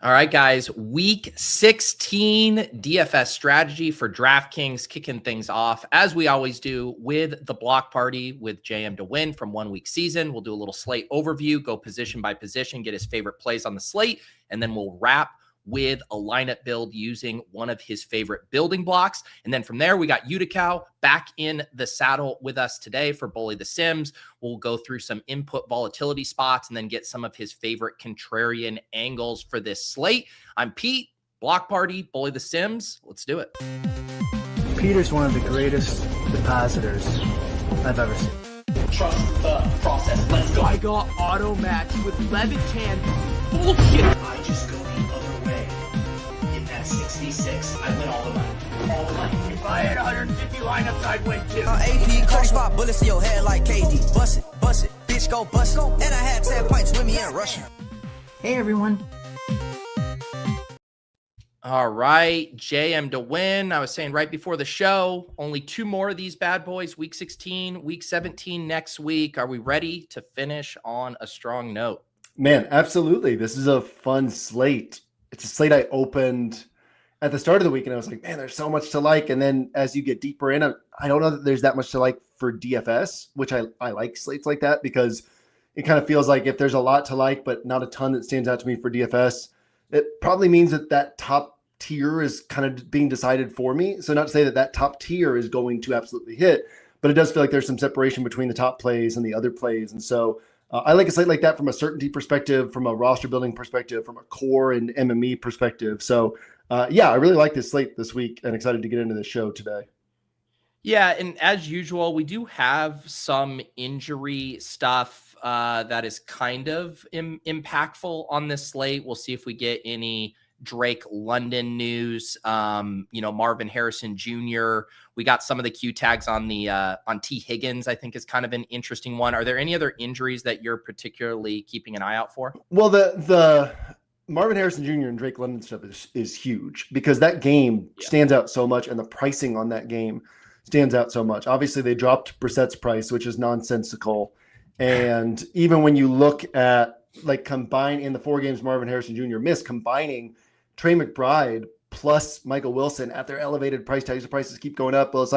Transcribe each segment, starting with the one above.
All right, guys, week 16 DFS strategy for DraftKings, kicking things off as we always do with the block party with JMToWin from 1 week season. We'll do a little slate overview, go position by position, get his favorite plays on the slate, and then we'll wrap with a lineup build using one of his favorite building blocks. And then from there, we got Youdacao back in the saddle with us today for Bully the Sims. We'll go through some input volatility spots and then get some of his favorite contrarian angles for this slate. I'm Pete, Block Party, Bully the Sims. Let's do it. Peter's one of the greatest depositors I've ever seen. Trust the process. Let's go. I got auto match with Levitan. Bullshit. I just go the other way. In that 66, I win all the money. All the money. If I had 150 lineups, I'd win too. AP, crack spot bullets in your head like KD. Bust it, bitch, go bust it. And I had 10 pints with me in Russia. Hey everyone. All right, JMToWin. I was saying right before the show, only 2 more of these bad boys, week 16, week 17 next week. Are we ready to finish on a strong note? Man, absolutely. This is a fun slate. It's a slate I opened at the start of the week, and I was like, man, there's so much to like. And then as you get deeper in, I don't know that there's that much to like for DFS, which I like slates like that because it kind of feels like if there's a lot to like, but not a ton that stands out to me for DFS, it probably means that top tier is kind of being decided for me. So not to say that top tier is going to absolutely hit, but it does feel like there's some separation between the top plays and the other plays. And so I like a slate like that from a certainty perspective, from a roster building perspective, from a core and MME perspective. So yeah, I really like this slate this week and excited to get into this show today. Yeah, and as usual, we do have some injury stuff that is kind of impactful on this slate. We'll see if we get any Drake London news. Marvin Harrison Jr. We got some of the Q tags on the on T Higgins. I think is kind of an interesting one. Are there any other injuries that you're particularly keeping an eye out for? Well, the Marvin Harrison Jr. and Drake London stuff is huge because that game stands out so much, and the pricing on that game stands out so much. Obviously, they dropped Brissett's price, which is nonsensical, and even when you look at combine in the 4 games Marvin Harrison Jr. missed, combining Trey McBride plus Michael Wilson at their elevated price tags. The prices keep going up, but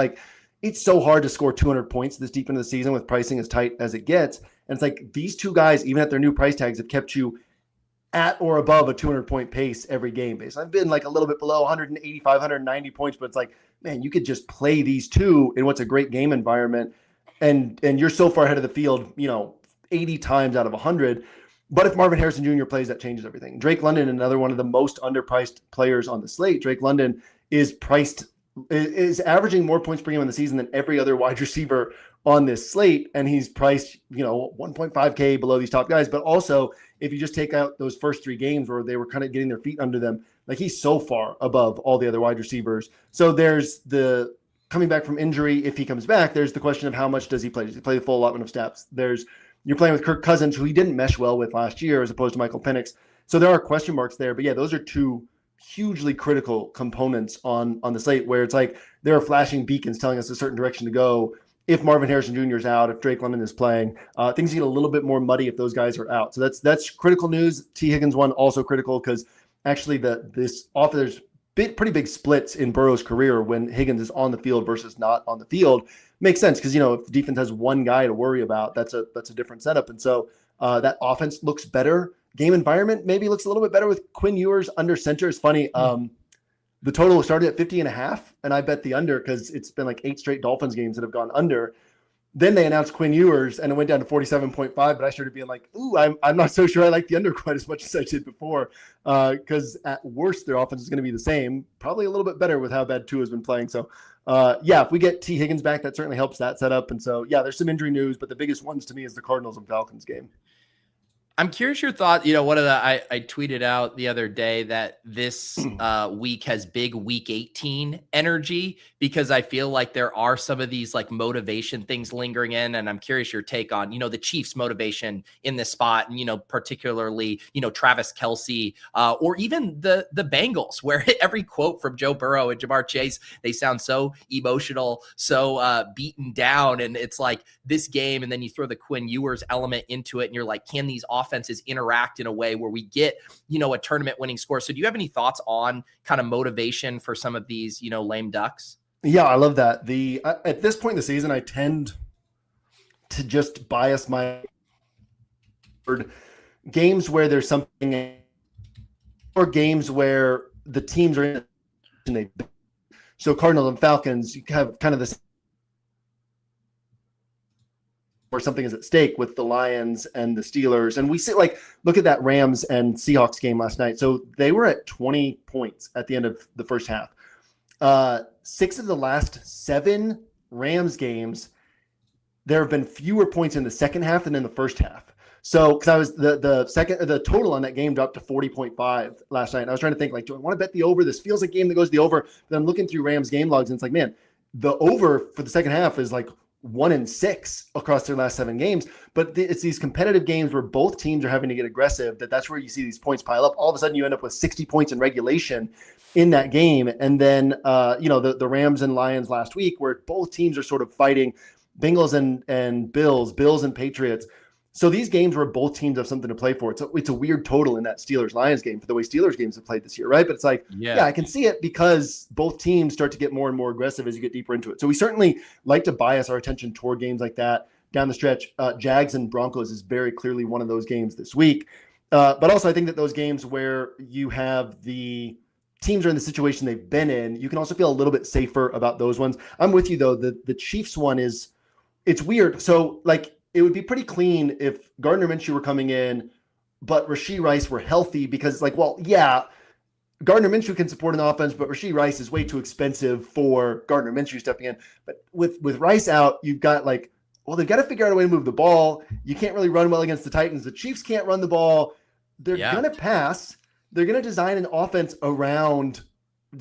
it's so hard to score 200 points this deep into the season with pricing as tight as it gets. And it's like these 2 guys, even at their new price tags, have kept you at or above a 200-point pace every game base. I've been a little bit below 185, 190 points, but it's like, man, you could just play these 2 in what's a great game environment, and you're so far ahead of the field, 80 times out of 100. But if Marvin Harrison Jr. plays, that changes everything. Drake London, another one of the most underpriced players on the slate. Drake London is averaging more points per game in the season than every other wide receiver on this slate. And he's priced, 1.5K below these top guys. But also, if you just take out those first 3 games where they were kind of getting their feet under them, he's so far above all the other wide receivers. So there's the coming back from injury. If he comes back, there's the question of how much does he play? Does he play the full allotment of snaps? You're playing with Kirk Cousins, who he didn't mesh well with last year, as opposed to Michael Penix. So there are question marks there. But yeah, those are 2 hugely critical components on the slate where it's like there are flashing beacons telling us a certain direction to go. If Marvin Harrison Jr. is out, if Drake London is playing, things get a little bit more muddy if those guys are out. So that's critical news. T. Higgins one also critical because actually there's pretty big splits in Burrow's career when Higgins is on the field versus not on the field. Makes sense because, if the defense has 1 guy to worry about, that's a different setup. And so that offense looks better. Game environment maybe looks a little bit better with Quinn Ewers under center. It's funny. The total started at 50.5, and I bet the under because it's been 8 straight Dolphins games that have gone under. Then they announced Quinn Ewers, and it went down to 47.5, but I started being like, ooh, I'm not so sure I like the under quite as much as I did before because at worst, their offense is going to be the same, probably a little bit better with how bad Tua has been playing. So, if we get T. Higgins back, that certainly helps that setup. And so, there's some injury news, but the biggest ones to me is the Cardinals and Falcons game. I'm curious your thought. I tweeted out the other day that this week has big week 18 energy because I feel like there are some of these motivation things lingering in. And I'm curious your take on, the Chiefs motivation in this spot and, particularly, Travis Kelce or even the Bengals, where every quote from Joe Burrow and Jamar Chase, they sound so emotional, so beaten down. And it's like this game. And then you throw the Quinn Ewers element into it and you're like, can these offenses offenses interact in a way where we get, a tournament winning score. So do you have any thoughts on kind of motivation for some of these, lame ducks? Yeah, I love that. At this point in the season, I tend to just bias my games where there's something, or games where the teams are in. So Cardinals and Falcons, you have kind of this where something is at stake with the Lions and the Steelers. And we see, look at that Rams and Seahawks game last night. So they were at 20 points at the end of the first half. 6 of the last 7 Rams games, there have been fewer points in the second half than in the first half. So, because I was the total on that game dropped to 40.5 last night. And I was trying to think, do I want to bet the over? This feels like a game that goes the over. But I'm looking through Rams game logs, and it's like, man, the over for the second half is 1-6 across their last 7 games. But it's these competitive games where both teams are having to get aggressive. That's where you see these points pile up. All of a sudden, you end up with 60 points in regulation in that game. And then, the Rams and Lions last week, where both teams are sort of fighting, Bengals and Bills and Patriots. So these games where both teams have something to play for, it's a weird total in that Steelers-Lions game for the way Steelers games have played this year, right? But it's yeah, I can see it because both teams start to get more and more aggressive as you get deeper into it. So we certainly like to bias our attention toward games like that down the stretch. Jags and Broncos is very clearly one of those games this week. But also I think that those games where you have the teams are in the situation they've been in, you can also feel a little bit safer about those ones. I'm with you, though. The Chiefs one it's weird. So, it would be pretty clean if Gardner Minshew were coming in, but Rashee Rice were healthy because Gardner Minshew can support an offense, but Rashee Rice is way too expensive for Gardner Minshew stepping in. But with Rice out, you've got they've got to figure out a way to move the ball. You can't really run well against the Titans. The Chiefs can't run the ball. They're going to pass. They're going to design an offense around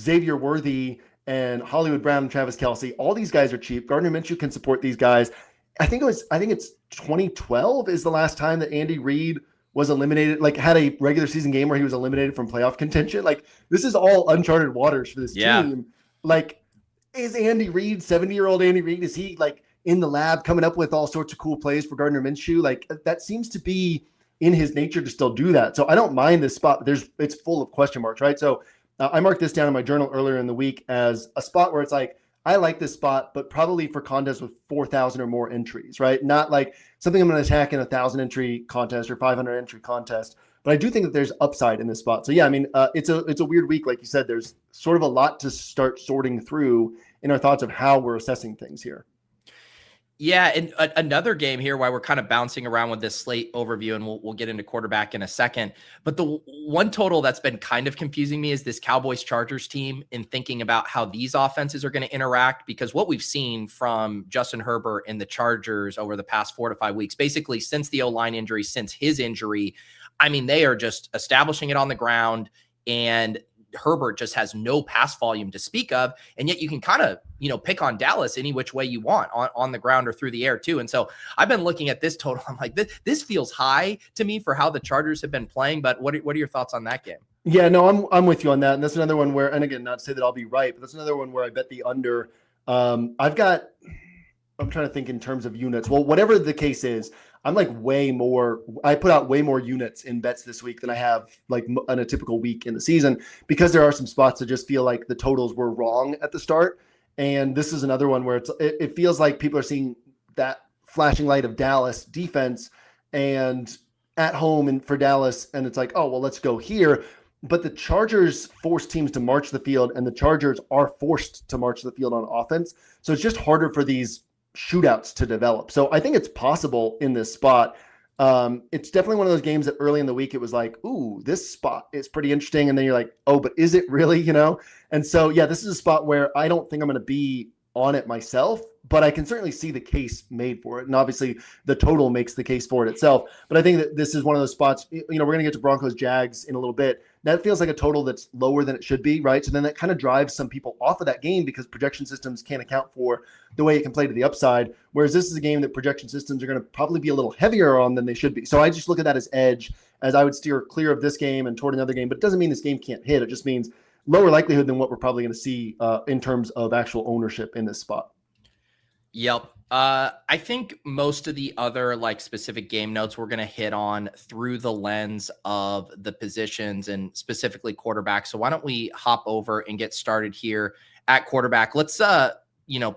Xavier Worthy and Hollywood Brown and Travis Kelce. All these guys are cheap. Gardner Minshew can support these guys. I think it's 2012 is the last time that Andy Reid was eliminated, had a regular season game where he was eliminated from playoff contention. This is all uncharted waters for this team. Is Andy Reid, 70-year-old Andy Reid, is he in the lab coming up with all sorts of cool plays for Gardner Minshew? That seems to be in his nature to still do that. So I don't mind this spot. It's full of question marks, right? So I marked this down in my journal earlier in the week as a spot where it's I like this spot, but probably for contests with 4,000 or more entries, right? Not something I'm going to attack in a 1,000 entry contest or 500 entry contest. But I do think that there's upside in this spot. So yeah, it's a weird week. Like you said, there's sort of a lot to start sorting through in our thoughts of how we're assessing things here. Yeah, and another game here while we're kind of bouncing around with this slate overview, and we'll get into quarterback in a second. But the one total that's been kind of confusing me is this Cowboys-Chargers team in thinking about how these offenses are going to interact, because what we've seen from Justin Herbert and the Chargers over the past 4 to 5 weeks, basically since the O-line injury, since his injury, they are just establishing it on the ground, and Herbert just has no pass volume to speak of. And yet you can kind of, pick on Dallas any which way you want on the ground or through the air too. And so I've been looking at this total. I'm like, this feels high to me for how the Chargers have been playing. But what are your thoughts on that game? Yeah, no, I'm with you on that. And that's another one where, and again, not to say that I'll be right, but that's another one where I bet the under. I'm trying to think in terms of units. Well, whatever the case is, I put out way more units in bets this week than I have on a typical week in the season, because there are some spots that just feel like the totals were wrong at the start. And this is another one where it feels like people are seeing that flashing light of Dallas defense and at home and for Dallas. And it's like, oh, well, let's go here. But the Chargers force teams to march the field, and the Chargers are forced to march the field on offense. So it's just harder for these shootouts to develop. So I think it's possible in this spot. It's definitely one of those games that early in the week it was like, ooh, this spot is pretty interesting. And then you're like, oh, but is it really, And so, yeah, this is a spot where I don't think I'm going to be on it myself, but I can certainly see the case made for it. And obviously the total makes the case for it itself. But I think that this is one of those spots, we're going to get to Broncos Jags in a little bit. That feels like a total that's lower than it should be, right? So then that kind of drives some people off of that game because projection systems can't account for the way it can play to the upside. Whereas this is a game that projection systems are going to probably be a little heavier on than they should be. So I just look at that as edge, as I would steer clear of this game and toward another game. But it doesn't mean this game can't hit. It just means lower likelihood than what we're probably going to see in terms of actual ownership in this spot. Yep. I think most of the other like specific game notes we're going to hit on through the lens of the positions and specifically quarterback. So why don't we hop over and get started here at quarterback? Let's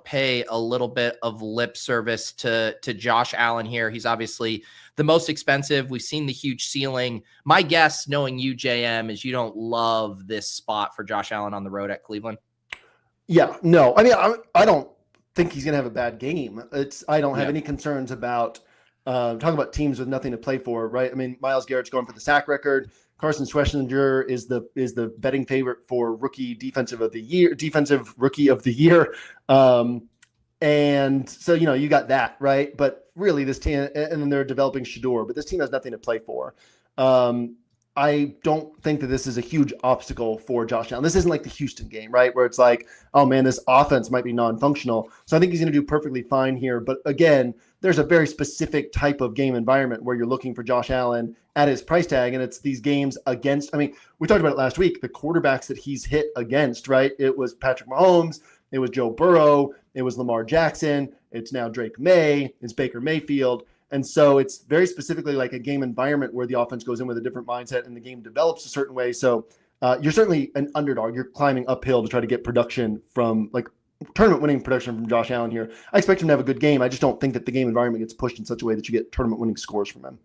pay a little bit of lip service to Josh Allen here. He's obviously the most expensive. We've seen the huge ceiling. My guess, knowing you, JM, is you don't love this spot for Josh Allen on the road at Cleveland. Yeah, no. I mean, I don't think he's going to have a bad game. I don't have any concerns about talking about teams with nothing to play for, right? I mean, Myles Garrett's going for the sack record. Carson Schwarzenegger is the betting favorite for defensive rookie of the year. And so, you got that, right? But really this team, and then they're developing Shador, but this team has nothing to play for. I don't think that this is a huge obstacle for Josh Allen. This isn't like the Houston game, right? Where it's like, oh man, this offense might be non-functional. So I think he's going to do perfectly fine here. But again, there's a very specific type of game environment where you're looking for Josh Allen at his price tag. And it's these games against, we talked about it last week, the quarterbacks that he's hit against, right? It was Patrick Mahomes. It was Joe Burrow. It was Lamar Jackson. It's now Drake May. It's Baker Mayfield. And so it's very specifically like a game environment where the offense goes in with a different mindset and the game develops a certain way. So you're certainly an underdog. You're climbing uphill to try to get production from like tournament winning production from Josh Allen here. I expect him to have a good game. I just don't think that the game environment gets pushed in such a way that you get tournament winning scores from him.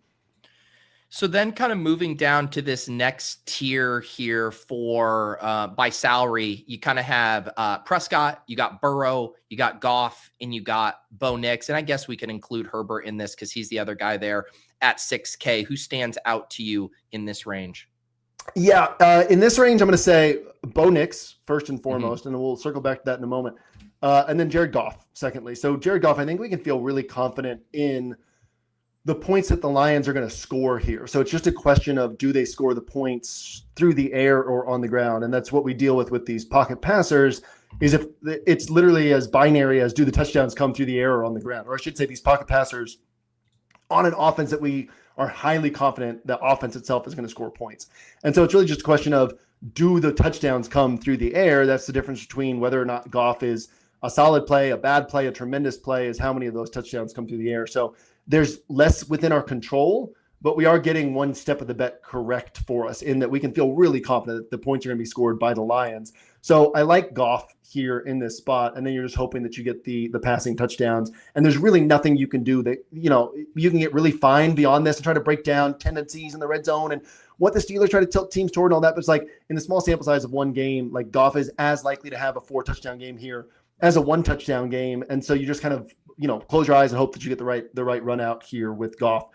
So then kind of moving down to this next tier here for by salary, you kind of have Prescott, you got Burrow, you got Goff, and you got Bo Nix. And I guess we can include Herbert in this because he's the other guy there at 6K. Who stands out to you in this range? Yeah, in this range, I'm going to say Bo Nix first and foremost, and we'll circle back to that in a moment. And then Jared Goff, secondly. So Jared Goff, I think we can feel really confident in the points that the Lions are going to score here. So it's just a question of, do they score the points through the air or on the ground? And that's what we deal with these pocket passers, is if it's literally as binary as do the touchdowns come through the air or on the ground? Or I should say these pocket passers on an offense that we are highly confident the offense itself is going to score points. And so it's really just a question of, do the touchdowns come through the air? That's the difference between whether or not Goff is a solid play, a bad play, a tremendous play, is how many of those touchdowns come through the air. So there's less within our control, but we are getting one step of the bet correct for us in that we can feel really confident that the points are going to be scored by the Lions. So I like Goff here in this spot, and then you're just hoping that you get the passing touchdowns. And there's really nothing you can do that, you can get really fine beyond this and try to break down tendencies in the red zone and what the Steelers try to tilt teams toward and all that. But it's like in the small sample size of one game, like Goff is as likely to have a 4-touchdown game here as a 1-touchdown game. And so you just kind of, close your eyes and hope that you get the right run out here with Goff.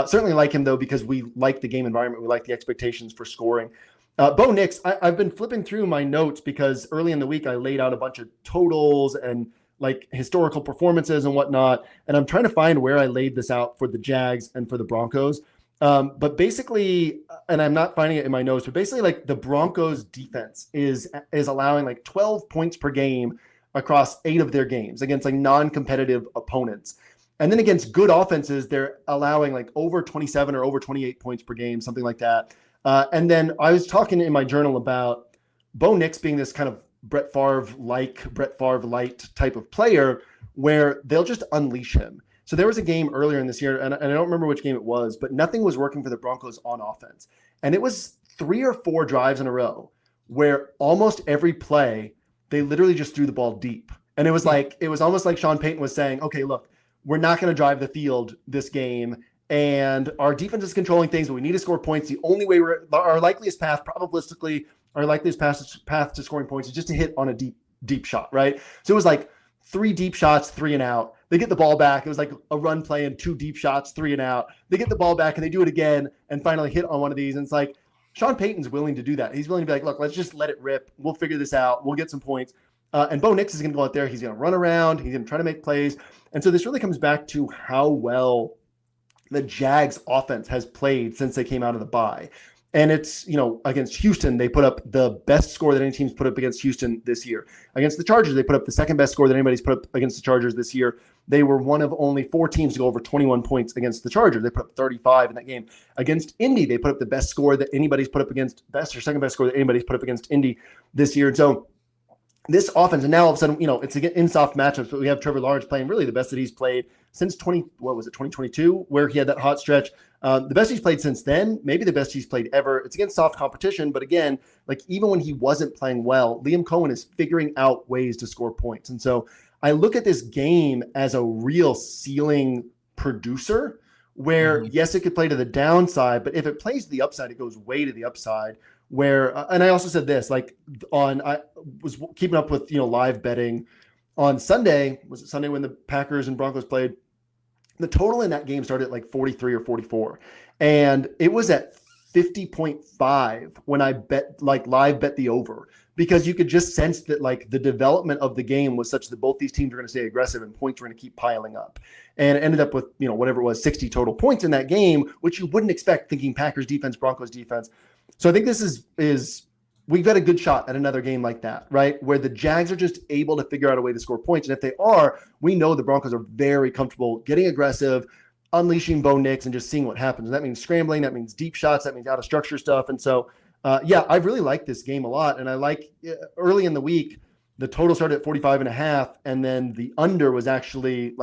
Certainly like him though, because we like the game environment. We like the expectations for scoring. Bo Nix, I've been flipping through my notes because early in the week I laid out a bunch of totals and like historical performances and whatnot. And I'm trying to find where I laid this out for the Jags and for the Broncos. But basically, and I'm not finding it in my notes, but basically like the Broncos defense is allowing like 12 points per game across 8 of their games against like non-competitive opponents. And then against good offenses, they're allowing like over 27 or over 28 points per game, something like that. And then I was talking in my journal about Bo Nix being this kind of Brett Favre light type of player where they'll just unleash him. So there was a game earlier in this year, and I don't remember which game it was, but nothing was working for the Broncos on offense. And it was 3 or 4 drives in a row where almost every play, they literally just threw the ball deep. And it was almost like Sean Payton was saying, okay, look, we're not going to drive the field this game. And our defense is controlling things, but we need to score points. The only way our likeliest path, probabilistically, our likeliest path to scoring points is just to hit on a deep shot, right? So it was like 3 deep shots, 3 and out. They get the ball back. It was like a run play and 2 deep shots, 3 and out. They get the ball back and they do it again and finally hit on one of these. And it's like, Sean Payton's willing to do that. He's willing to be like, look, let's just let it rip. We'll figure this out. We'll get some points. And Bo Nix is going to go out there. He's going to run around. He's going to try to make plays. And so this really comes back to how well the Jags offense has played since they came out of the bye. And it's, against Houston, they put up the best score that any team's put up against Houston this year. Against the Chargers, they put up the second best score that anybody's put up against the Chargers this year. They were one of only 4 teams to go over 21 points against the Chargers. They put up 35 in that game. Against Indy, they put up the best score that anybody's put up against, best or second best score that anybody's put up against Indy this year. And so this offense, and now all of a sudden, it's again in soft matchups, but we have Trevor Lawrence playing really the best that he's played since 2022, where he had that hot stretch. The best he's played since then, maybe the best he's played ever. It's against soft competition, but again, like even when he wasn't playing well, Liam Cohen is figuring out ways to score points. And so I look at this game as a real ceiling producer where, yes, it could play to the downside, but if it plays to the upside, it goes way to the upside. Where, and I also said this, like I was keeping up with, live betting on Sunday. Was it Sunday when the Packers and Broncos played? The total in that game started at like 43 or 44. And it was at 50.5 when I live bet the over, because you could just sense that like the development of the game was such that both these teams are going to stay aggressive and points are going to keep piling up. And it ended up with, whatever it was, 60 total points in that game, which you wouldn't expect thinking Packers defense, Broncos defense. So I think this is we've got a good shot at another game like that, right? Where the Jags are just able to figure out a way to score points. And if they are, we know the Broncos are very comfortable getting aggressive, unleashing Bo Nix and just seeing what happens. And that means scrambling, that means deep shots, that means out of structure stuff. And so, I really like this game a lot. And I like early in the week, the total started at 45.5. And then the under was actually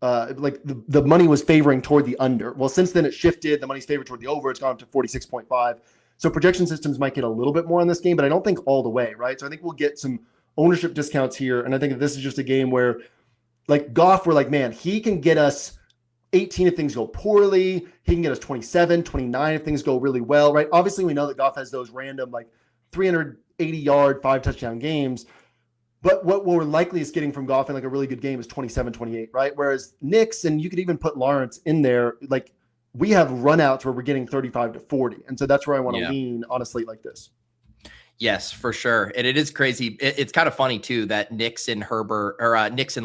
the money was favoring toward the under. Well, since then it shifted, the money's favored toward the over. It's gone up to 46.5. So projection systems might get a little bit more on this game, but I don't think all the way, right? So I think we'll get some ownership discounts here. And I think that this is just a game where, like Goff, we're like, man, he can get us 18 if things go poorly. He can get us 27, 29 if things go really well, right? Obviously, we know that Goff has those random, 380-yard, 5-touchdown games. But what we're likely is getting from Goff in a really good game is 27, 28, right? Whereas Nix, and you could even put Lawrence in there, we have runouts where we're getting 35 to 40. And so that's where I want to lean on a slate like this. Yes, for sure. And it is crazy. It's kind of funny too, that Nix and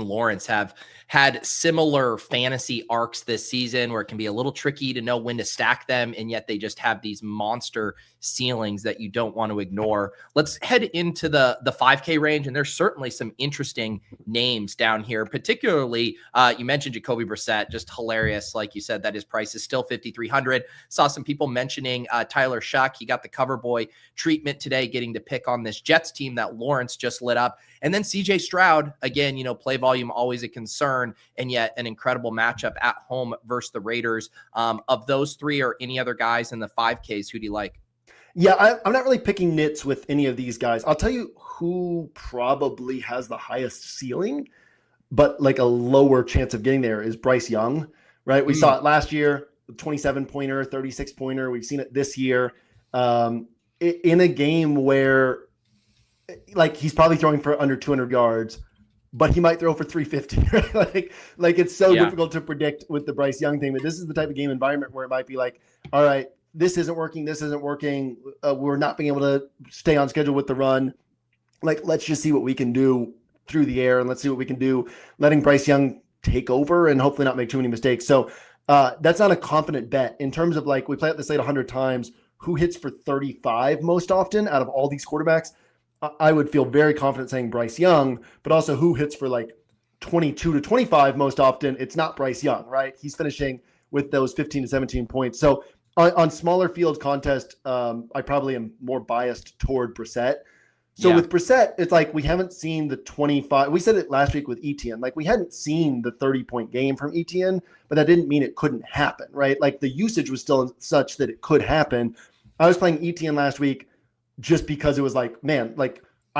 Lawrence have had similar fantasy arcs this season where it can be a little tricky to know when to stack them. And yet they just have these monster ceilings that you don't want to ignore. Let's head into the 5K range. And there's certainly some interesting names down here, particularly you mentioned Jacoby Brissett, just hilarious. Like you said, that his price is still 5,300. Saw some people mentioning Tyler Shuck. He got the cover boy treatment today, getting to pick on this Jets team that Lawrence just lit up. And then CJ Stroud, again, play volume, always a concern, and yet an incredible matchup at home versus the Raiders. Of those three or any other guys in the 5Ks, who do you like? Yeah, I'm not really picking nits with any of these guys. I'll tell you who probably has the highest ceiling, but a lower chance of getting there is Bryce Young, right? We saw it last year, 27-pointer, 36-pointer. We've seen it this year in a game where he's probably throwing for under 200 yards, but he might throw for 350. Right? It's so difficult to predict with the Bryce Young thing. But this is the type of game environment where it might be all right, this isn't working. This isn't working. We're not being able to stay on schedule with the run. Let's just see what we can do through the air, and let's see what we can do letting Bryce Young take over and hopefully not make too many mistakes. So that's not a confident bet in terms of we play at the slate 100 times. Who hits for 35 most often out of all these quarterbacks? I would feel very confident saying Bryce Young, but also who hits for 22 to 25 most often? It's not Bryce Young, right? He's finishing with those 15 to 17 points. So on smaller field contest, I probably am more biased toward Brissett. So with Brissett, it's we haven't seen the 25. We said it last week with Etienne. We hadn't seen the 30-point game from Etienne, but that didn't mean it couldn't happen, right? The usage was still such that it could happen. I was playing Etienne last week just because it was I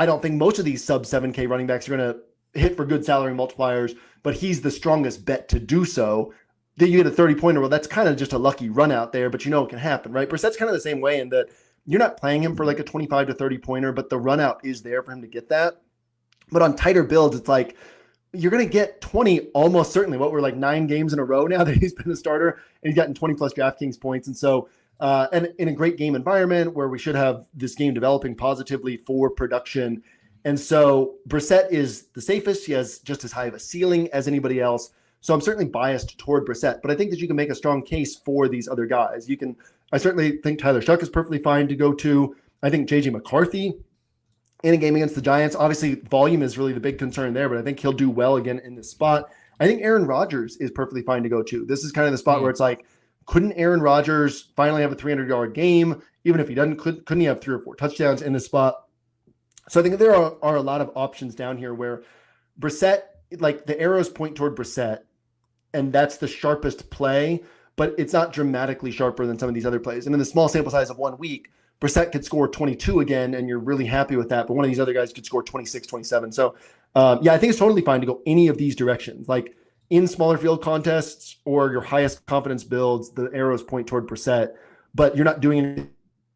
don't think most of these sub 7K running backs are going to hit for good salary multipliers, but he's the strongest bet to do so. Then you get a 30-pointer. Well, that's kind of just a lucky run out there, but it can happen, right? Brissett's kind of the same way in that you're not playing him for a 25 to 30-pointer, but the run out is there for him to get that. But on tighter builds, it's you're going to get 20 almost certainly. What we're 9 games in a row now that he's been a starter, and he's gotten 20-plus DraftKings points. And so and in a great game environment where we should have this game developing positively for production. And so Brissett is the safest. He has just as high of a ceiling as anybody else. So I'm certainly biased toward Brissett, but I think that you can make a strong case for these other guys. I certainly think Tyler Shuck is perfectly fine to go to. I think JJ McCarthy in a game against the Giants, obviously volume is really the big concern there, but I think he'll do well again in this spot. I think Aaron Rodgers is perfectly fine to go to. This is kind of the spot where it's couldn't Aaron Rodgers finally have a 300-yard game? Even if he doesn't, couldn't he have 3 or 4 touchdowns in this spot? So I think there are a lot of options down here where Brissett, like the arrows point toward Brissett, and that's the sharpest play, but it's not dramatically sharper than some of these other plays. And in the small sample size of 1 week, Brissett could score 22 again, and you're really happy with that. But one of these other guys could score 26, 27. So, yeah, I think it's totally fine to go any of these directions. Like in smaller field contests or your highest confidence builds, the arrows point toward Brissett, but you're not doing it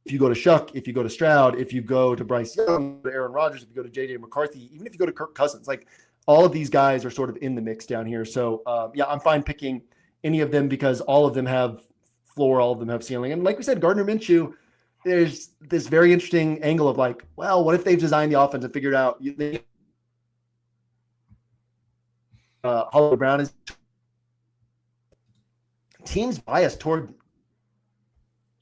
if you go to Shuck, if you go to Stroud, if you go to Bryce Young, to Aaron Rodgers, if you go to J.J. McCarthy, even if you go to Kirk Cousins. Like all of these guys are sort of in the mix down here. So, yeah, I'm fine picking any of them because all of them have floor, all of them have ceiling. And like we said, Gardner Minshew, there's this very interesting angle of like, well, what if they've designed the offense and figured out Hollywood Brown is teams biased toward.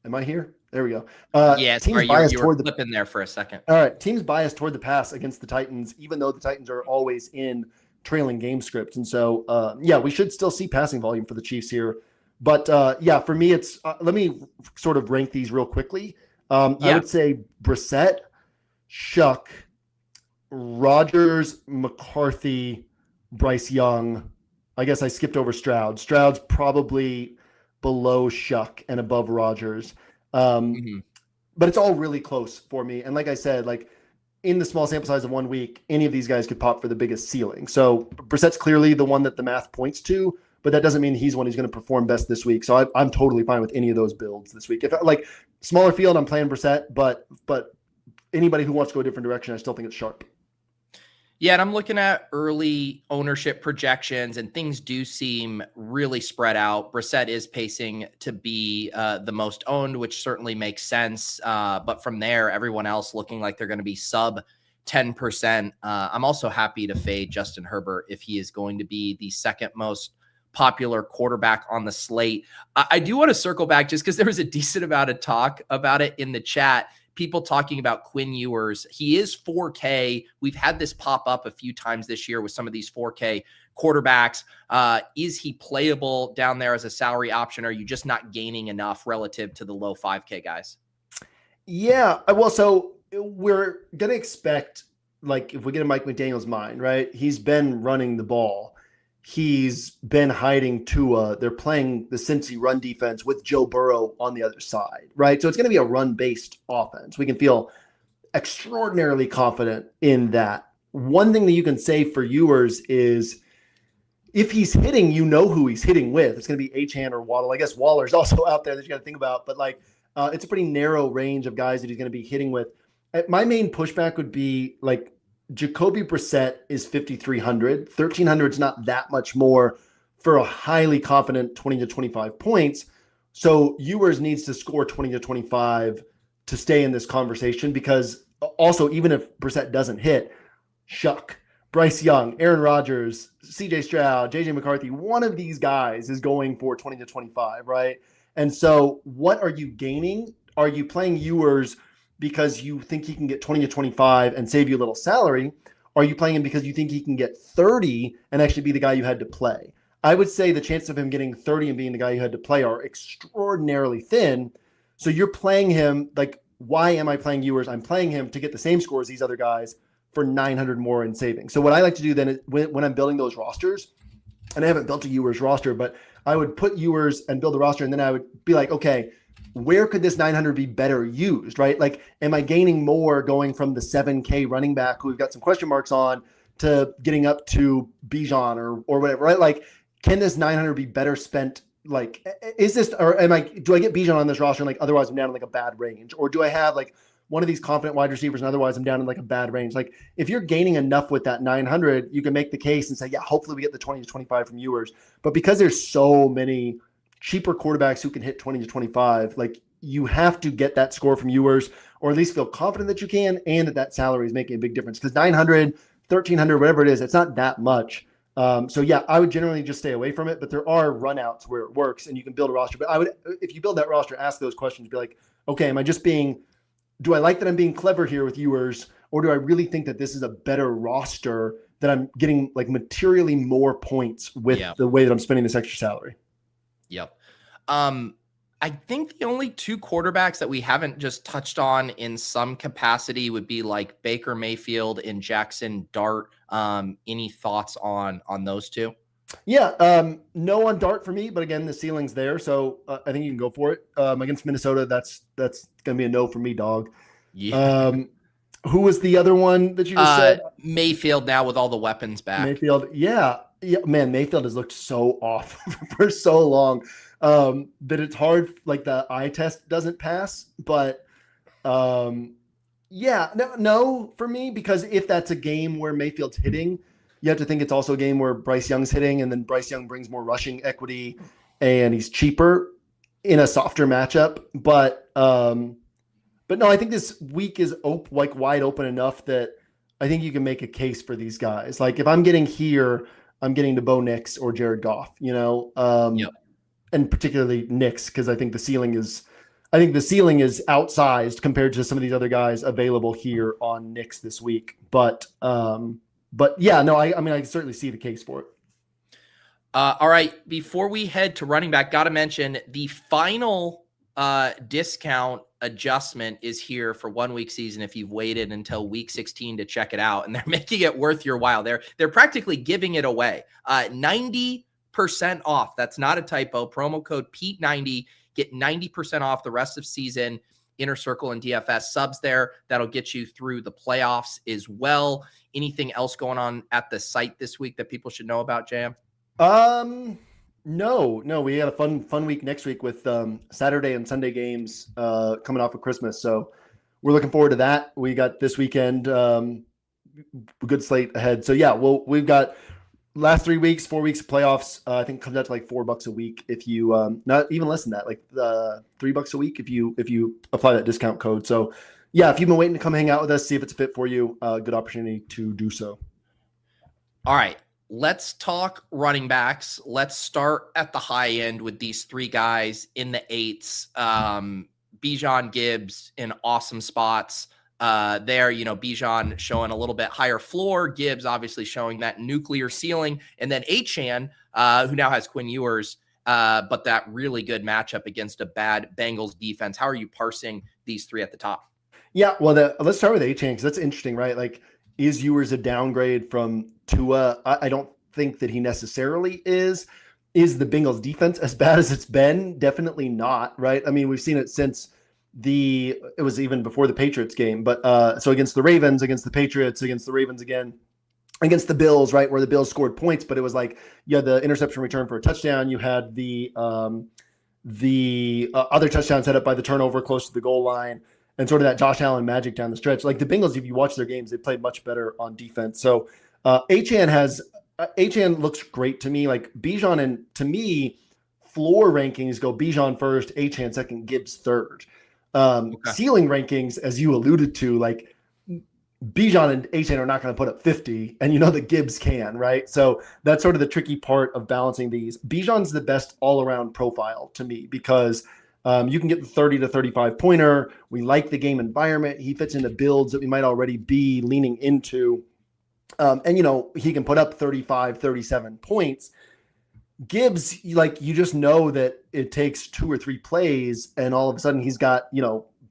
Am I here? There we go. Yeah, teams sorry, biased you were toward flipping there for a second. All right, teams biased toward the pass against the Titans, even though the Titans are always in trailing game scripts. And so, yeah, we should still see passing volume for the Chiefs here. But yeah, for me, it's let me sort of rank these real quickly. I would say Brissett, Shuck, Rodgers, McCarthy, Bryce Young. I guess I skipped over Stroud. Stroud's probably below Shuck and above Rodgers. But it's all really close for me. And like I said, like in the small sample size of 1 week, any of these guys could pop for the biggest ceiling. So Brissett's clearly the one that the math points to, but that doesn't mean he's one who's going to perform best this week. So I'm totally fine with any of those builds this week. If like smaller field, I'm playing Brissett, but anybody who wants to go a different direction, I still think it's sharp. Yeah, and I'm looking at early ownership projections, and things do seem really spread out. Brissett is pacing to be the most owned, which certainly makes sense. But from there, everyone else looking like they're going to be sub 10%. I'm also happy to fade Justin Herbert if he is going to be the second most popular quarterback on the slate. I do want to circle back just because there was a decent amount of talk about it in the chat. People talking about Quinn Ewers. He is 4K. We've had this pop up a few times this year with some of these 4K quarterbacks. Is he playable down there as a salary option? Or are you just not gaining enough relative to the low 5K guys? Yeah. Well, so we're going to expect, like, if we get in Mike McDaniel's mind, right? He's been running the ball. He's been hiding Tua. They're playing the Cincy run defense with Joe Burrow on the other side, right? So it's going to be a run-based offense. We can feel extraordinarily confident in that. One thing that you can say for Ewers is if he's hitting, you know who he's hitting with. It's going to be Achane or Waddle. I guess Waller's also out there that you got to think about. But, like, it's a pretty narrow range of guys that he's going to be hitting with. My main pushback would be, like, Jacoby Brissett is 5,300. 1,300 is not that much more for a highly confident 20 to 25 points. So Ewers needs to score 20 to 25 to stay in this conversation, because also, even if Brissett doesn't hit, Shuck, Bryce Young, Aaron Rodgers, CJ Stroud, JJ McCarthy, one of these guys is going for 20 to 25, right? And so what are you gaining? Are you playing Ewers because you think he can get 20 to 25 and save you a little salary? Or are you playing him because you think he can get 30 and actually be the guy you had to play? I would say the chances of him getting 30 and being the guy you had to play are extraordinarily thin. So you're playing him, like, why am I playing Ewers? I'm playing him to get the same score as these other guys for 900 more in savings. So what I like to do then is when I'm building those rosters, and I haven't built a Ewers roster, but I would put Ewers and build a roster, and then I would be like, okay, where could this 900 be better used, right? Like, am I gaining more going from the 7K running back who we've got some question marks on to getting up to Bijan or whatever, right? Like, can this 900 be better spent? Like, is this, or do I get Bijan on this roster and, like, otherwise I'm down in, like, a bad range? Or do I have, like, one of these confident wide receivers and otherwise I'm down in, like, a bad range? Like, if you're gaining enough with that 900, you can make the case and say, yeah, hopefully we get the 20 to 25 from Ewers. But because there's so many cheaper quarterbacks who can hit 20 to 25, like, you have to get that score from Ewers, or at least feel confident that you can, and that salary is making a big difference. Because 900, 1,300, whatever it is, it's not that much. So yeah, I would generally just stay away from it, but there are runouts where it works and you can build a roster. But I would, if you build that roster, ask those questions, be like, okay, do I like that I'm being clever here with Ewers, or do I really think that this is a better roster, that I'm getting, like, materially more points with the way that I'm spending this extra salary? Yep. I think the only two quarterbacks that we haven't just touched on in some capacity would be like Baker Mayfield and Jackson Dart. Any thoughts on those two? Yeah, no on Dart for me, but again, the ceiling's there, so I think you can go for it. Against Minnesota, that's going to be a no for me, dog. Yeah. Who was the other one that you just said? Mayfield now with all the weapons back. Mayfield, yeah, man, Mayfield has looked so off for so long that it's hard. Like the eye test doesn't pass, but yeah, no for me, because if that's a game where Mayfield's hitting, you have to think it's also a game where Bryce Young's hitting, and then Bryce Young brings more rushing equity, and he's cheaper in a softer matchup. But no, I think this week is wide open enough that I think you can make a case for these guys. Like if I'm getting here, I'm getting to Bo Nix or Jared Goff, Yep. And particularly Nix, because I think the ceiling is outsized compared to some of these other guys available here on Nix this week. But yeah, no, I mean, I can certainly see the case for it. All right. Before we head to running back, got to mention the final discount adjustment is here for 1 week season. If you've waited until week 16 to check it out, and they're making it worth your while. They're practically giving it away. 90% off. That's not a typo. Promo code Pete90. Get 90% off the rest of season. Inner Circle and DFS subs there. That'll get you through the playoffs as well. Anything else going on at the site this week that people should know about, JM? No, we had a fun week next week with Saturday and Sunday games coming off of Christmas. So we're looking forward to that. We got this weekend, a good slate ahead. So yeah, we've got last 4 weeks of playoffs. I think it comes out to like $4 a week if you not even less than that, like $3 a week if you apply that discount code. So yeah, if you've been waiting to come hang out with us, see if it's a fit for you, good opportunity to do so. All right. Let's talk running backs. Let's start at the high end with these three guys in the 8s. Bijan, Gibbs in awesome spots there. Bijan showing a little bit higher floor. Gibbs obviously showing that nuclear ceiling. And then Achane, who now has Quinn Ewers, but that really good matchup against a bad Bengals defense. How are you parsing these three at the top? Yeah, well, let's start with Achane because that's interesting, right? Like, is Ewers a downgrade from Tua? I don't think that he necessarily is. Is the Bengals defense as bad as it's been? Definitely not, right? I mean, we've seen it since it was even before the Patriots game. But so against the Ravens, against the Patriots, against the Ravens again, against the Bills, right, where the Bills scored points, but it was like you had the interception return for a touchdown. You had the other touchdown set up by the turnover close to the goal line. And sort of that Josh Allen magic down the stretch. Like the Bengals, if you watch their games, they played much better on defense. So Achane looks great to me. Like Bijan, and to me, floor rankings go Bijan first, Achane second, Gibbs third. Okay. Ceiling rankings, as you alluded to, like Bijan and Achane are not going to put up 50, and that Gibbs can, right? So that's sort of the tricky part of balancing these. Bijan's the best all-around profile to me because you can get the 30 to 35 pointer. We like the game environment. He fits into builds that we might already be leaning into. And he can put up 35, 37 points. Gibbs, like, you just know that it takes 2 or 3 plays, and all of a sudden he's got,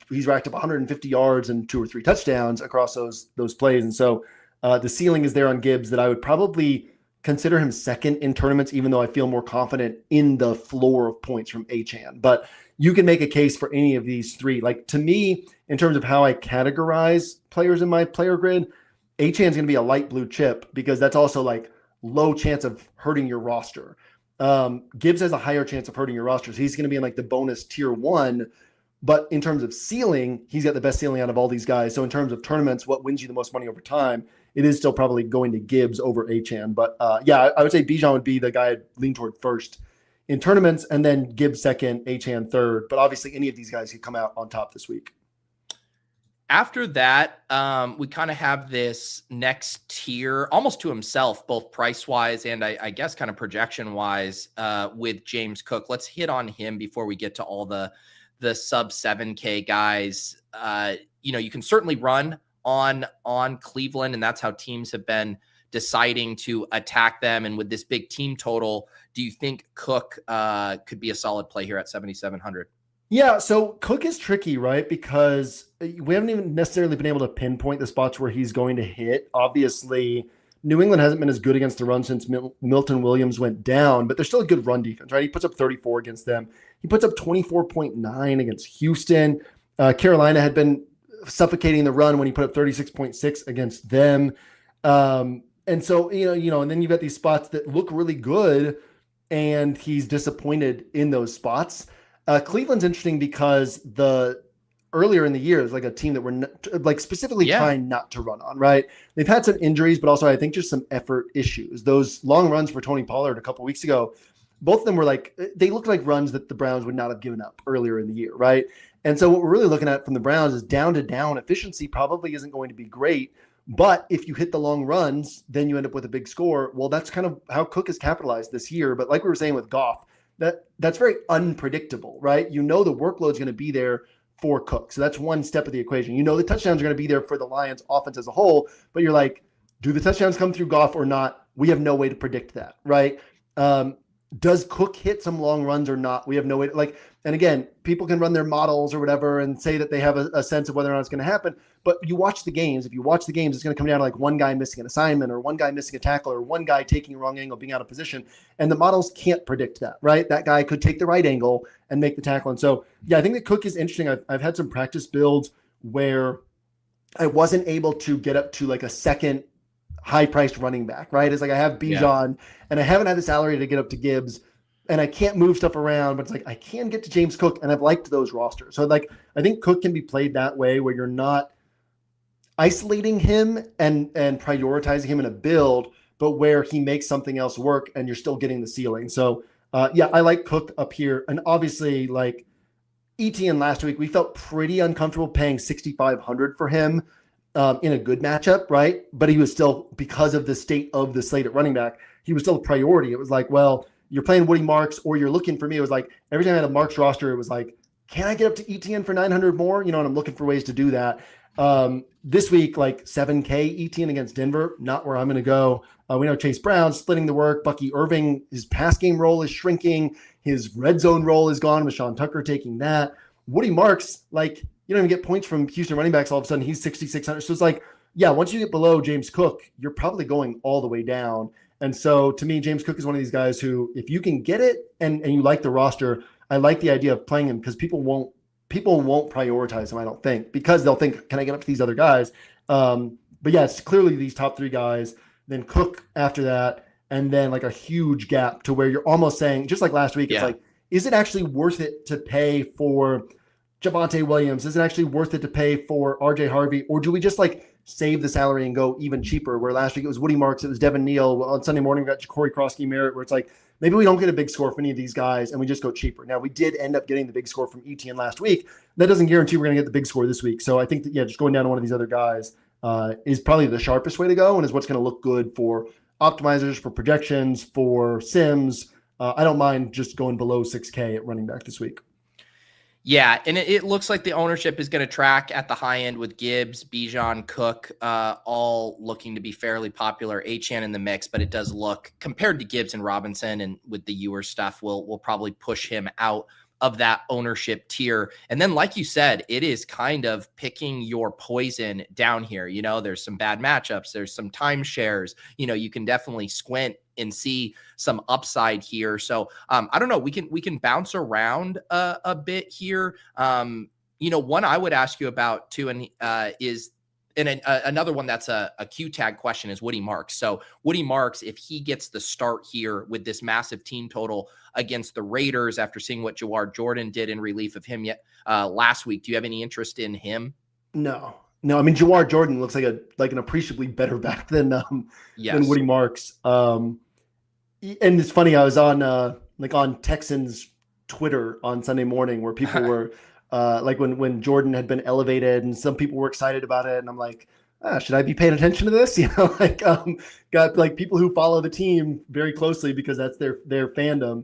he's racked up 150 yards and 2 or 3 touchdowns across those plays. And so the ceiling is there on Gibbs that I would probably consider him second in tournaments, even though I feel more confident in the floor of points from Achane. But you can make a case for any of these three. Like, to me, in terms of how I categorize players in my player grid, Achane's going to be a light blue chip because that's also like low chance of hurting your roster. Gibbs has a higher chance of hurting your roster. So he's going to be in like the bonus tier 1. But in terms of ceiling, he's got the best ceiling out of all these guys. So in terms of tournaments, what wins you the most money over time, it is still probably going to Gibbs over Achane. But yeah, I would say Bijan would be the guy I'd lean toward first in tournaments, and then Gibbs second, Achane third. But obviously any of these guys could come out on top this week. After that, we kind of have this next tier almost to himself, both price-wise and I guess kind of projection-wise with James Cook. Let's hit on him before we get to all the sub 7K guys. You can certainly run on Cleveland, and that's how teams have been deciding to attack them. And with this big team total, do you think Cook could be a solid play here at 7,700? Yeah, so Cook is tricky, right? Because we haven't even necessarily been able to pinpoint the spots where he's going to hit. Obviously, New England hasn't been as good against the run since Milton Williams went down, but they're still a good run defense, right? He puts up 34 against them. He puts up 24.9 against Houston. Carolina had been suffocating the run when he put up 36.6 against them. And so, and then you've got these spots that look really good, and he's disappointed in those spots. Cleveland's interesting because earlier in the year is like a team that we're specifically trying not to run on, right? They've had some injuries, but also I think just some effort issues. Those long runs for Tony Pollard a couple weeks ago, both of them were they looked like runs that the Browns would not have given up earlier in the year, right? And so what we're really looking at from the Browns is down to down efficiency probably isn't going to be great. But if you hit the long runs, then you end up with a big score. Well, that's kind of how Cook has capitalized this year. But like we were saying with Goff, that's very unpredictable, right? The workload's going to be there for Cook. So that's one step of the equation. The touchdowns are going to be there for the Lions offense as a whole, but you're like, do the touchdowns come through Goff or not? We have no way to predict that, right? Does Cook hit some long runs or not? We have no way to, and again, people can run their models or whatever and say that they have a sense of whether or not it's going to happen. But you watch the games. If you watch the games, it's going to come down to one guy missing an assignment or one guy missing a tackle or one guy taking a wrong angle, being out of position. And the models can't predict that, right? That guy could take the right angle and make the tackle. And so, I think that Cook is interesting. I've had some practice builds where I wasn't able to get up to a second high-priced running back, right? It's I have Bijan, and I haven't had the salary to get up to Gibbs, and I can't move stuff around, but it's I can get to James Cook, and I've liked those rosters. So I think Cook can be played that way where you're not isolating him and prioritizing him in a build, but where he makes something else work and you're still getting the ceiling. So I like Cook up here. And obviously ETN last week, we felt pretty uncomfortable paying $6,500 for him in a good matchup, right? But he was still, because of the state of the slate at running back, he was still a priority. It was well, you're playing Woody Marks or you're looking for me. It was every time I had a Marks roster, it was can I get up to ETN for 900 more? And I'm looking for ways to do that. This week, 7K ETN against Denver, not where I'm going to go. We know Chase Brown splitting the work. Bucky Irving, his pass game role is shrinking. His red zone role is gone with Sean Tucker taking that. Woody Marks, you don't even get points from Houston running backs all of a sudden. He's 6,600. So it's once you get below James Cook, you're probably going all the way down. And so to me, James Cook is one of these guys who, if you can get it and you like the roster, I like the idea of playing him because people won't prioritize him, I don't think, because they'll think, can I get up to these other guys? But it's clearly these top three guys, then Cook after that, and then a huge gap to where you're almost saying, just like last week, it's is it actually worth it to pay for Javonte Williams? Is it actually worth it to pay for RJ Harvey? Or do we just save the salary and go even cheaper? Where last week it was Woody Marks, it was Devin Neal. On Sunday morning, we got Corey Krosky-Merritt, where it's maybe we don't get a big score from any of these guys and we just go cheaper. Now, we did end up getting the big score from ETN last week. That doesn't guarantee we're going to get the big score this week. So I think that, just going down to one of these other guys is probably the sharpest way to go and is what's going to look good for optimizers, for projections, for sims. I don't mind just going below 6K at running back this week. Yeah, and it looks like the ownership is going to track at the high end with Gibbs, Bijan, Cook, all looking to be fairly popular. Achane in the mix, but it does look, compared to Gibbs and Robinson and with the Ewer stuff, we'll probably push him out of that ownership tier. And then, like you said, it is kind of picking your poison down here. There's some bad matchups. There's some timeshares. You can definitely squint and see some upside here. So I don't know. We can bounce around a bit here. One I would ask you about too, and is another one that's a Q tag question is Woody Marks. So Woody Marks, if he gets the start here with this massive team total against the Raiders after seeing what Jawar Jordan did in relief of him last week, do you have any interest in him? No. I mean, Jawar Jordan looks like an appreciably better back than Woody Marks. And it's funny, I was on Texans Twitter on Sunday morning where people were when Jordan had been elevated and some people were excited about it. And I'm like, should I be paying attention to this? Got people who follow the team very closely because that's their fandom.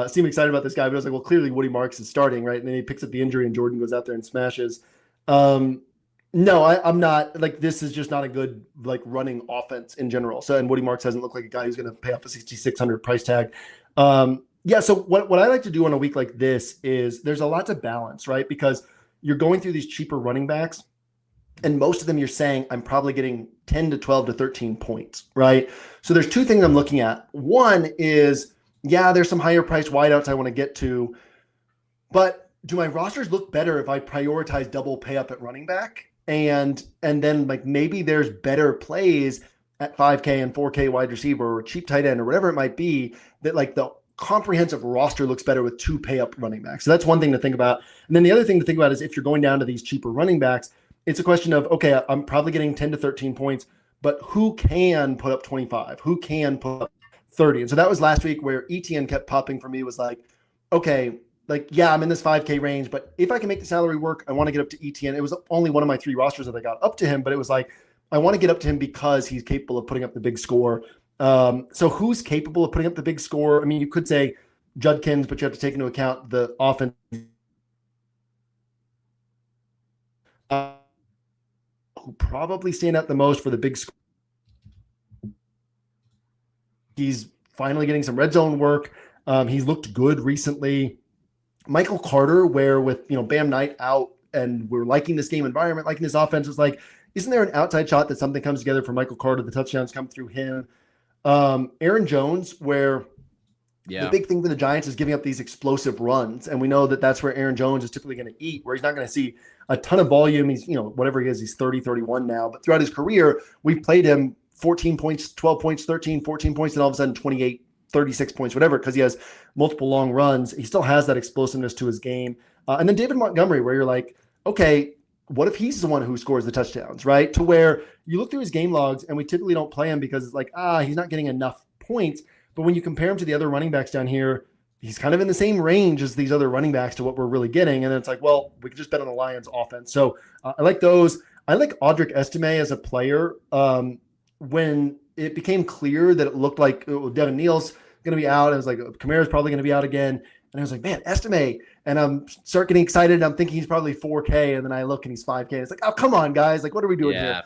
Seem excited about this guy, but I was well, clearly Woody Marks is starting, right? And then he picks up the injury and Jordan goes out there and smashes. No, I'm not this is just not a good running offense in general. So, and Woody Marks doesn't look like a guy who's going to pay off a 6,600 price tag. Yeah. So what I like to do on a week like this is there's a lot to balance, right? Because you're going through these cheaper running backs, and most of them you're saying I'm probably getting 10 to 12 to 13 points, right? So there's two things I'm looking at. One is, yeah, there's some higher priced wideouts I want to get to, but do my rosters look better if I prioritize double pay up at running back? And then like maybe there's better plays at 5K and 4K wide receiver or cheap tight end or whatever it might be, that like the comprehensive roster looks better with 2 pay up running backs. So that's one thing to think about. And then the other thing to think about is if you're going down to these cheaper running backs, it's a question of, okay, I'm probably getting 10 to 13 points, but who can put up 25? Who can put up 30? And so that was last week where ETN kept popping for me, was like, okay, like, yeah, I'm in this 5K range, but if I can make the salary work, I want to get up to ETN. It was only one of my 3 rosters that I got up to him, but it was like, I want to get up to him because he's capable of putting up the big score. So who's capable of putting up the big score? I mean, you could say Judkins, but you have to take into account the offense. Who probably stand out the most for the big score. He's finally getting some red zone work. He's looked good recently. Michael Carter, where with Bam Knight out and we're liking this game environment, liking this offense, was like, isn't there an outside shot that something comes together for Michael Carter? The touchdowns come through him. Aaron Jones, where the big thing for the Giants is giving up these explosive runs. And we know that that's where Aaron Jones is typically going to eat, where he's not going to see a ton of volume. He's, whatever he is, he's 30, 31 now. But throughout his career, we've played him 14 points, 12 points, 13, 14 points, and all of a sudden 28, 36 points, whatever, because he has multiple long runs. He still has that explosiveness to his game. And then David Montgomery, where you're like, okay, what if he's the one who scores the touchdowns, right? To where you look through his game logs, and we typically don't play him because it's like, he's not getting enough points. But when you compare him to the other running backs down here, he's kind of in the same range as these other running backs to what we're really getting. And then it's like, well, we could just bet on the Lions offense. So I like those. I like Audric Estime as a player. When it became clear that it looked like Devin Neal's going to be out, I was like, Kamara's probably going to be out again. And I was like, man, Estime. And I'm start getting excited. I'm thinking he's probably 4K. And then I look and he's 5K. It's like, oh, come on, guys. Like, what are we doing here?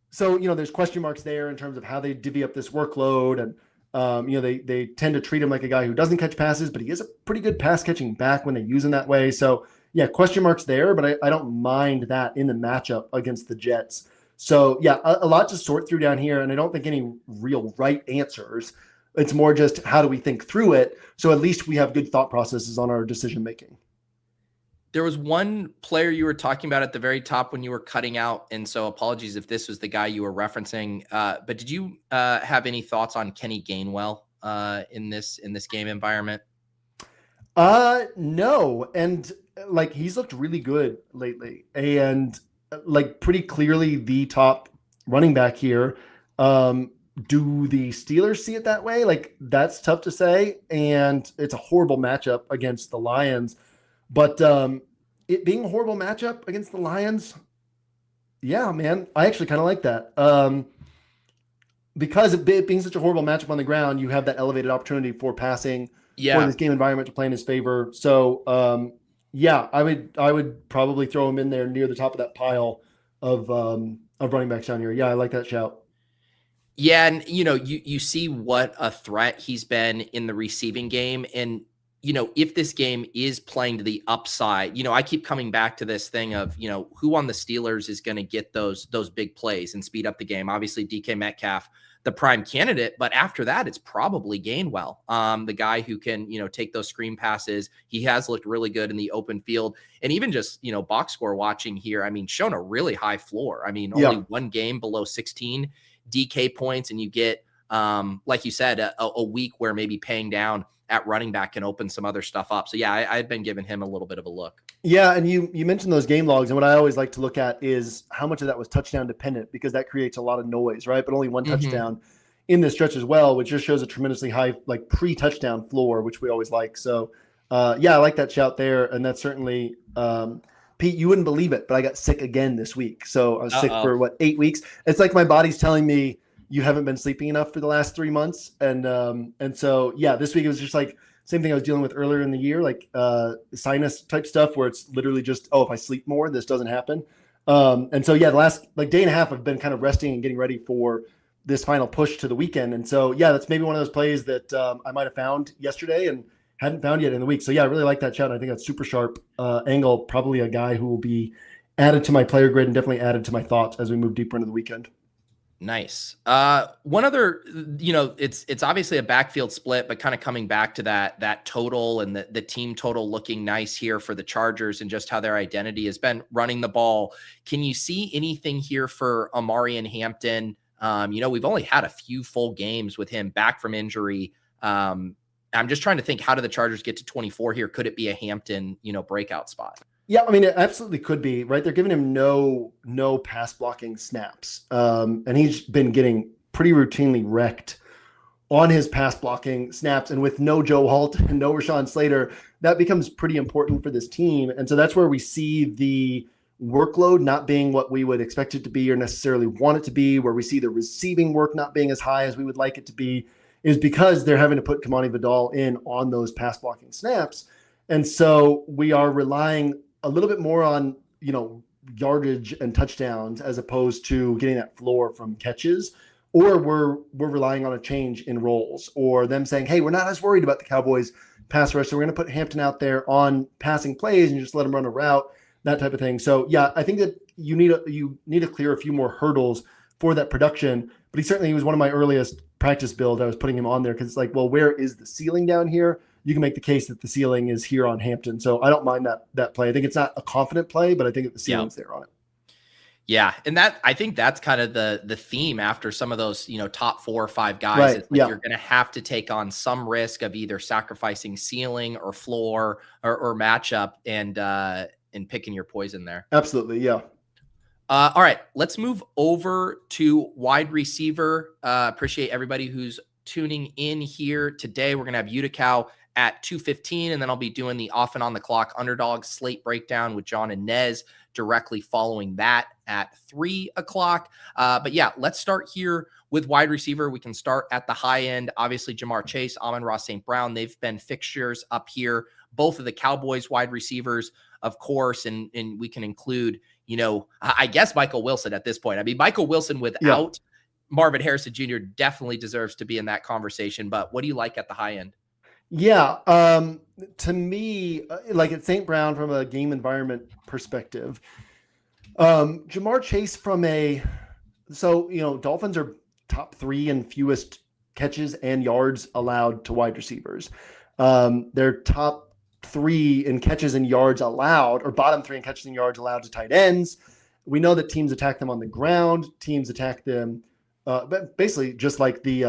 So, there's question marks there in terms of how they divvy up this workload. And, they tend to treat him like a guy who doesn't catch passes, but he is a pretty good pass catching back when they use him that way. So, yeah, question marks there, but I don't mind that in the matchup against the Jets. So, yeah, a lot to sort through down here. And I don't think any real right answers. It's more just how do we think through it? So at least we have good thought processes on our decision making. There was one player you were talking about at the very top when you were cutting out, and so apologies if this was the guy you were referencing. But did you have any thoughts on Kenny Gainwell in this game environment? No, and like he's looked really good lately, and like pretty clearly the top running back here. Do the Steelers see it that way? Like, that's tough to say. And it's a horrible matchup against the Lions. But it being a horrible matchup against the Lions, yeah, man, I actually kind of like that. Because it being such a horrible matchup on the ground, you have that elevated opportunity for passing for this game environment to play in his favor. So, I would probably throw him in there near the top of that pile of running backs down here. Yeah, I like that shout. Yeah, and you see what a threat he's been in the receiving game, and if this game is playing to the upside, I keep coming back to this thing of who on the Steelers is going to get those big plays and speed up the game. Obviously, DK Metcalf, the prime candidate, but after that, it's probably Gainwell, the guy who can take those screen passes. He has looked really good in the open field, and even just box score watching here. I mean, shown a really high floor. I mean, only one game below 16 DK points, and you get like you said a week where maybe paying down at running back can open some other stuff up. So yeah, I've been giving him a little bit of a look. Yeah, and you mentioned those game logs, and what I always like to look at is how much of that was touchdown dependent, because that creates a lot of noise, right? But only one touchdown in this stretch as well, which just shows a tremendously high like pre-touchdown floor, which we always like. So I like that shout there, and that's certainly Pete, you wouldn't believe it, but I got sick again this week. So I was sick for 8 weeks. It's like my body's telling me you haven't been sleeping enough for the last 3 months. And so, this week it was just like same thing I was dealing with earlier in the year, like sinus type stuff where it's literally just, if I sleep more, this doesn't happen. And so, the last day and a half I've been kind of resting and getting ready for this final push to the weekend. And so, yeah, that's maybe one of those plays that I might have found yesterday and hadn't found yet in the week. So yeah, I really like that chat. I think that's super sharp angle. Probably a guy who will be added to my player grid and definitely added to my thoughts as we move deeper into the weekend. Nice. One other, it's obviously a backfield split, but kind of coming back to that total and the team total looking nice here for the Chargers and just how their identity has been running the ball. Can you see anything here for Amari and Hampton? We've only had a few full games with him back from injury. I'm just trying to think, how do the Chargers get to 24 here? Could it be a Hampton, breakout spot? Yeah, I mean, it absolutely could be, right? They're giving him no pass blocking snaps. And he's been getting pretty routinely wrecked on his pass blocking snaps. And with no Joe Alt and no Rashawn Slater, that becomes pretty important for this team. And so that's where we see the workload not being what we would expect it to be or necessarily want it to be, where we see the receiving work not being as high as we would like it to be, is because they're having to put Kamani Vidal in on those pass blocking snaps. And so we are relying a little bit more on, yardage and touchdowns as opposed to getting that floor from catches, or we're relying on a change in roles, or them saying, hey, we're not as worried about the Cowboys pass rush, so we're going to put Hampton out there on passing plays and just let him run a route, that type of thing. So yeah, I think that you need to clear a few more hurdles for that production, but he was one of my earliest practice builds. I was putting him on there because it's like, well, where is the ceiling down here? You can make the case that the ceiling is here on Hampton. So I don't mind that play. I think it's not a confident play, but I think that the ceiling's there on it. Yeah. And I think that's kind of the theme after some of those, top 4 or 5 guys. Right. It's like you're going to have to take on some risk of either sacrificing ceiling or floor or matchup and picking your poison there. Absolutely. Yeah. All right, let's move over to wide receiver. Appreciate everybody who's tuning in here today. We're going to have Youdacao at 2:15, and then I'll be doing the off and on the clock underdog slate breakdown with John and Nez directly following that at 3 o'clock. But yeah, let's start here with wide receiver. We can start at the high end. Obviously, Jamar Chase, Amon-Ra St. Brown, they've been fixtures up here. Both of the Cowboys wide receivers, of course, and we can include, I guess Michael Wilson at this point. I mean, Michael Wilson without Marvin Harrison Jr. definitely deserves to be in that conversation. But what do you like at the high end? Yeah. To me, like at St. Brown from a game environment perspective, Jamar Chase Dolphins are top 3 in fewest catches and yards allowed to wide receivers. They're top 3 in catches and yards allowed, or bottom 3 in catches and yards allowed to tight ends. We know that teams attack them on the ground. Teams attack them, but basically just like the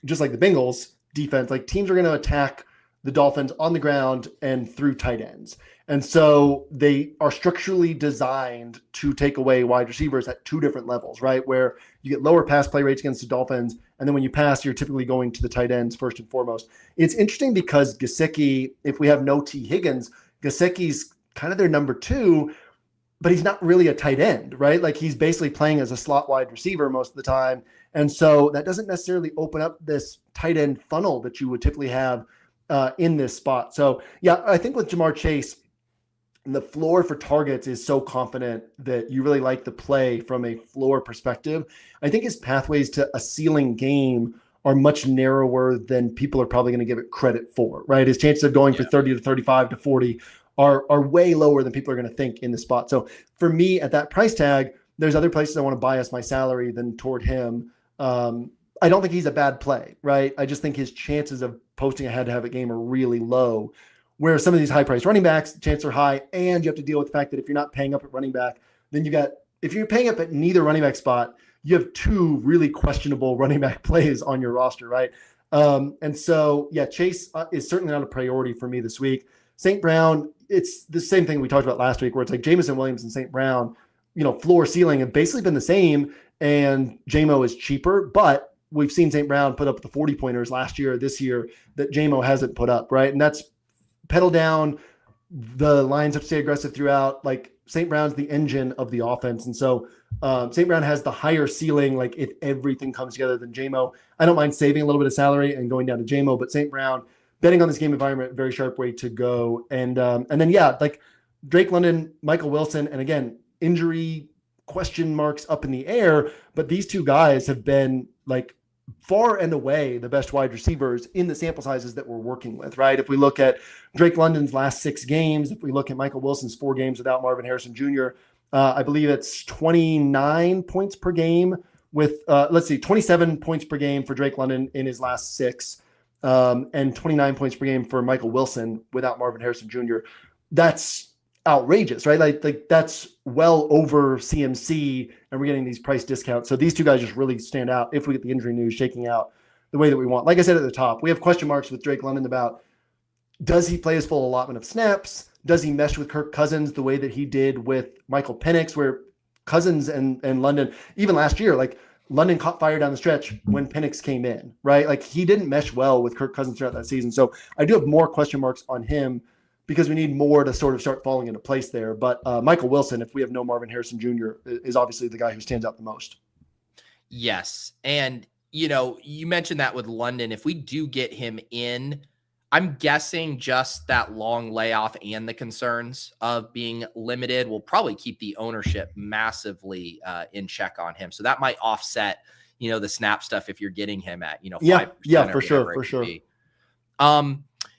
Bengals defense, like teams are going to attack the Dolphins on the ground and through tight ends. And so they are structurally designed to take away wide receivers at 2 different levels, right? Where you get lower pass play rates against the Dolphins. And then when you pass, you're typically going to the tight ends first and foremost. It's interesting because Gesicki, if we have no T. Higgins, Gesicki's kind of their number 2, but he's not really a tight end, right? Like he's basically playing as a slot wide receiver most of the time. And so that doesn't necessarily open up this tight end funnel that you would typically have in this spot. So yeah, I think with Jamar Chase, the floor for targets is so confident that you really like the play from a floor perspective. I think his pathways to a ceiling game are much narrower than people are probably going to give it credit for, right? His chances of going for 30 to 35 to 40 are way lower than people are going to think in the spot. So for me at that price tag, there's other places I want to bias my salary than toward him. I don't think he's a bad play, right? I just think his chances of posting a head-to-head game are really low, where some of these high-priced running backs, chances are high, and you have to deal with the fact that if you're not paying up at running back, then if you're paying up at neither running back spot, you have 2 really questionable running back plays on your roster, right? And so, yeah, Chase is certainly not a priority for me this week. St. Brown, it's the same thing we talked about last week, where it's like Jameson Williams and St. Brown, floor ceiling have basically been the same, and Jamo is cheaper, but we've seen St. Brown put up the 40-pointers last year, this year, that Jamo hasn't put up, right? And that's pedal down. The Lions have to stay aggressive throughout. Like St. Brown's the engine of the offense. And so St. Brown has the higher ceiling, like if everything comes together, than Jamo. I don't mind saving a little bit of salary and going down to Jamo, but St. Brown, betting on this game environment, very sharp way to go. And then, yeah, like Drake London, Michael Wilson, and again, injury question marks up in the air, but these two guys have been like far and away the best wide receivers in the sample sizes that we're working with, right? If we look at Drake London's last 6 games, if we look at Michael Wilson's 4 games without Marvin Harrison Jr., I believe it's 29 points per game with, 27 points per game for Drake London in his last 6, and 29 points per game for Michael Wilson without Marvin Harrison Jr. That's outrageous, right? Like that's well over CMC, and we're getting these price discounts. So these two guys just really stand out if we get the injury news shaking out the way that we want. Like I said at the top, we have question marks with Drake London about, does he play his full allotment of snaps? Does he mesh with Kirk Cousins the way that he did with Michael Penix, where Cousins and London, even last year, like London caught fire down the stretch when Penix came in, right? Like he didn't mesh well with Kirk Cousins throughout that season. So I do have more question marks on him because we need more to sort of start falling into place there. But Michael Wilson, if we have no Marvin Harrison Jr., is obviously the guy who stands out the most. Yes. And, you mentioned that with London. If we do get him in, I'm guessing just that long layoff and the concerns of being limited will probably keep the ownership massively in check on him. So that might offset, the snap stuff if you're getting him at, 5%. Yeah, for sure.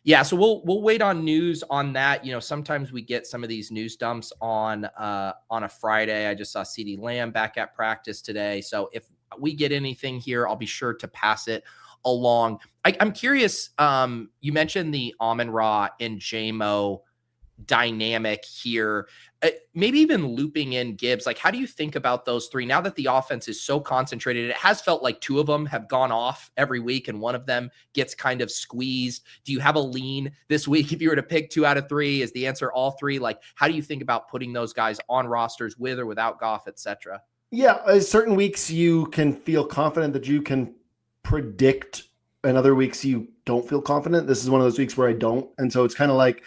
Yeah, so we'll wait on news on that. Sometimes we get some of these news dumps on a Friday. I just saw CeeDee Lamb back at practice today. So if we get anything here, I'll be sure to pass it along. I'm curious. You mentioned the Amon-Ra and Jamo dynamic here, maybe even looping in Gibbs. Like, how do you think about those three now that the offense is so concentrated? It has felt like 2 of them have gone off every week and one of them gets kind of squeezed. Do you have a lean this week? If you were to pick 2 out of 3, is the answer all 3? Like, how do you think about putting those guys on rosters with or without Goff, etc.? Yeah, certain weeks you can feel confident that you can predict, and other weeks you don't feel confident. This is one of those weeks where I don't. And so it's kind of like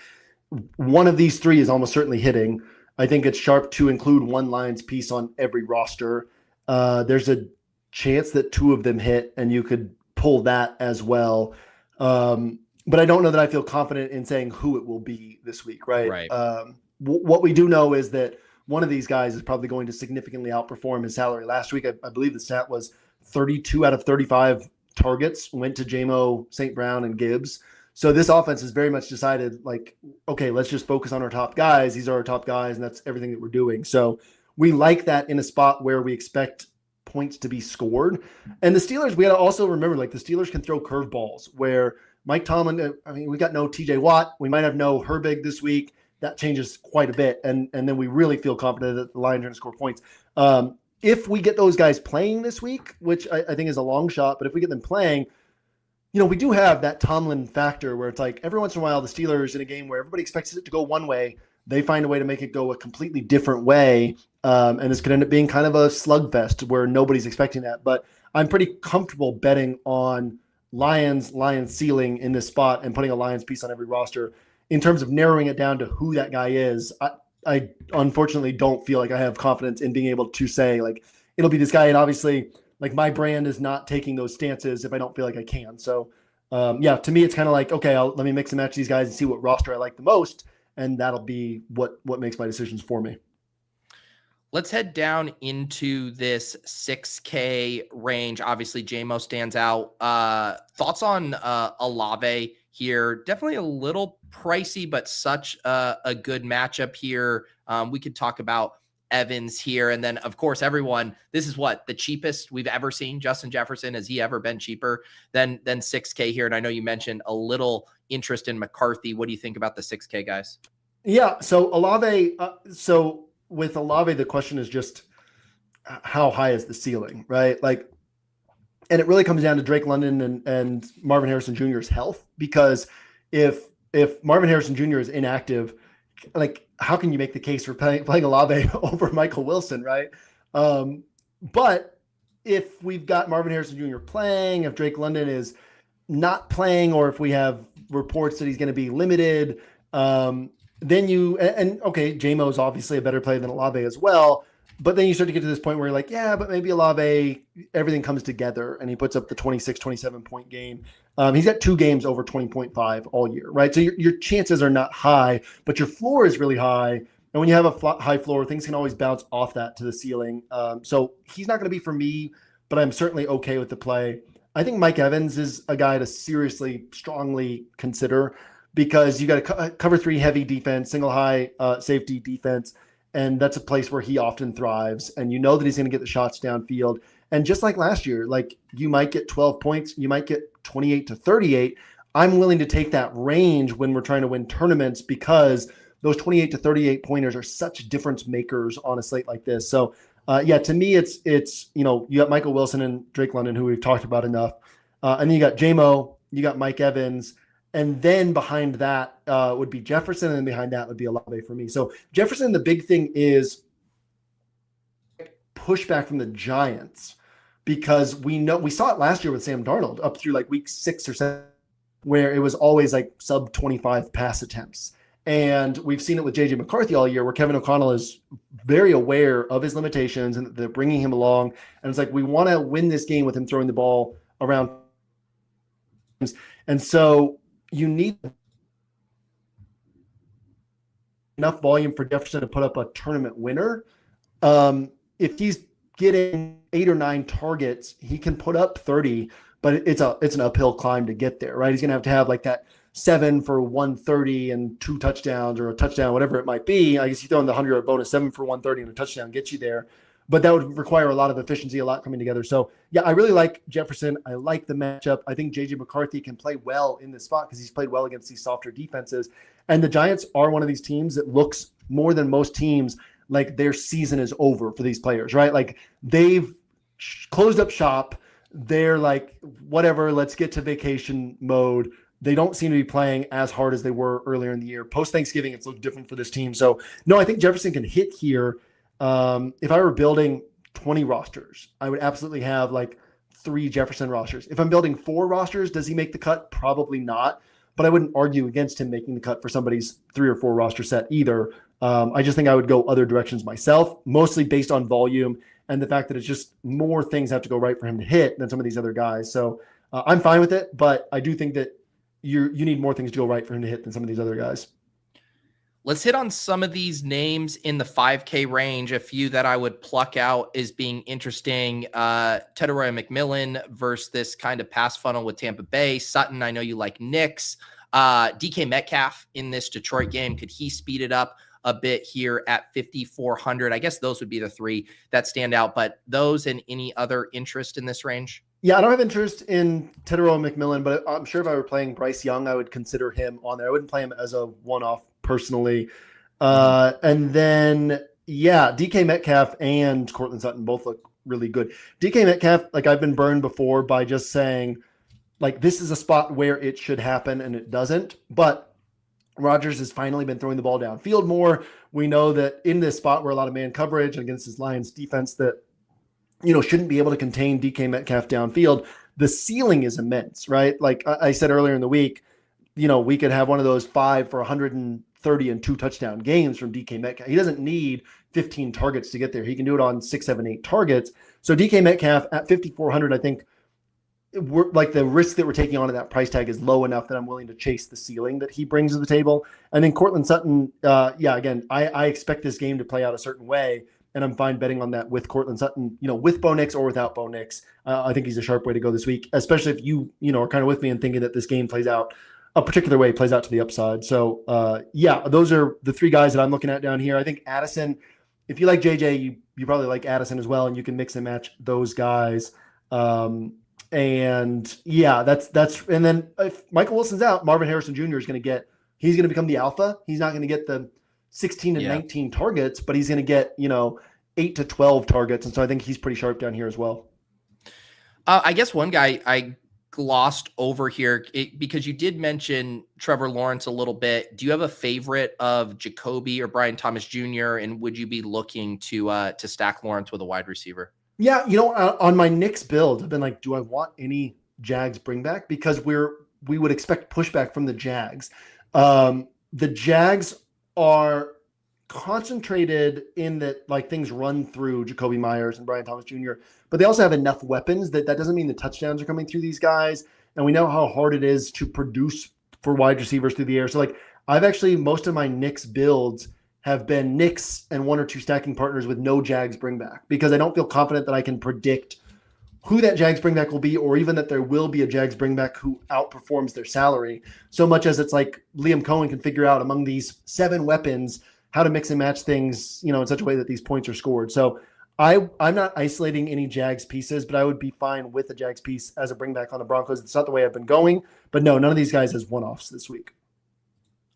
one of these 3 is almost certainly hitting. I think it's sharp to include one Lions piece on every roster. There's a chance that 2 of them hit, and you could pull that as well. But I don't know that I feel confident in saying who it will be this week, right? Right. What we do know is that one of these guys is probably going to significantly outperform his salary. Last week, I believe the stat was 32 out of 35 targets went to Jamo, St. Brown, and Gibbs. So this offense is very much decided, like, okay, let's just focus on our top guys. These are our top guys, and that's everything that we're doing. So we like that in a spot where we expect points to be scored. And the Steelers, we got to also remember, like, the Steelers can throw curveballs where Mike Tomlin, we got no TJ Watt. We might have no Herbig this week. That changes quite a bit. And then we really feel confident that the Lions are going to score points. If we get those guys playing this week, which I think is a long shot, but if we get them playing, we do have that Tomlin factor where it's like every once in a while the Steelers in a game where everybody expects it to go one way, they find a way to make it go a completely different way. And this could end up being kind of a slugfest where nobody's expecting that. But I'm pretty comfortable betting on Lions ceiling in this spot and putting a Lions piece on every roster. In terms of narrowing it down to who that guy is, I unfortunately don't feel like I have confidence in being able to say, like, it'll be this guy. And obviously, like, my brand is not taking those stances if I don't feel like I can. So, to me, it's kind of like, okay, let me mix and match these guys and see what roster I like the most. And that'll be what makes my decisions for me. Let's head down into this 6K range. Obviously, Jamo stands out. Thoughts on Olave here? Definitely a little pricey, but such a good matchup here. We could talk about Evans here. And then, of course, everyone, this is what the cheapest we've ever seen. Justin Jefferson, has he ever been cheaper than 6K here? And I know you mentioned a little interest in McCarthy. What do you think about the 6K guys? Yeah. So Olave, with Olave, the question is just how high is the ceiling, right? Like, and it really comes down to Drake London and Marvin Harrison Jr.'s health, because if Marvin Harrison Jr. is inactive, like, how can you make the case for playing Olave over Michael Wilson, right? But if we've got Marvin Harrison Jr. playing, if Drake London is not playing, or if we have reports that he's going to be limited, then okay, Jamo is obviously a better player than Olave as well. But then you start to get to this point where you're like, yeah, but maybe Olave, everything comes together and he puts up the 26, 27 point game. He's got 2 games over 20.5 all year, right? So your chances are not high, but your floor is really high. And And when you have a high floor, things can always bounce off that to the ceiling. So he's not going to be for me, but I'm certainly okay with the play. I think Mike Evans is a guy to seriously, strongly consider because you got a cover 3 heavy defense, single high safety defense. And that's a place where he often thrives. And you know that he's going to get the shots downfield. And just like last year, like you might get 12 points, you might get 28 to 38. I'm willing to take that range when we're trying to win tournaments because those 28 to 38 pointers are such difference makers on a slate like this. So to me, it's you got Michael Wilson and Drake London, who we've talked about enough. And then you got Jamo, you got Mike Evans. And then behind that would be Jefferson, and then behind that would be Olave for me. So Jefferson, the big thing is pushback from the Giants because we saw it last year with Sam Darnold up through like week 6 or 7, where it was always like sub 25 pass attempts. And we've seen it with JJ McCarthy all year, where Kevin O'Connell is very aware of his limitations and they're bringing him along. And it's like, we want to win this game with him throwing the ball around. And so you need enough volume for Jefferson to put up a tournament winner. If he's getting 8 or 9 targets, he can put up 30, but it's an uphill climb to get there, right? He's going to have like that 7 for 130 and 2 touchdowns or a touchdown, whatever it might be. I guess you throw in the 100-yard bonus, 7 for 130 and a touchdown gets you there. But that would require a lot of efficiency, a lot coming together. So, yeah, I really like Jefferson. I like the matchup. I think J.J. McCarthy can play well in this spot because he's played well against these softer defenses. And the Giants are one of these teams that looks more than most teams like their season is over for these players, right? Like they've closed up shop. They're like, whatever, let's get to vacation mode. They don't seem to be playing as hard as they were earlier in the year. Post-Thanksgiving, it's looked different for this team. So, no, I think Jefferson can hit here. If I were building 20 rosters, I would absolutely have like 3 Jefferson rosters. If I'm building 4 rosters, does he make the cut? Probably not. But I wouldn't argue against him making the cut for somebody's 3 or 4 roster set either. I just think I would go other directions myself, mostly based on volume and the fact that it's just more things have to go right for him to hit than some of these other guys. So I'm fine with it, but I do think that you need more things to go right for him to hit than some of these other guys. Let's hit on some of these names in the 5K range. A few that I would pluck out as being interesting. Teteroy McMillan versus this kind of pass funnel with Tampa Bay. Sutton, I know you like Knicks. DK Metcalf in this Detroit game. Could he speed it up a bit here at 5,400? I guess those would be the 3 that stand out, but those and any other interest in this range? Yeah, I don't have interest in Teteroy McMillan, but I'm sure if I were playing Bryce Young, I would consider him on there. I wouldn't play him as a one-off personally. And then, DK Metcalf and Cortland Sutton both look really good. DK Metcalf, like I've been burned before by just saying, like, this is a spot where it should happen and it doesn't. But Rodgers has finally been throwing the ball downfield more. We know that in this spot where a lot of man coverage against his Lions defense that, shouldn't be able to contain DK Metcalf downfield, the ceiling is immense, right? Like I said earlier in the week, we could have one of those 5 for 130 and 2 touchdown games from DK Metcalf. He doesn't need 15 targets to get there. He can do it on 6, 7, 8 targets. So DK Metcalf at 5,400, I think we're like the risk that we're taking on at that price tag is low enough that I'm willing to chase the ceiling that he brings to the table. And then Cortland Sutton, again, I expect this game to play out a certain way, and I'm fine betting on that with Cortland Sutton, with Bo Nix or without Bo Nix. I think he's a sharp way to go this week, especially if you are kind of with me and thinking that this game plays out a particular way, plays out to the upside. So, those are the 3 guys that I'm looking at down here. I think Addison, if you like JJ, you probably like Addison as well, and you can mix and match those guys. And then if Michael Wilson's out, Marvin Harrison Jr. he's going to become the alpha. He's not going to get the 16 and 19 targets, but he's going to get, 8 to 12 targets. And so I think he's pretty sharp down here as well. I guess one guy I glossed over here because you did mention Trevor Lawrence a little bit. Do you have a favorite of Jacoby or Brian Thomas Jr.? And would you be looking to stack Lawrence with a wide receiver? Yeah. On my Knicks build, I've been like, do I want any Jags bring back? Because we would expect pushback from the Jags. The Jags are concentrated in that, like, things run through Jacoby Myers and Brian Thomas Jr., but they also have enough weapons that doesn't mean the touchdowns are coming through these guys. And we know how hard it is to produce for wide receivers through the air. So, like, I've actually, most of my Knicks builds have been Knicks and one or two stacking partners with no Jags bring back, because I don't feel confident that I can predict who that Jags bring back will be, or even that there will be a Jags bring back who outperforms their salary, so much as it's like Liam Cohen can figure out among these 7 weapons how to mix and match things, in such a way that these points are scored. So I'm not isolating any Jags pieces, but I would be fine with a Jags piece as a bring back on the Broncos. It's not the way I've been going, but no, none of these guys has one-offs this week.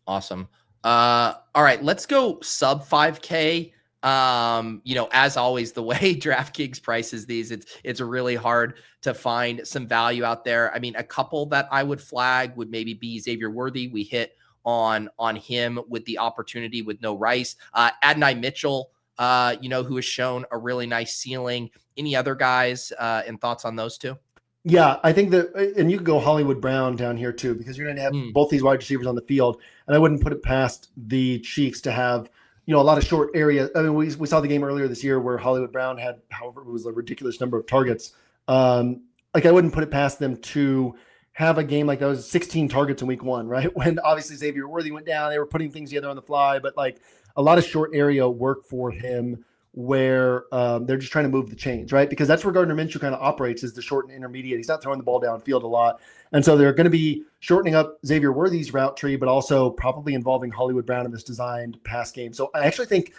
Awesome. All right, let's go sub 5K. As always, the way DraftKings prices these, it's really hard to find some value out there. I mean, a couple that I would flag would maybe be Xavier Worthy. We hit on him with the opportunity with no Rice. Adonai Mitchell, who has shown a really nice ceiling. Any other guys and thoughts on those two? Yeah, I think that, and you could go Hollywood Brown down here too, because you're going to have both these wide receivers on the field, and I wouldn't put it past the Chiefs to have, a lot of short area. I mean, we saw the game earlier this year where Hollywood Brown had, however, it was a ridiculous number of targets. I wouldn't put it past them to have a game like that was 16 targets in week 1, right? When obviously Xavier Worthy went down, they were putting things together on the fly, but like a lot of short area work for him, where they're just trying to move the chains, right? Because that's where Gardner Minshew kind of operates, is the short and intermediate. He's not throwing the ball downfield a lot. And so they're going to be shortening up Xavier Worthy's route tree, but also probably involving Hollywood Brown in this designed pass game. So I actually think,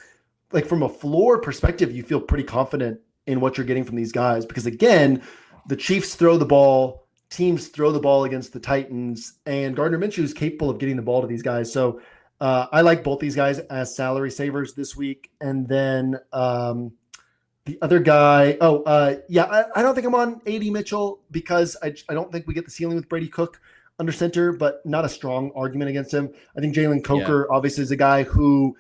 like, from a floor perspective, you feel pretty confident in what you're getting from these guys. Because again, the Chiefs throw the ball, teams throw the ball against the Titans, and Gardner Minshew is capable of getting the ball to these guys. So I like both these guys as salary savers this week. And then the other guy, I don't think I'm on AD Mitchell, because I don't think we get the ceiling with Brady Cook under center, but not a strong argument against him. I think Jalen Coker obviously is a guy who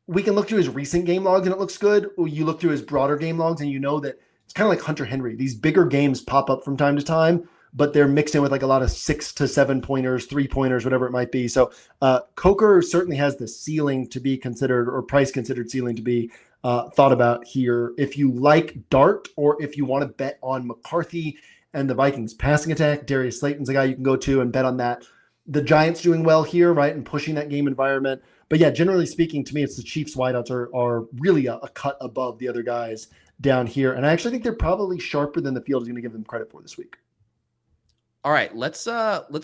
we can look through his recent game logs and it looks good. Or you look through his broader game logs and you know that it's kind of like Hunter Henry. These bigger games pop up from time to time, but they're mixed in with like a lot of 6 to 7 pointers, 3-pointers, whatever it might be. So Coker certainly has the ceiling to be considered, or price considered ceiling to be thought about here. If you like Dart, or if you want to bet on McCarthy and the Vikings passing attack, Darius Slayton's a guy you can go to and bet on that. The Giants doing well here, right, and pushing that game environment. But yeah, generally speaking, to me, it's the Chiefs wideouts are really a cut above the other guys down here. And I actually think they're probably sharper than the field is going to give them credit for this week. All right, let's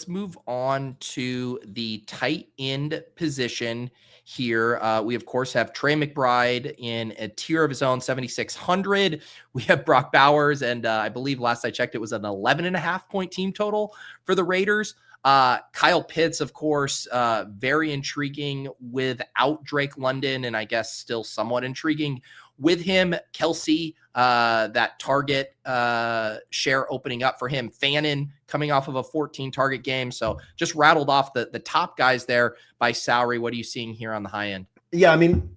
move on to the tight end position here. We of course have Trey McBride in a tier of his own, 7,600. We have Brock Bowers, and I believe last I checked, it was an 11.5 point team total for the Raiders. Kyle Pitts, of course, very intriguing without Drake London, and I guess still somewhat intriguing with him. Kelce, that target share opening up for him. Fannin coming off of a 14 target game. So just rattled off the top guys there by salary. What are you seeing here on the high end? Yeah, I mean,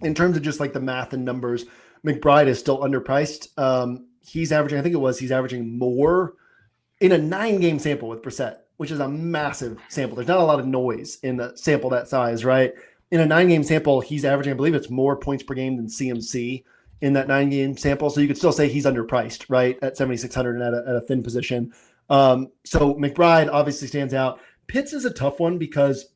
in terms of just like the math and numbers, McBride is still underpriced. He's averaging more in a 9-game sample with Brissett, which is a massive sample. There's not a lot of noise in a sample that size, right? In a 9-game sample, he's averaging, I believe it's more points per game than CMC in that 9-game sample. So you could still say he's underpriced, right, at 7,600 and at a thin position. So McBride obviously stands out. Pitts is a tough one because,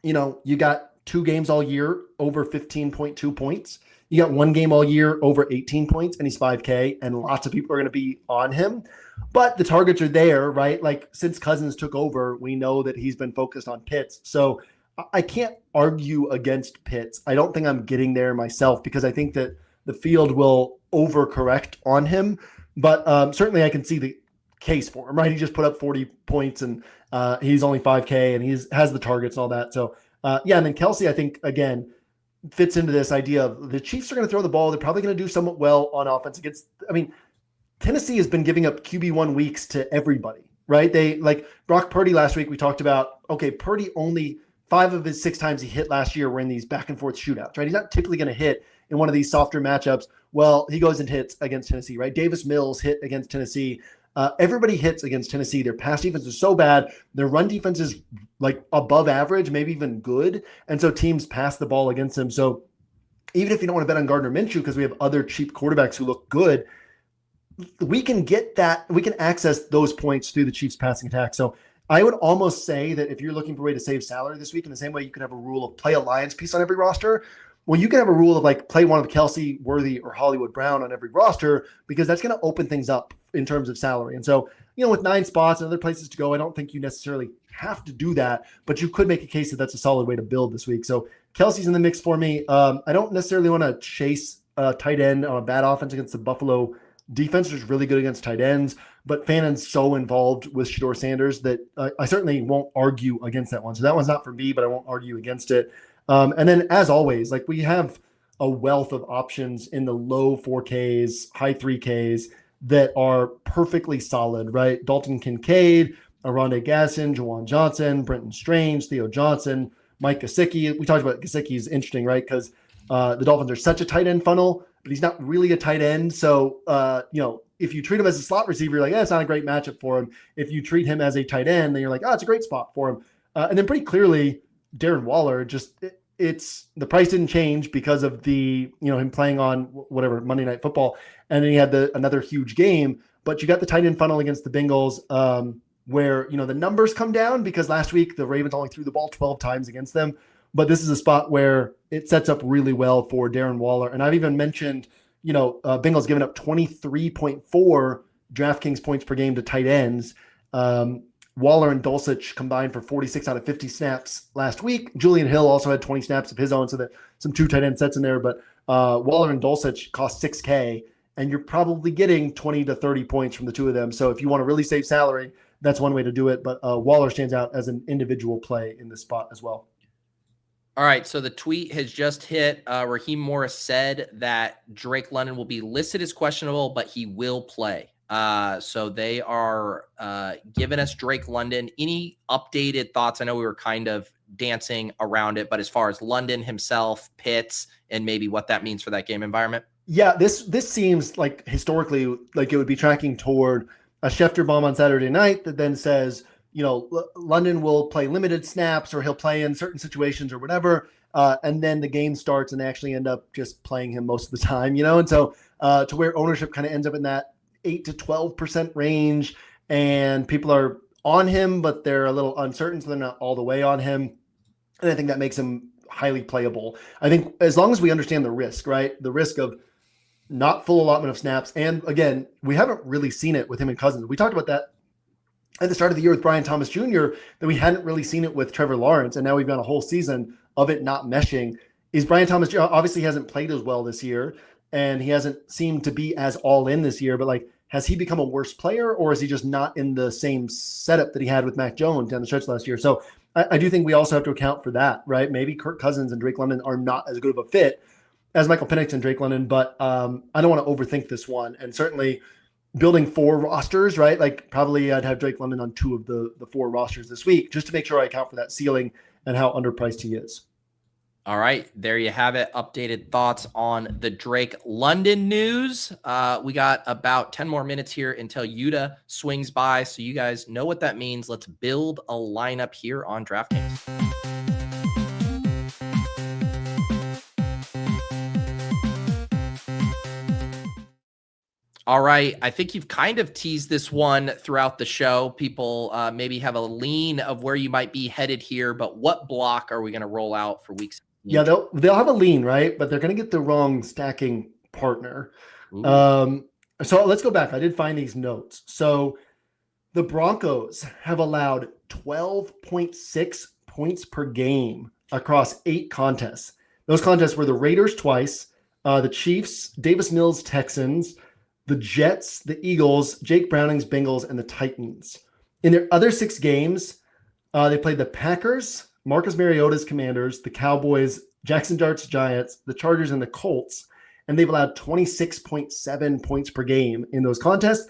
you got 2 games all year over 15.2 points. You got 1 game all year over 18 points, and he's 5K, and lots of people are going to be on him. But the targets are there, right? Like, since Cousins took over, we know that he's been focused on Pitts. So I can't argue against Pitts. I don't think I'm getting there myself, because I think that the field will overcorrect on him. But certainly I can see the case for him, right? He just put up 40 points, and he's only 5K, and has the targets and all that. So, and then Kelce, I think, again, fits into this idea of the Chiefs are going to throw the ball. They're probably going to do somewhat well on offense against, Tennessee has been giving up QB1 weeks to everybody, right? They, like Brock Purdy last week, we talked about, okay, Purdy only 5 of his 6 times he hit last year were in these back and forth shootouts, right? He's not typically going to hit in one of these softer matchups. Well, he goes and hits against Tennessee, right? Davis Mills hit against Tennessee. Everybody hits against Tennessee. Their pass defense is so bad. Their run defense is like above average, maybe even good. And so teams pass the ball against them. So even if you don't want to bet on Gardner Minshew, because we have other cheap quarterbacks who look good, we can get that. We can access those points through the Chiefs passing attack. So I would almost say that if you're looking for a way to save salary this week, in the same way you could have a rule of play a Lions piece on every roster, Well, you can have a rule of like play one of Kelce, Worthy, or Hollywood Brown on every roster, because that's going to open things up in terms of salary. And so, with 9 spots and other places to go, I don't think you necessarily have to do that, but you could make a case that that's a solid way to build this week. So Kelce's in the mix for me. I don't necessarily want to chase a tight end on a bad offense against the Buffalo defense, which is really good against tight ends, but Fannon's so involved with Shedeur Sanders that I certainly won't argue against that one. So that one's not for me, but I won't argue against it. And then, as always, like, we have a wealth of options in the low 4Ks, high 3Ks that are perfectly solid, right? Dalton Kincaid, Aronde Gasson, Jawan Johnson, Brenton Strange, Theo Johnson, Mike Gesicki. We talked about Gesicki is interesting, right? Because the Dolphins are such a tight end funnel, but he's not really a tight end. So, if you treat him as a slot receiver, you're like, it's not a great matchup for him. If you treat him as a tight end, then you're like, it's a great spot for him. And then pretty clearly, Darren Waller, it's the price didn't change because of the, him playing on whatever Monday Night Football. And then he had another huge game, but you got the tight end funnel against the Bengals, where, the numbers come down because last week the Ravens only threw the ball 12 times against them. But this is a spot where it sets up really well for Darren Waller. And I've even mentioned, Bengals giving up 23.4 DraftKings points per game to tight ends. Waller and Dulcich combined for 46 out of 50 snaps last week. Julian Hill also had 20 snaps of his own, so that some 2 tight end sets in there. But Waller and Dulcich cost $6K, and you're probably getting 20 to 30 points from the two of them. So if you want to really save salary, that's one way to do it. But Waller stands out as an individual play in this spot as well. All right, so the tweet has just hit. Raheem Morris said that Drake London will be listed as questionable, but he will play. So they are giving us Drake London. Any updated thoughts? I know we were kind of dancing around it, but as far as London himself, Pitts, and maybe what that means for that game environment? Yeah, this seems like historically like it would be tracking toward a Schefter bomb on Saturday night that then says, London will play limited snaps or he'll play in certain situations or whatever. And then the game starts and they actually end up just playing him most of the time, And so to where ownership kind of ends up in that 8 to 12% range, and people are on him, but they're a little uncertain, so they're not all the way on him. And I think that makes him highly playable. I think as long as we understand the risk, right? The risk of not full allotment of snaps. And again, we haven't really seen it with him and Cousins. We talked about that at the start of the year with Brian Thomas Jr., that we hadn't really seen it with Trevor Lawrence. And now we've got a whole season of it not meshing. Is Brian Thomas Jr. obviously hasn't played as well this year, and he hasn't seemed to be as all in this year, but has he become a worse player, or is he just not in the same setup that he had with Mac Jones down the stretch last year? So I do think we also have to account for that, right? Maybe Kirk Cousins and Drake London are not as good of a fit as Michael Penix and Drake London, but I don't want to overthink this one. And certainly building 4 rosters, right? Probably I'd have Drake London on 2 of the 4 rosters this week, just to make sure I account for that ceiling and how underpriced he is. All right, there you have it. Updated thoughts on the Drake London news. We got about 10 more minutes here until Yuta swings by, so you guys know what that means. Let's build a lineup here on DraftKings. All right, I think you've kind of teased this one throughout the show. People maybe have a lean of where you might be headed here, but what block are we going to roll out for week 16? Yeah, they'll have a lean, right? But they're going to get the wrong stacking partner. So let's go back. I did find these notes. So the Broncos have allowed 12.6 points per game across 8 contests. Those contests were the Raiders twice, the Chiefs, Davis Mills Texans, the Jets, the Eagles, Jake Browning's Bengals, and the Titans. In their other 6 games, they played the Packers, Marcus Mariota's Commanders, the Cowboys, Jackson Dart's Giants, the Chargers, and the Colts. And they've allowed 26.7 points per game in those contests.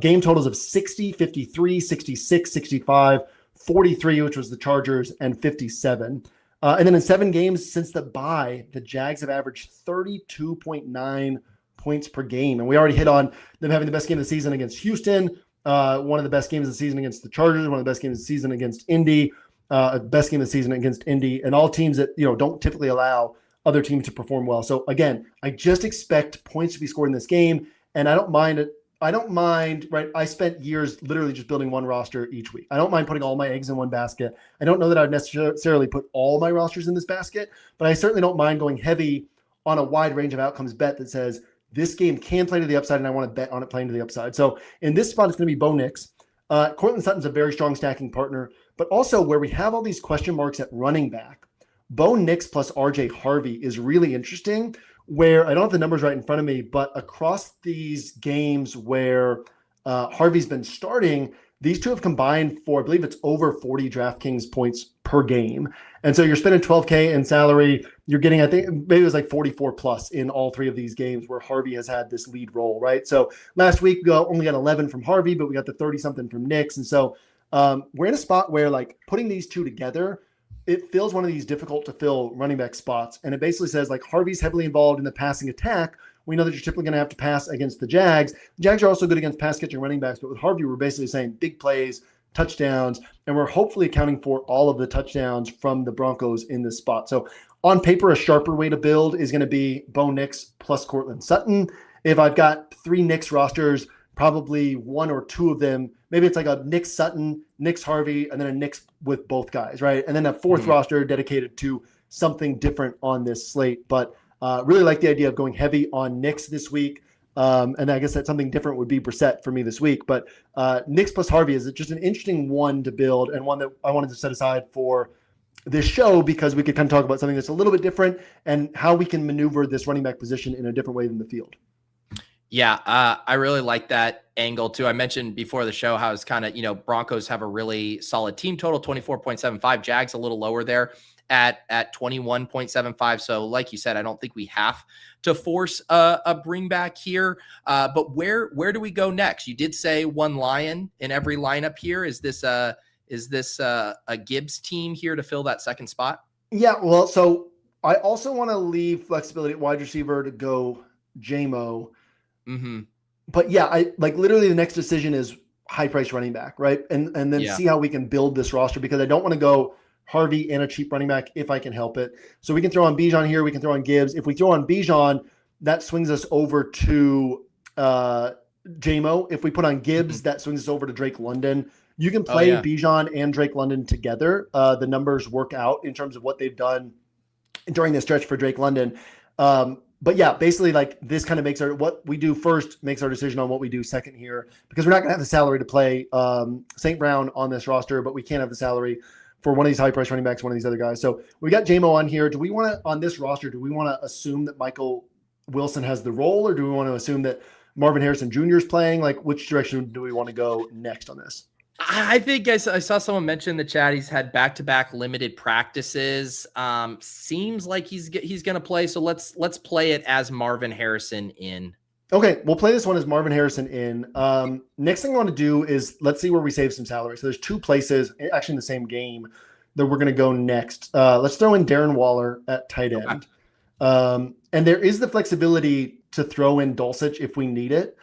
Game totals of 60, 53, 66, 65, 43, which was the Chargers, and 57. And then in 7 games since the bye, the Jags have averaged 32.9 points per game. And we already hit on them having the best game of the season against Houston, one of the best games of the season against the Chargers, one of the best games of the season against Indy, best game of the season against Indy, and all teams that don't typically allow other teams to perform well. So again, I just expect points to be scored in this game, and I don't mind I don't mind, right? I spent years literally just building one roster each week. I don't mind putting all my eggs in one basket. I don't know that I would necessarily put all my rosters in this basket, but I certainly don't mind going heavy on a wide range of outcomes bet that says this game can play to the upside and I want to bet on it playing to the upside. So in this spot, it's going to be Bo Nix. Cortland Sutton's a very strong stacking partner, but also where we have all these question marks at running back, Bo Nix plus RJ Harvey is really interesting, where I don't have the numbers right in front of me, but across these games where Harvey's been starting, these two have combined for, I believe it's over 40 DraftKings points per game. And so you're spending $12K in salary. You're getting, I think maybe it was like 44 plus in all three of these games where Harvey has had this lead role, right? So last week we only got 11 from Harvey, but we got the 30 something from Nix. And so we're in a spot where like putting these two together, it fills one of these difficult to fill running back spots. And it basically says like Harvey's heavily involved in the passing attack. We know that you're typically going to have to pass against the Jags. The Jags are also good against pass catching running backs, but with Harvey, we're basically saying big plays, touchdowns, and we're hopefully accounting for all of the touchdowns from the Broncos in this spot. So on paper, a sharper way to build is going to be Bo Nix plus Cortland Sutton. If I've got three Nix rosters, probably one or two of them, maybe it's like a Nix Sutton, Nix Harvey, and then a Nix with both guys, right? And then a fourth roster dedicated to something different on this slate. But really like the idea of going heavy on Nix this week. And I guess that something different would be Brissett for me this week. But Nix plus Harvey is just an interesting one to build and one that I wanted to set aside for this show because we could kind of talk about something that's a little bit different and how we can maneuver this running back position in a different way than the field. Yeah, I really like that angle too. I mentioned before the show how it's kind of, Broncos have a really solid team total, 24.75. Jags a little lower there at 21.75. So like you said, I don't think we have to force a bring back here. But where do we go next? You did say one Lion in every lineup here. Is this a Gibbs team here to fill that second spot? Yeah, well, so I also want to leave flexibility at wide receiver to go Jamo. Mm-hmm. But yeah, I like literally the next decision is high price running back, right? And then see how we can build this roster because I don't want to go Harvey and a cheap running back if I can help it. So we can throw on Bijan here. We can throw on Gibbs. If we throw on Bijan, that swings us over to Jamo. If we put on Gibbs, that swings us over to Drake London. You can play Bijan and Drake London together. The numbers work out in terms of what they've done during the stretch for Drake London. But yeah, basically like this kind of makes what we do first makes our decision on what we do second here because we're not going to have the salary to play St. Brown on this roster, but we can't have the salary for one of these high price running backs, one of these other guys. So we got Jamo on here. Do we want to, on this roster, do we want to assume that Michael Wilson has the role or do we want to assume that Marvin Harrison Jr. is playing? Like which direction do we want to go next on this? I think I saw someone mention in the chat he's had back-to-back limited practices. Seems like he's going to play. So let's play it as Marvin Harrison in. Okay, we'll play this one as Marvin Harrison in. Next thing I want to do is let's see where we save some salary. So there's two places, actually in the same game, that we're going to go next. Let's throw in Darren Waller at tight end. Okay. And there is the flexibility to throw in Dulcich if we need it.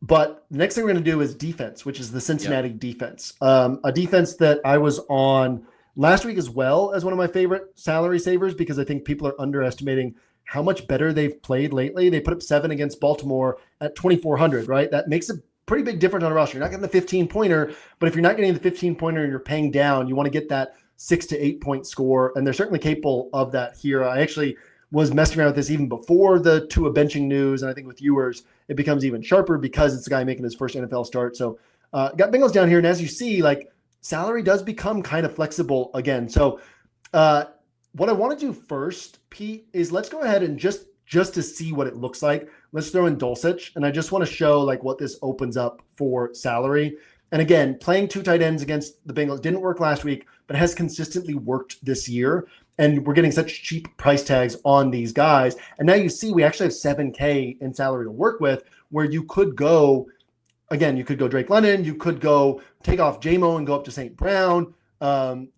But the next thing we're going to do is defense, which is the Cincinnati defense. A defense that I was on last week as well as one of my favorite salary savers because I think people are underestimating how much better they've played lately. They put up 7 against Baltimore at 2,400, right? That makes a pretty big difference on a roster. You're not getting the 15-pointer, but if you're not getting the 15-pointer and you're paying down, you want to get that 6 to 8 point score, and they're certainly capable of that here. I actually was messing around with this even before the Tua benching news, and I think with Ewers, it becomes even sharper because it's the guy making his first NFL start. So got Bengals down here, and as you see, like salary does become kind of flexible again. So what I want to do first, Pete, is let's go ahead and just to see what it looks like, let's throw in Dulcich, and I just want to show like what this opens up for salary. And again, playing two tight ends against the Bengals didn't work last week, but has consistently worked this year. And we're getting such cheap price tags on these guys. And now you see we actually have $7K in salary to work with where you could go, again, you could go Drake London, you could go take off Jamo and go up to St. Brown.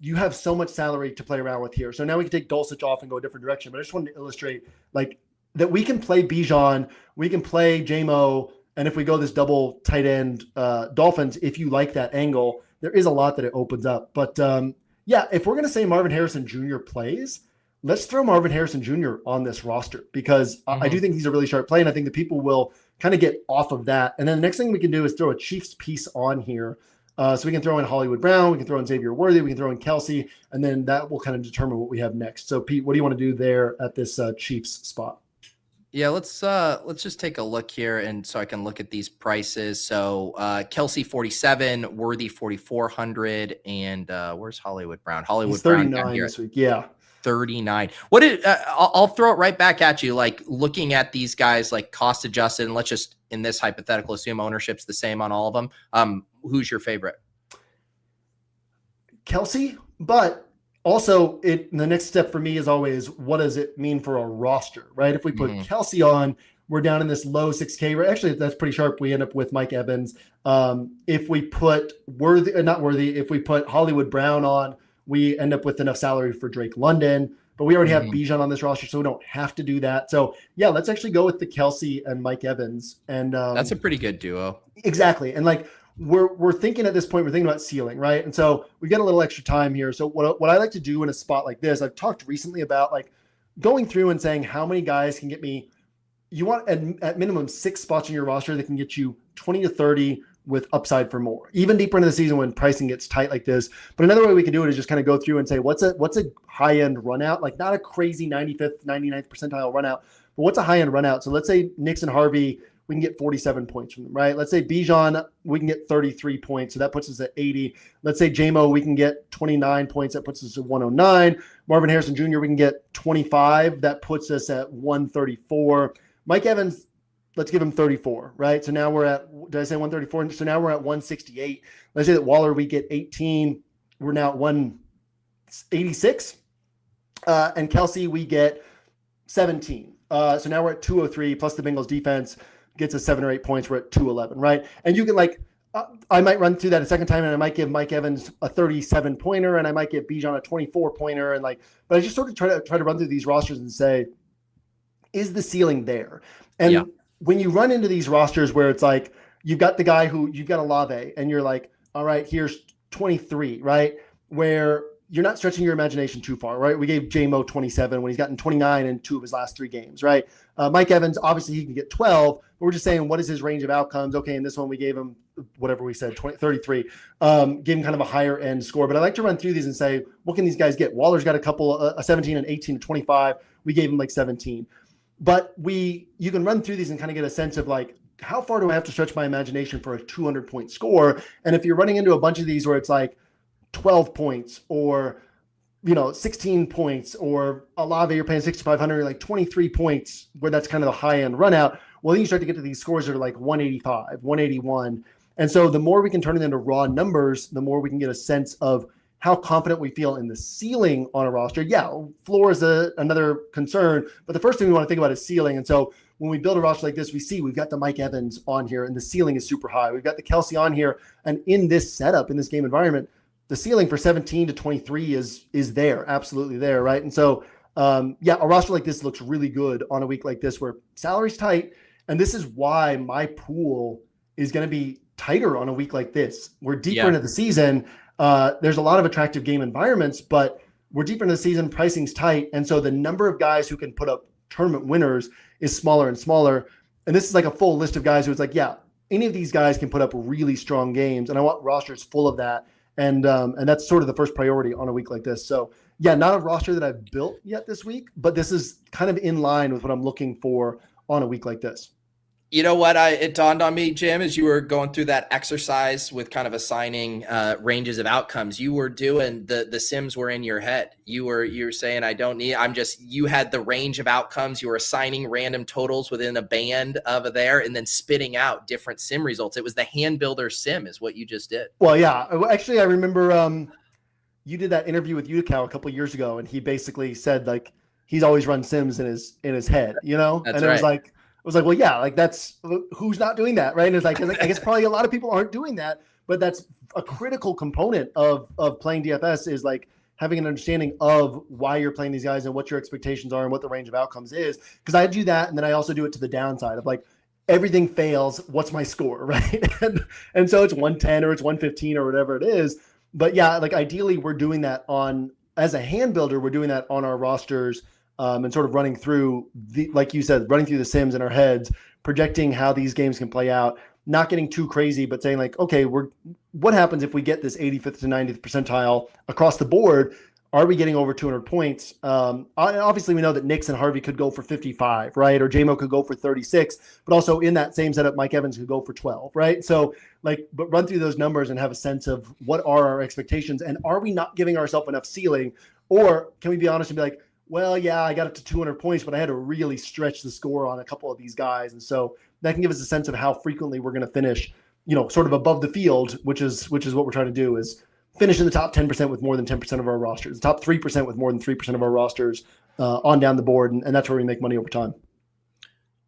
You have so much salary to play around with here. So now we can take Dulcich off and go a different direction. But I just wanted to illustrate like that we can play Bijan, we can play Jamo, and if we go this double tight end Dolphins, if you like that angle, there is a lot that it opens up. But yeah, if we're going to say Marvin Harrison Jr. plays, let's throw Marvin Harrison Jr. on this roster because I do think he's a really sharp play, and I think the people will kind of get off of that. And then the next thing we can do is throw a Chiefs piece on here. So we can throw in Hollywood Brown, we can throw in Xavier Worthy, we can throw in Kelce, and then that will kind of determine what we have next. So Pete, what do you want to do there at this Chiefs spot? Yeah, let's just take a look here, and so I can look at these prices. So Kelce 47, Worthy 4,400, and where's Hollywood Brown? Hollywood Brown down here this week. Yeah, 39. What did I'll throw it right back at you. Like looking at these guys, like cost adjusted, and let's just in this hypothetical assume ownership's the same on all of them. Who's your favorite? Kelce, but also the next step for me is always, what does it mean for a roster, right? If we put Kelce on, we're down in this low 6K. Actually, that's pretty sharp. We end up with Mike Evans. If we put if we put Hollywood Brown on, we end up with enough salary for Drake London. But we already have Bijan on this roster, so we don't have to do that. So yeah, let's actually go with the Kelce and Mike Evans. And that's a pretty good duo. Exactly. And like we're thinking at this point, we're thinking about ceiling, right? And so we got a little extra time here. So what I like to do in a spot like this, I've talked recently about like going through and saying how many guys can get me. You want at minimum 6 spots in your roster that can get you 20 to 30 with upside for more, even deeper into the season when pricing gets tight like this. But another way we can do it is just kind of go through and say, what's a high-end run out? Like not a crazy 95th, 99th percentile run out, but what's a high-end run out? So let's say Nix and Harvey, we can get 47 points from them, right? Let's say Bijan, we can get 33 points. So that puts us at 80. Let's say Jamo, we can get 29 points. That puts us at 109. Marvin Harrison Jr., we can get 25. That puts us at 134. Mike Evans, let's give him 34, right? So now we're at, did I say 134? So now we're at 168. Let's say that Waller, we get 18. We're now at 186. And Kelce, we get 17. So now we're at 203, plus the Bengals defense gets us 7 or 8 points. We're at 211, right? And you can I might run through that a second time, and I might give Mike Evans a 37 pointer, and I might give Bijan a 24 pointer, and but I just sort of try to run through these rosters and say, is the ceiling there? And when you run into these rosters where it's like, you've got the guy who you've got Olave, and you're like, all right, here's 23, right? Where you're not stretching your imagination too far, right? We gave Jamo 27 when he's gotten 29 in 2 of his last 3 games, right? Mike Evans, obviously he can get 12, but we're just saying, what is his range of outcomes? Okay, in this one we gave him whatever we said, 33, gave him kind of a higher end score. But I like to run through these and say, what can these guys get? Waller's got a couple, a 17 and 18 to 25. We gave him like 17. But you can run through these and kind of get a sense of like, how far do I have to stretch my imagination for a 200-point score? And if you're running into a bunch of these where it's like 12 points or 16 points, or Olave, you're paying 6,500, like 23 points, where that's kind of the high end run out. Well, then you start to get to these scores that are like 185, 181. And so the more we can turn it into raw numbers, the more we can get a sense of how confident we feel in the ceiling on a roster. Yeah, floor is another concern, but the first thing we want to think about is ceiling. And so when we build a roster like this, we see we've got the Mike Evans on here, and the ceiling is super high. We've got the Kelce on here, and in this setup, in this game environment, the ceiling for 17 to 23 is there, absolutely there, right? And so, a roster like this looks really good on a week like this where salary's tight, and this is why my pool is going to be tighter on a week like this. We're deeper into the season. There's a lot of attractive game environments, but we're deeper into the season, pricing's tight, and so the number of guys who can put up tournament winners is smaller and smaller. And this is like a full list of guys who it's like, yeah, any of these guys can put up really strong games, and I want rosters full of that. And that's sort of the first priority on a week like this. So yeah, not a roster that I've built yet this week, but this is kind of in line with what I'm looking for on a week like this. You know what? It dawned on me, Jim, as you were going through that exercise with kind of assigning ranges of outcomes. You were doing the sims were in your head. You were saying, you had the range of outcomes. You were assigning random totals within a band of there, and then spitting out different sim results. It was the hand builder sim, is what you just did. Well, yeah. Actually, I remember you did that interview with Youdacao a couple of years ago, and he basically said like he's always run sims in his head, That's and right. I was like, well, yeah, like that's who's not doing that, right? And it's like, I guess probably a lot of people aren't doing that, but that's a critical component of playing DFS is like having an understanding of why you're playing these guys and what your expectations are and what the range of outcomes is. Because I do that, and then I also do it to the downside of like everything fails. What's my score, right? and so it's 110 or it's 115 or whatever it is. But yeah, like ideally we're doing that as a hand builder, we're doing that on our rosters and sort of running through like you said, running through the sims in our heads, projecting how these games can play out, not getting too crazy, but saying like, okay, what happens if we get this 85th to 90th percentile across the board? Are we getting over 200 points? Obviously, we know that Nix and Harvey could go for 55, right? Or Jamo could go for 36, but also in that same setup, Mike Evans could go for 12, right? So, but run through those numbers and have a sense of what are our expectations, and are we not giving ourselves enough ceiling, or can we be honest and be like, well, yeah, I got up to 200 points, but I had to really stretch the score on a couple of these guys, and so that can give us a sense of how frequently we're going to finish, sort of above the field, which is what we're trying to do is finish in the top 10% with more than 10% of our rosters, the top 3% with more than 3% of our rosters on down the board. And that's where we make money over time.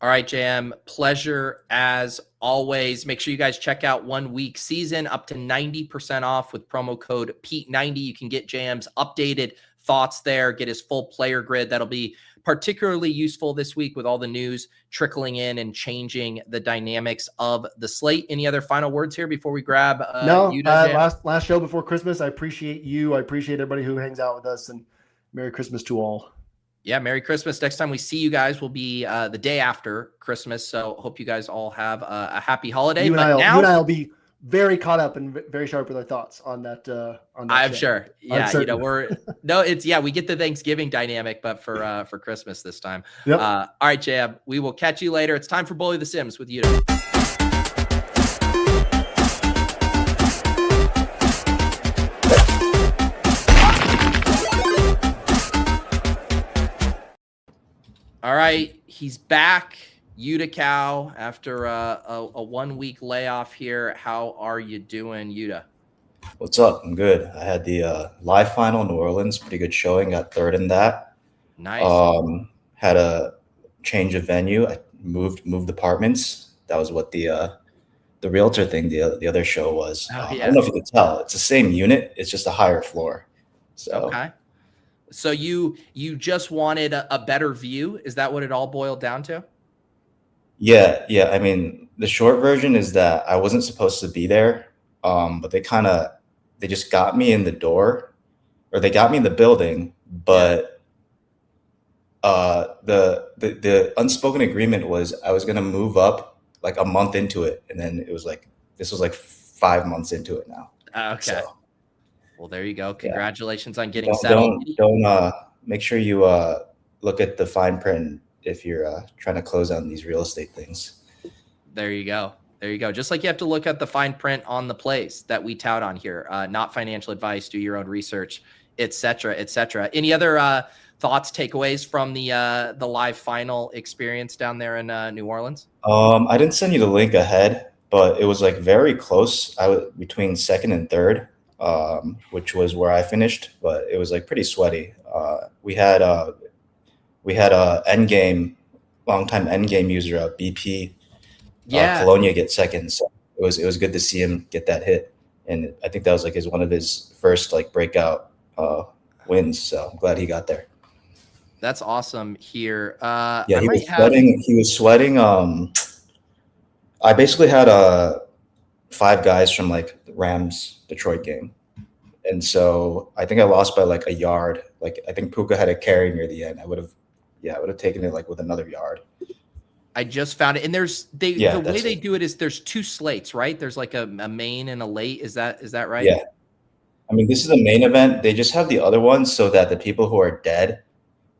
All right, JM, pleasure as always. Make sure you guys check out 1 week season up to 90% off with promo code Pete90. You can get JM's updated thoughts there, get his full player grid. That'll be particularly useful this week with all the news trickling in and changing the dynamics of the slate. Any other final words here before we grab last show before Christmas? I appreciate you. I appreciate everybody who hangs out with us, and Merry Christmas to all. Yeah, Merry Christmas. Next time we see you guys will be the day after Christmas, so hope you guys all have a happy holiday. You and I will be very caught up and very sharp with our thoughts on that. I'm sure. Yeah, we get the Thanksgiving dynamic, but for Christmas this time. Yep. All right, JM, we will catch you later. It's time for Bully the Sims with you. All right, he's back. Youdacao after a 1 week layoff here. How are you doing, Yuda? What's up? I'm good. I had the live final in New Orleans, pretty good showing. Got third in that. Nice. Had a change of venue. I moved apartments. That was what the realtor thing the other show was. I don't know if you could tell. It's the same unit. It's just a higher floor. So okay. So you just wanted a better view. Is that what it all boiled down to? Yeah. I mean, the short version is that I wasn't supposed to be there, but they just got me in the door, or they got me in the building. But the unspoken agreement was I was gonna move up like a month into it, and then it was like this was like 5 months into it now. Okay. So, well, there you go. Congratulations on getting settled. Don't make sure you look at the fine print if you're trying to close on these real estate things. There you go. Just like you have to look at the fine print on the plays that we tout on here. Not financial advice. Do your own research, et cetera, et cetera. Any other thoughts, takeaways from the live final experience down there in New Orleans? I didn't send you the link ahead, but it was like very close. I was between second and third, which was where I finished, but it was like pretty sweaty. We had endgame, longtime endgame user, BP, Colonia get second. So it was good to see him get that hit, and I think that was like one of his first like breakout wins. So I'm glad he got there. That's awesome here. He was sweating. I basically had 5 guys from like the Rams Detroit game. And so I think I lost by like a yard. Like I think Puka had a carry near the end. I would have taken it like with another yard. I just found it. And the way they do it is there's 2 slates, right? There's like a main and a late. Is that right? Yeah. I mean, this is a main event. They just have the other ones so that the people who are dead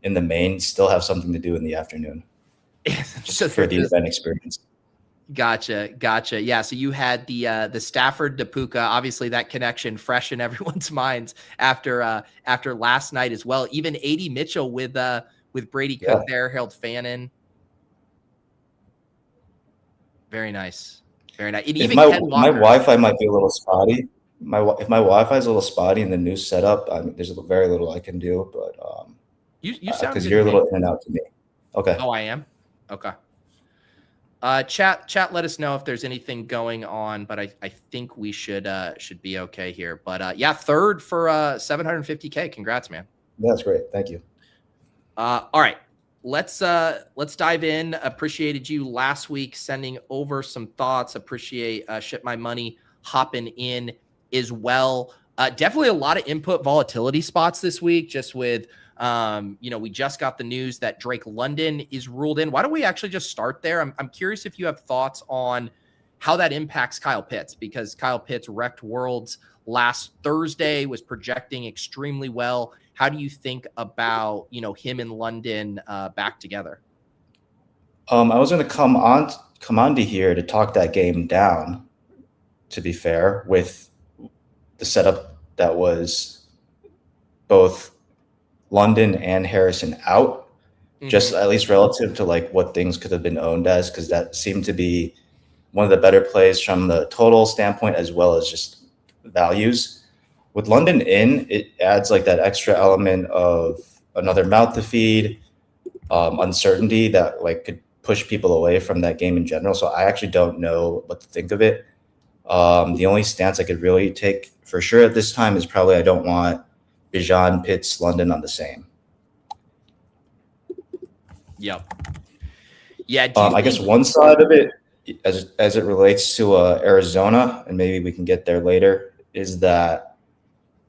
in the main still have something to do in the afternoon. Just for the event experience. Gotcha. Yeah. So you had the Stafford to Puka, obviously that connection fresh in everyone's minds after last night as well. Even A.D. Mitchell with Brady Cook there, Harold Fannin. Very nice. And even my Wi-Fi might be a little spotty. If my Wi-Fi is a little spotty in the new setup, there's very little I can do. But you sound because you're a little in and out to me. Okay. Oh, I am. Okay. Chat. Let us know if there's anything going on, but I think we should be okay here. But third for 750K. Congrats, man. Yeah, that's great. Thank you. All right, let's dive in. Appreciated you last week sending over some thoughts. Appreciate Ship My Money hopping in as well. Definitely a lot of input volatility spots this week, just with, we just got the news that Drake London is ruled in. Why don't we actually just start there? I'm curious if you have thoughts on how that impacts Kyle Pitts, because Kyle Pitts wrecked Worlds last Thursday, was projecting extremely well. How do you think about, him and London back together? I was going to come on to here to talk that game down, to be fair, with the setup that was both London and Harrison out, just at least relative to like what things could have been owned as, because that seemed to be one of the better plays from the total standpoint as well as just values. With London in, it adds like that extra element of another mouth to feed, uncertainty that like could push people away from that game in general. So I actually don't know what to think of it. The only stance I could really take for sure at this time is probably I don't want Bijan, Pitts, London on the same. Yep. Yeah. I guess one side of it, as it relates to Arizona, and maybe we can get there later, is that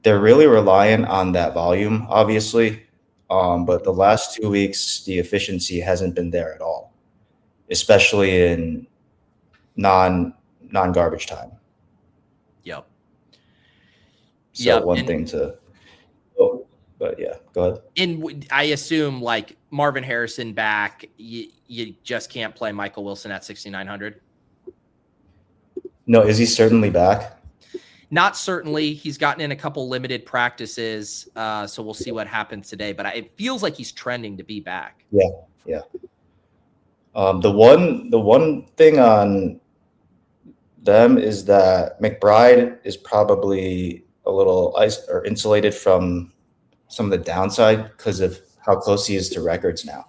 they're really reliant on that volume, obviously. But the last 2 weeks, the efficiency hasn't been there at all, especially in non-garbage time. Yep. So but yeah, go ahead. And I assume like Marvin Harrison back, you just can't play Michael Wilson at 6,900. No, is he certainly back? Not certainly. He's gotten in a couple limited practices, so we'll see what happens today. But it feels like he's trending to be back. Yeah. The one thing on them is that McBride is probably a little insulated from some of the downside because of how close he is to records now.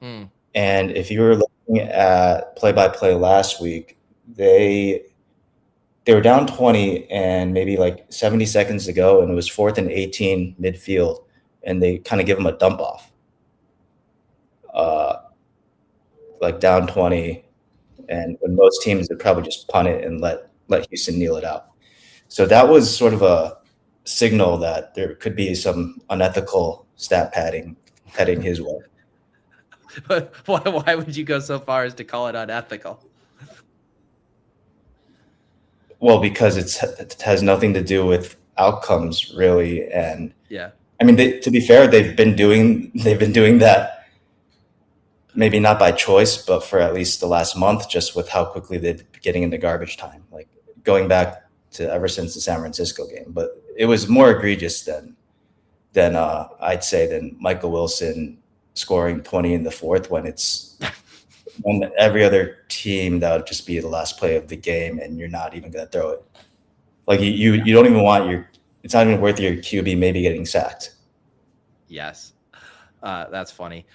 And if you were looking at play-by-play last week, they were down 20 and maybe like 70 seconds to go, and it was 4th and 18 midfield, and they kind of give him a dump off, like down 20, and when most teams would probably just punt it and let Houston kneel it out. So that was sort of a signal that there could be some unethical stat padding heading his way. But why would you go so far as to call it unethical? Well, because it has nothing to do with outcomes, really. And yeah, I mean, to be fair, they've been doing that, maybe not by choice, but for at least the last month, just with how quickly they're getting into garbage time, like going back to ever since the San Francisco game. But it was more egregious than I'd say than Michael Wilson scoring 20 in the fourth when every other team that would just be the last play of the game and you're not even going to throw it. Like you don't even want it's not even worth your QB maybe getting sacked. Yes. That's funny.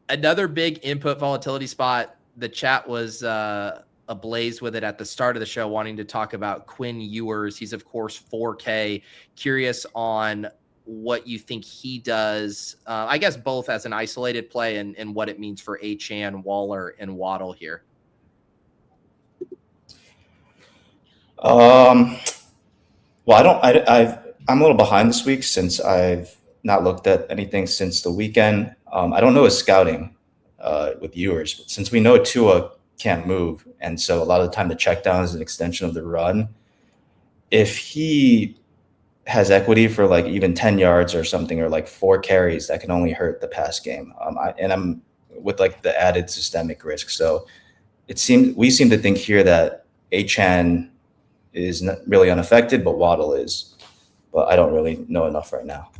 Another big input volatility spot. The chat was ablaze with it at the start of the show, wanting to talk about Quinn Ewers. He's of course 4K. Curious on what you think he does, I guess both as an isolated play and what it means for Achane, Waller, and Waddle here. Well, I'm a little behind this week since I've not looked at anything since the weekend. I don't know his scouting with Ewers, but since we know Tua can't move, and so a lot of the time the check down is an extension of the run. If he has equity for like even 10 yards or something, or like 4 carries, that can only hurt the pass game. I'm with like the added systemic risk. So we seem to think here that Achane is not really unaffected, but Waddle is. But I don't really know enough right now.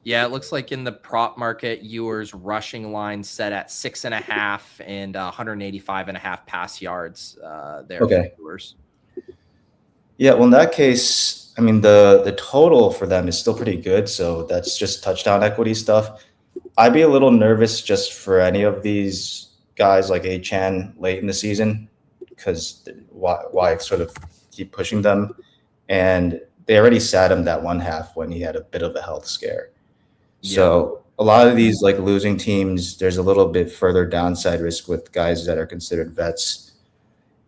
Yeah, it looks like in the prop market, Ewers rushing line set at 6.5 and 185.5 pass yards there. Okay. For Ewers. Yeah, well, in that case, I mean, the total for them is still pretty good, so that's just touchdown equity stuff. I'd be a little nervous just for any of these guys like Achane late in the season, because why sort of keep pushing them? And they already sat him that one half when he had a bit of a health scare. Yeah. So a lot of these like losing teams, there's a little bit further downside risk with guys that are considered vets.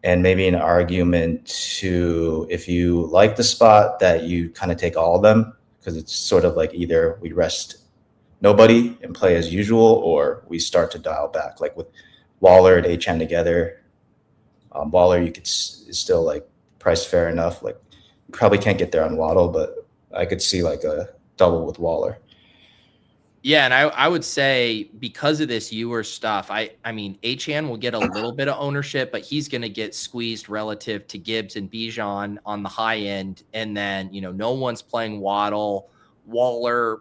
and maybe an argument to, if you like the spot, that you kind of take all of them, because it's sort of like either we rest nobody and play as usual, or we start to dial back, like with Waller and Achane together. Waller, you could is still like priced fair enough. Like, you probably can't get there on Waddle, but I could see like a double with Waller. Yeah, and I would say because of this Ewer stuff, I mean, Achane will get a little bit of ownership, but he's going to get squeezed relative to Gibbs and Bijan on the high end. And then, no one's playing Waddle, Waller,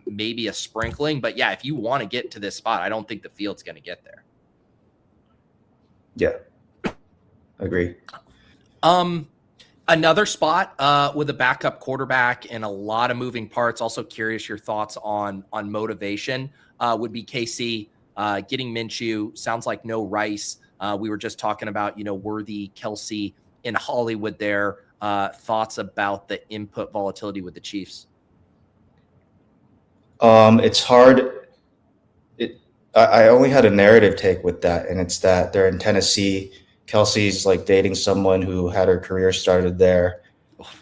maybe a sprinkling. But yeah, if you want to get to this spot, I don't think the field's going to get there. Yeah, agree. Another spot with a backup quarterback and a lot of moving parts. Also curious your thoughts on motivation would be KC getting Minshew. Sounds like no Rice. We were just talking about, Worthy, Kelce in Hollywood there. Thoughts about the input volatility with the Chiefs? It's hard. I only had a narrative take with that, and it's that they're in Tennessee. Kelce's like dating someone who had her career started there.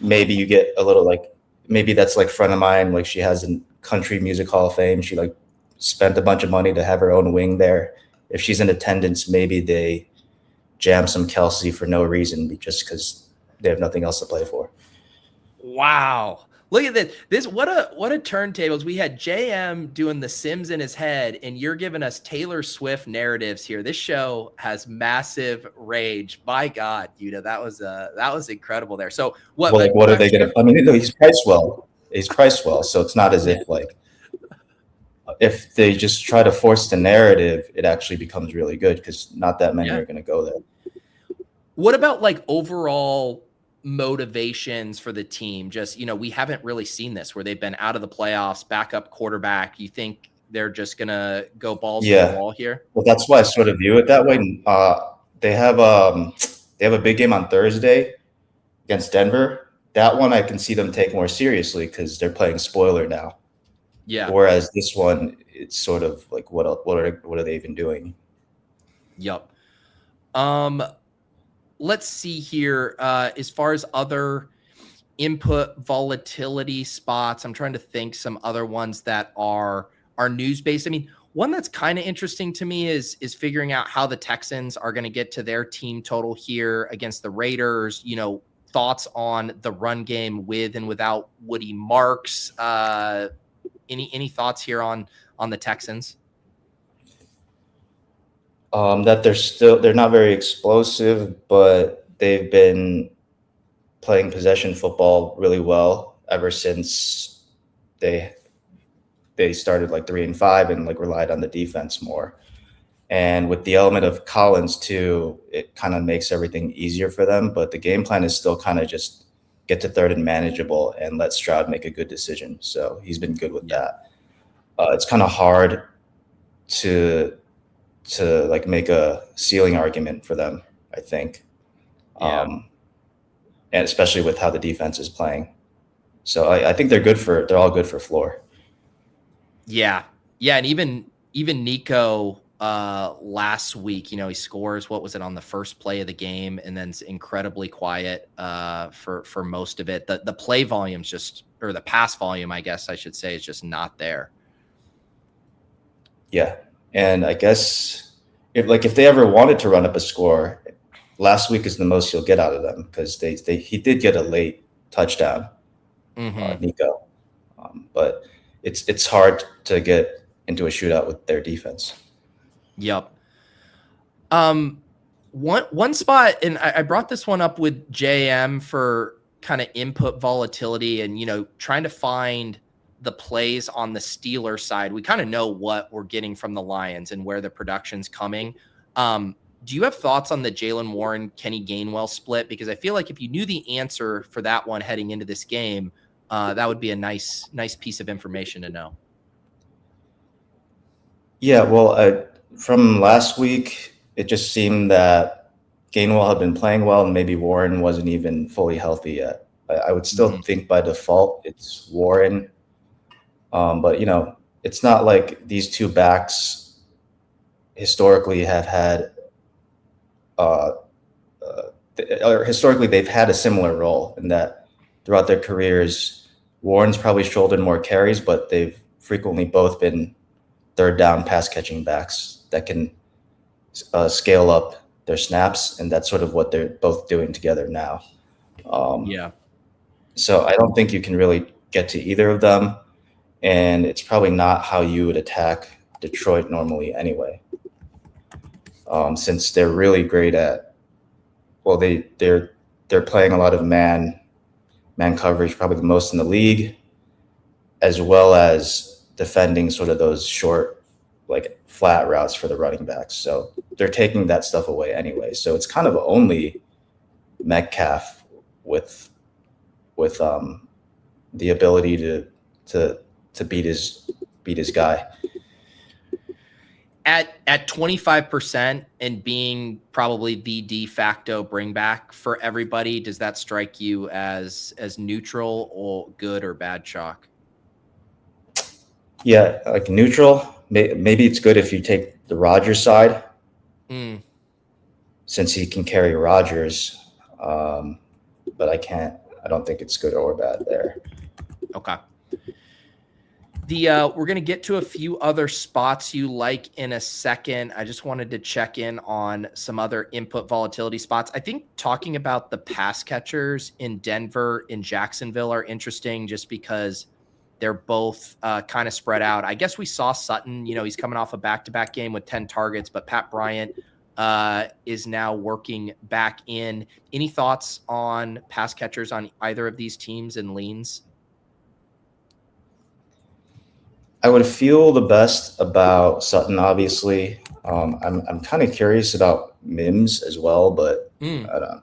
Maybe you get a little like, maybe that's like friend of mine. Like, she has a country music hall of fame. She like spent a bunch of money to have her own wing there. If she's in attendance, maybe they jam some Kelce for no reason, just because they have nothing else to play for. Wow. Look at this. What a turntables. We had JM doing the Sims in his head, and you're giving us Taylor Swift narratives here. This show has massive rage. My God, that was incredible there. So what? Well, like, what are they going to? I mean, he's priced well. He's priced well, so it's not as if like, if they just try to force the narrative, it actually becomes really good, because not that many are going to go there. What about like overall motivations for the team? Just, we haven't really seen this where they've been out of the playoffs, backup quarterback. You think they're just gonna go balls to the wall here? Well, that's why I sort of view it that way. They have a big game on Thursday against Denver. That one I can see them take more seriously, because they're playing spoiler now. Yeah. Whereas this one, it's sort of like, what are they even doing? Yep. Let's see here. As far as other input volatility spots, I'm trying to think some other ones that are news based. I mean, one that's kind of interesting to me is figuring out how the Texans are going to get to their team total here against the Raiders. Thoughts on the run game with and without Woody Marks. Any thoughts here on the Texans? That they're not very explosive, but they've been playing possession football really well ever since they started like 3-5 and like relied on the defense more. And with the element of Collins too, it kind of makes everything easier for them. But the game plan is still kind of just get to third and manageable and let Stroud make a good decision. So he's been good with that. It's kind of hard to like make a ceiling argument for them, I think. And especially with how the defense is playing. So I think they're all good for floor. Yeah. Yeah. And even Nico last week, he scores, what was it, on the first play of the game, and then's incredibly quiet for most of it. The play volume's just, or the pass volume, I guess I should say, is just not there. Yeah. And I guess if they ever wanted to run up a score, last week is the most you'll get out of them, because he did get a late touchdown, Nico. But it's hard to get into a shootout with their defense. Yep. One spot, and I brought this one up with JM for kind of input volatility and, trying to find the plays on the Steelers side. We kind of know what we're getting from the Lions and where the production's coming. Do you have thoughts on the Jaylen Warren, Kenny Gainwell split? Because I feel like if you knew the answer for that one heading into this game, that would be a nice piece of information to know. Yeah, well, from last week, it just seemed that Gainwell had been playing well, and maybe Warren wasn't even fully healthy yet. I would still think by default it's Warren. But, it's not like these two backs historically have had or historically they've had a similar role in that throughout their careers, Warren's probably shouldered more carries, but they've frequently both been third down pass catching backs that can scale up their snaps, and that's sort of what they're both doing together now. So I don't think you can really get to either of them, and it's probably not how you would attack Detroit normally anyway, since they're really great at, well, they're playing a lot of man coverage, probably the most in the league, as well as defending sort of those short, like flat routes for the running backs. So they're taking that stuff away anyway. So it's kind of only Metcalf with the ability to beat his guy. At 25% and being probably the de facto bring back for everybody, does that strike you as neutral or good or bad chalk? Yeah, like neutral. Maybe it's good if you take the Rodgers side, since he can carry Rodgers. But I don't think it's good or bad there. Okay. We're going to get to a few other spots you like in a second. I just wanted to check in on some other input volatility spots. I think talking about the pass catchers in Denver and Jacksonville are interesting just because they're both kind of spread out. I guess we saw Sutton, he's coming off a back-to-back game with 10 targets, but Pat Bryant is now working back in. Any thoughts on pass catchers on either of these teams and leans? I would feel the best about Sutton, obviously. I'm kind of curious about Mims as well, but I don't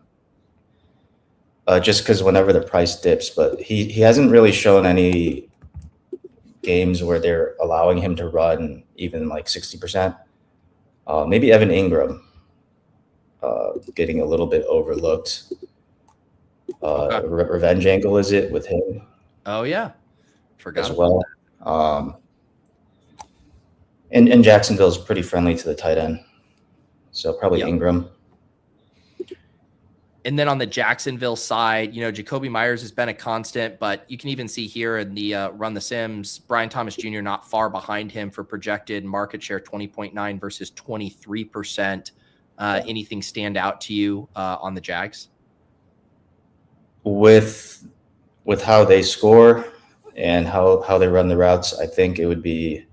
know. Just because whenever the price dips, but he hasn't really shown any games where they're allowing him to run even like 60%. Maybe Evan Ingram getting a little bit overlooked. Revenge angle, is it, with him? Oh, yeah. Forgot as well. And Jacksonville's pretty friendly to the tight end. So probably Ingram. And then on the Jacksonville side, Jacoby Myers has been a constant, but you can even see here in the Run the Sims, Brian Thomas Jr. not far behind him for projected market share, 20.9 versus 23%. Anything stand out to you on the Jags? With how they score and how they run the routes, I think it would be,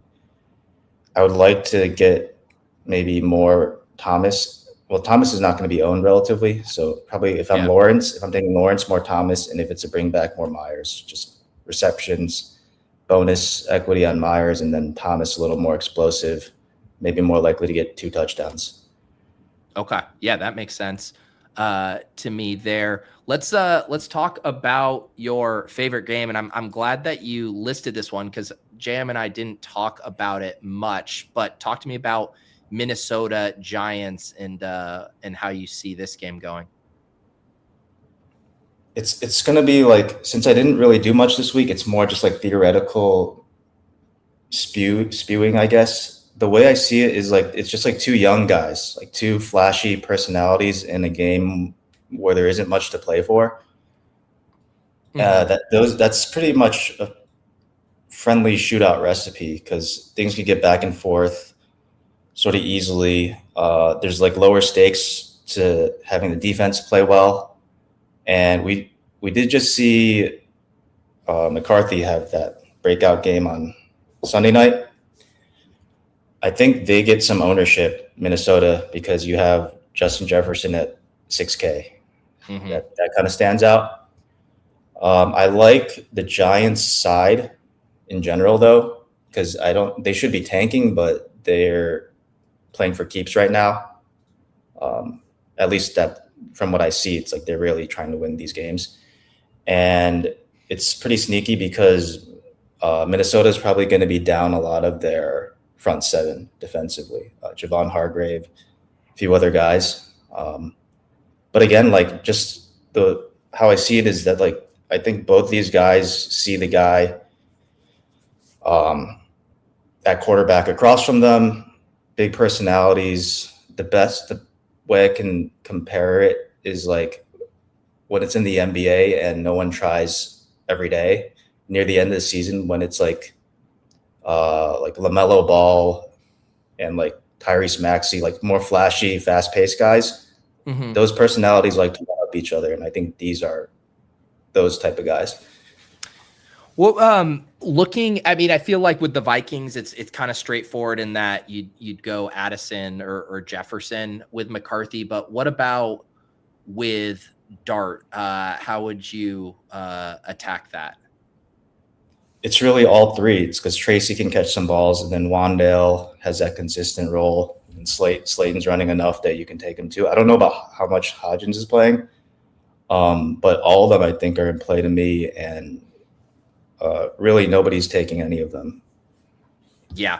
I would like to get maybe more Thomas. Well, Thomas is not going to be owned relatively. So probably if I'm Lawrence, if I'm taking Lawrence, more Thomas, and if it's a bring back, more Myers, just receptions, bonus equity on Myers, and then Thomas a little more explosive, maybe more likely to get 2 touchdowns. Okay. Yeah, that makes sense to me there. Let's talk about your favorite game. And I'm glad that you listed this one because Jam and I didn't talk about it much, but talk to me about Minnesota Giants and how you see this game going. It's going to be like, since I didn't really do much this week, it's more just like theoretical spewing, I guess. The way I see it is like, it's just like 2 young guys, like 2 flashy personalities in a game where there isn't much to play for. That's pretty much a friendly shootout recipe because things can get back and forth sort of easily. There's like lower stakes to having the defense play well. And we did just see McCarthy have that breakout game on Sunday night. I think they get some ownership, Minnesota, because you have Justin Jefferson at 6K. That kind of stands out. I like the Giants side in general, though, because they should be tanking, but they're playing for keeps right now. At least that, from what I see, it's like they're really trying to win these games. And it's pretty sneaky because Minnesota is probably going to be down a lot of their front 7 defensively. Javon Hargrave, a few other guys. But again, like just how I see it is that like I think both these guys see the guy at quarterback across from them, big personalities. The way I can compare it is like when it's in the NBA and no one tries every day near the end of the season, when it's like LaMelo Ball and like Tyrese Maxey, like more flashy, fast-paced guys. Mm-hmm. Those personalities like to one up each other, and I think these are those type of guys. Well, I mean, I feel like with the Vikings, it's kind of straightforward in that you'd go Addison or Jefferson with McCarthy. But what about with Dart? How would you attack that? It's really all three. It's because Tracy can catch some balls, and then Wandale has that consistent role, and Slayton's running enough that you can take him too. I don't know about how much Hodgins is playing, but all of them I think are in play to me, and really nobody's taking any of them. Yeah,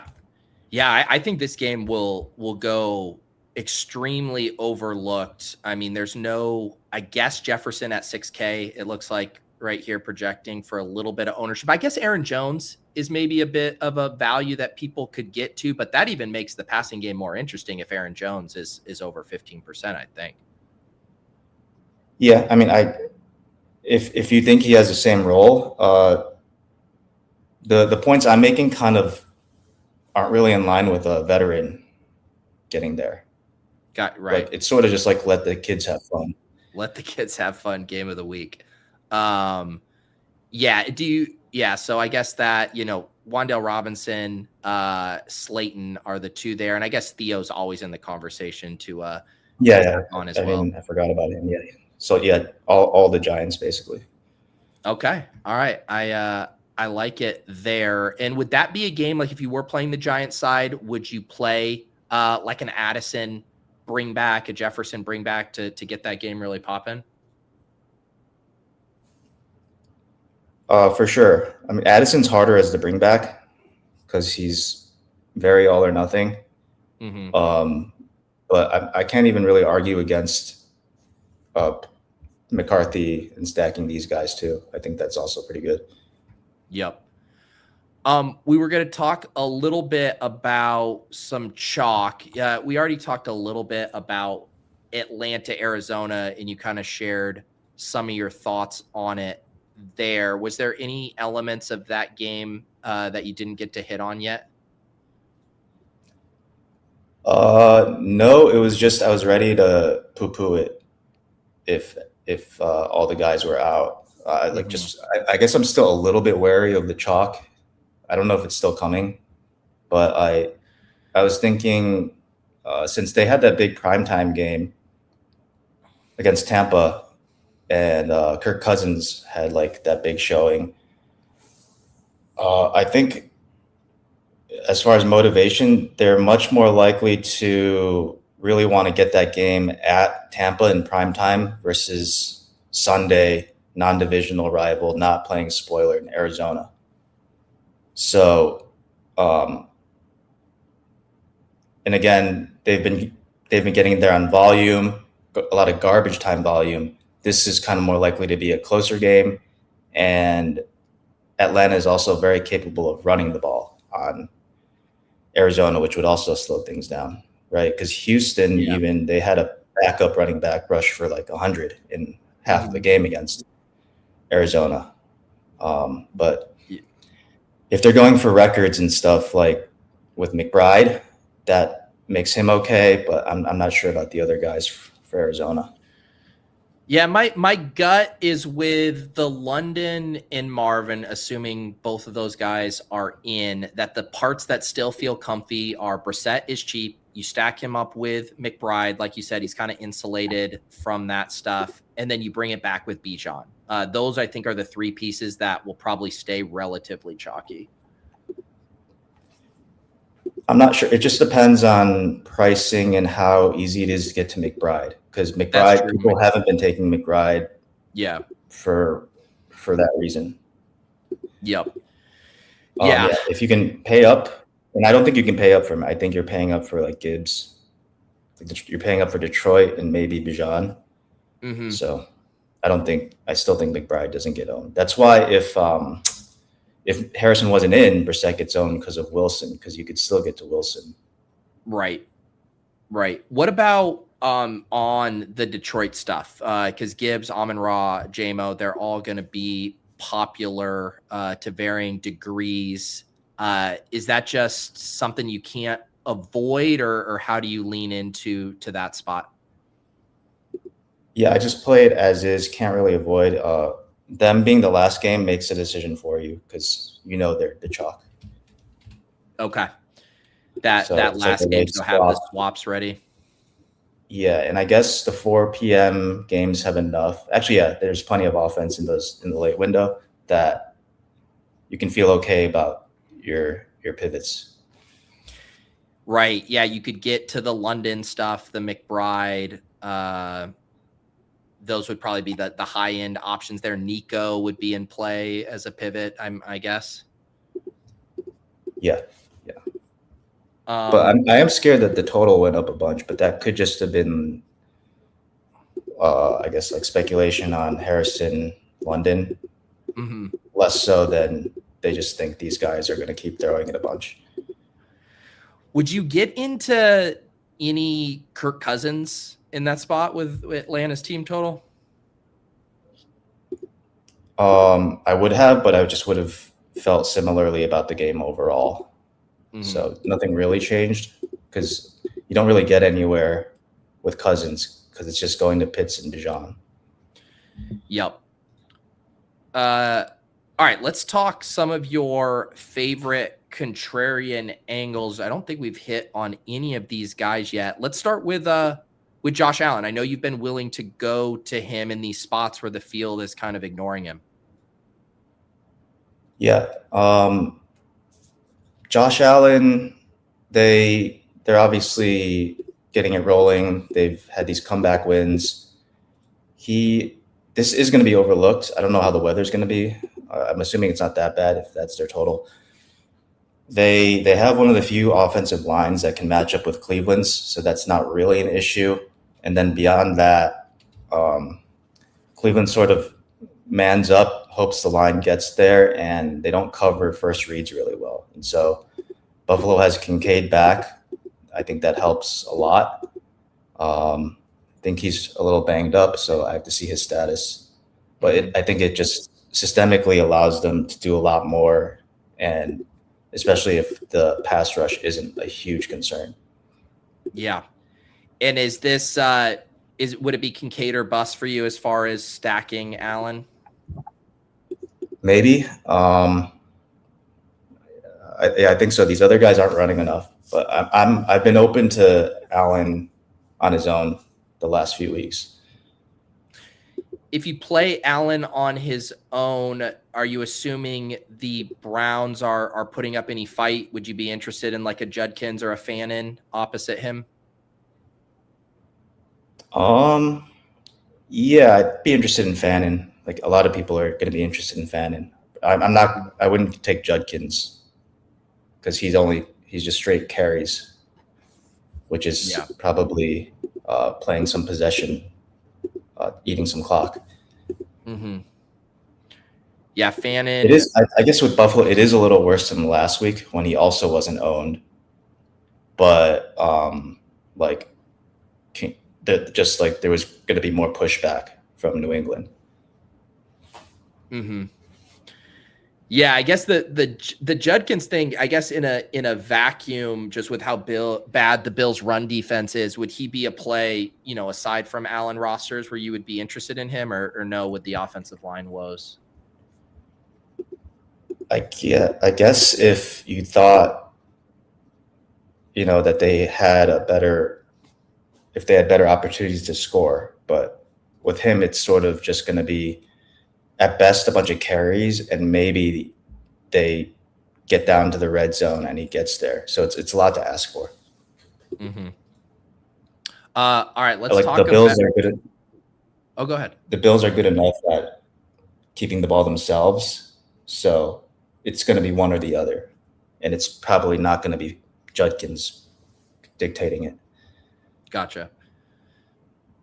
I think this game will go extremely overlooked. I mean, there's no, I guess Jefferson at 6K, it looks like right here projecting for a little bit of ownership. I guess Aaron Jones is maybe a bit of a value that people could get to, but that even makes the passing game more interesting if Aaron Jones is over 15%, I think. Yeah, I mean, if you think he has the same role, the points I'm making kind of aren't really in line with a veteran getting there. Got right. Like, it's sort of just like let the kids have fun. Let the kids have fun. Game of the week. So I guess that, Wandale Robinson, Slayton are the two there. And I guess Theo's always in the conversation to on as well. I forgot about him. Yeah. So yeah, all the Giants basically. Okay. All right. I like it there. And would that be a game, like if you were playing the Giants side, would you play like an Addison bring back, a Jefferson bring back to get that game really popping? For sure. I mean, Addison's harder as the bring back because he's very all or nothing. Mm-hmm. But I can't even really argue against McCarthy and stacking these guys too. I think that's also pretty good. Yep. We were going to talk a little bit about some chalk. We already talked a little bit about Atlanta, Arizona, and you kind of shared some of your thoughts on it there. Was there any elements of that game that you didn't get to hit on yet? No, it was just I was ready to poo-poo it if all the guys were out. I guess I'm still a little bit wary of the chalk. I don't know if it's still coming, but I was thinking since they had that big primetime game against Tampa and Kirk Cousins had like that big showing, I think as far as motivation, they're much more likely to really want to get that game at Tampa in primetime versus Sunday, non-divisional rival, not playing spoiler in Arizona. So, and again, they've been getting there on volume, a lot of garbage time volume. This is kind of more likely to be a closer game, and Atlanta is also very capable of running the ball on Arizona, which would also slow things down, right? Because Houston, even they had a backup running back rush for like 100 in half of the game against Arizona. But if they're going for records and stuff like with McBride, that makes him okay. But I'm not sure about the other guys for Arizona. Yeah, my gut is with the London and Marvin, assuming both of those guys are in, that the parts that still feel comfy are Brissett is cheap. You stack him up with McBride. Like you said, he's kind of insulated from that stuff. And then you bring it back with Bijan. Those, I think, are the three pieces that will probably stay relatively chalky. I'm not sure. It just depends on pricing and how easy it is to get to McBride. Because McBride, people haven't been taking McBride for that reason. Yep. If you can pay up, and I don't think you can pay up for him. I think you're paying up for like Gibbs. You're paying up for Detroit and maybe Bijan. Mm-hmm. So I still think McBride doesn't get owned. That's why if Harrison wasn't in, Brissett gets owned because of Wilson, because you could still get to Wilson. Right. What about on the Detroit stuff, because Gibbs, Amon-Ra, Jamo, they're all going to be popular to varying degrees. Is that just something you can't avoid, or how do you lean into that spot? Yeah, I just play it as is. Can't really avoid. Them being the last game makes a decision for you because they're the chalk. Okay. That last game, so have the swaps ready. Yeah, and I guess the 4 p.m. games have enough. Actually, yeah, there's plenty of offense in the late window that you can feel okay about your pivots. Right. Yeah, you could get to the London stuff, the McBride. Those would probably be the high end options there. Nico would be in play as a pivot, I guess. Yeah. But I am scared that the total went up a bunch, but that could just have been, I guess, like speculation on Harrison, London. Mm-hmm. Less so than they just think these guys are going to keep throwing it a bunch. Would you get into any Kirk Cousins in that spot with Atlanta's team total? I would have, but I just would have felt similarly about the game overall. Mm-hmm. So nothing really changed because you don't really get anywhere with Cousins because it's just going to Pitts and Bijan. Yep. All right, let's talk some of your favorite contrarian angles. I don't think we've hit on any of these guys yet. Let's start with Josh Allen. I know you've been willing to go to him in these spots where the field is kind of ignoring him. Yeah. Josh Allen, they're obviously getting it rolling. They've had these comeback wins. This is going to be overlooked. I don't know how the weather's going to be. I'm assuming it's not that bad if that's their total. They have one of the few offensive lines that can match up with Cleveland's, so that's not really an issue. And then beyond that, Cleveland sort of mans up, hopes the line gets there, and they don't cover first reads really well. And so Buffalo has Kincaid back. I think that helps a lot. I think he's a little banged up, so I have to see his status. But I think it just systemically allows them to do a lot more, and especially if the pass rush isn't a huge concern. Yeah. And is this would it be Kincaid or bust for you as far as stacking Allen? Maybe. I think so. These other guys aren't running enough, but I've been open to Allen on his own the last few weeks. If you play Allen on his own, are you assuming the Browns are putting up any fight? Would you be interested in like a Judkins or a Fannin opposite him? Yeah, I'd be interested in Fannin. Like a lot of people are going to be interested in Fannin. I wouldn't take Judkins because he's just straight carries, which is probably playing some possession, eating some clock. Mm-hmm. Yeah, Fannin. It is. I guess with Buffalo, it is a little worse than last week when he also wasn't owned. But there was going to be more pushback from New England. Mm-hmm. Yeah, I guess the Judkins thing, I guess in a vacuum, just with how bad the Bills' run defense is, would he be a play, aside from Allen rosters where you would be interested in him, or no with the offensive line woes? I guess if you thought, that they had better opportunities to score, but with him, it's sort of just going to be at best a bunch of carries, and maybe they get down to the red zone and he gets there. So it's a lot to ask for. Mm-hmm. All right, let's talk the Bills are good. Oh, go ahead. The Bills are good enough at keeping the ball themselves, so it's going to be one or the other, and it's probably not going to be Judkins dictating it. Gotcha.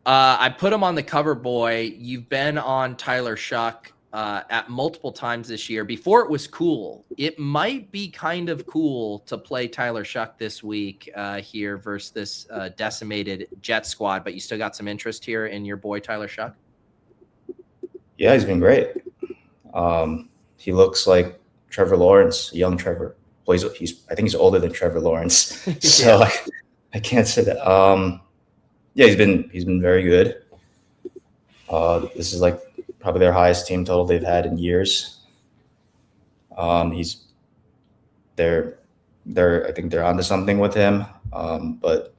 I put him on the cover boy. You've been on Tyler Shuck at multiple times this year. Before it was cool, it might be kind of cool to play Tyler Shuck this week here versus this decimated Jet squad, but you still got some interest here in your boy Tyler Shuck? Yeah, he's been great. He looks like Trevor Lawrence, young Trevor. Well, I think he's older than Trevor Lawrence, so Yeah. I can't say that. Yeah, he's been very good. This is like probably their highest team total they've had in years. I think they're onto something with him. But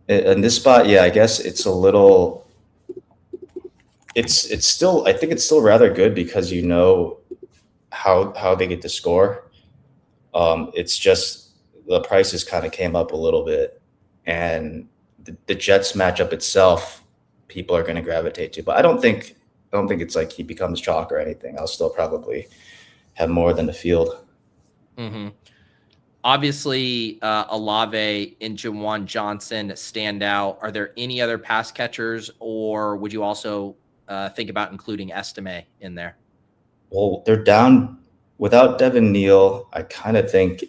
in this spot, yeah, I guess it's a little. It's still, I think it's still rather good because you know how they get to score. It's just the prices kind of came up a little bit, and the Jets matchup itself, people are going to gravitate to. But I don't think it's like he becomes chalk or anything. I'll still probably have more than the field. Mm-hmm. Obviously, Olave and Jawan Johnson stand out. Are there any other pass catchers, or would you also think about including Estime in there? Well, they're down without Devin Neal. I kind of think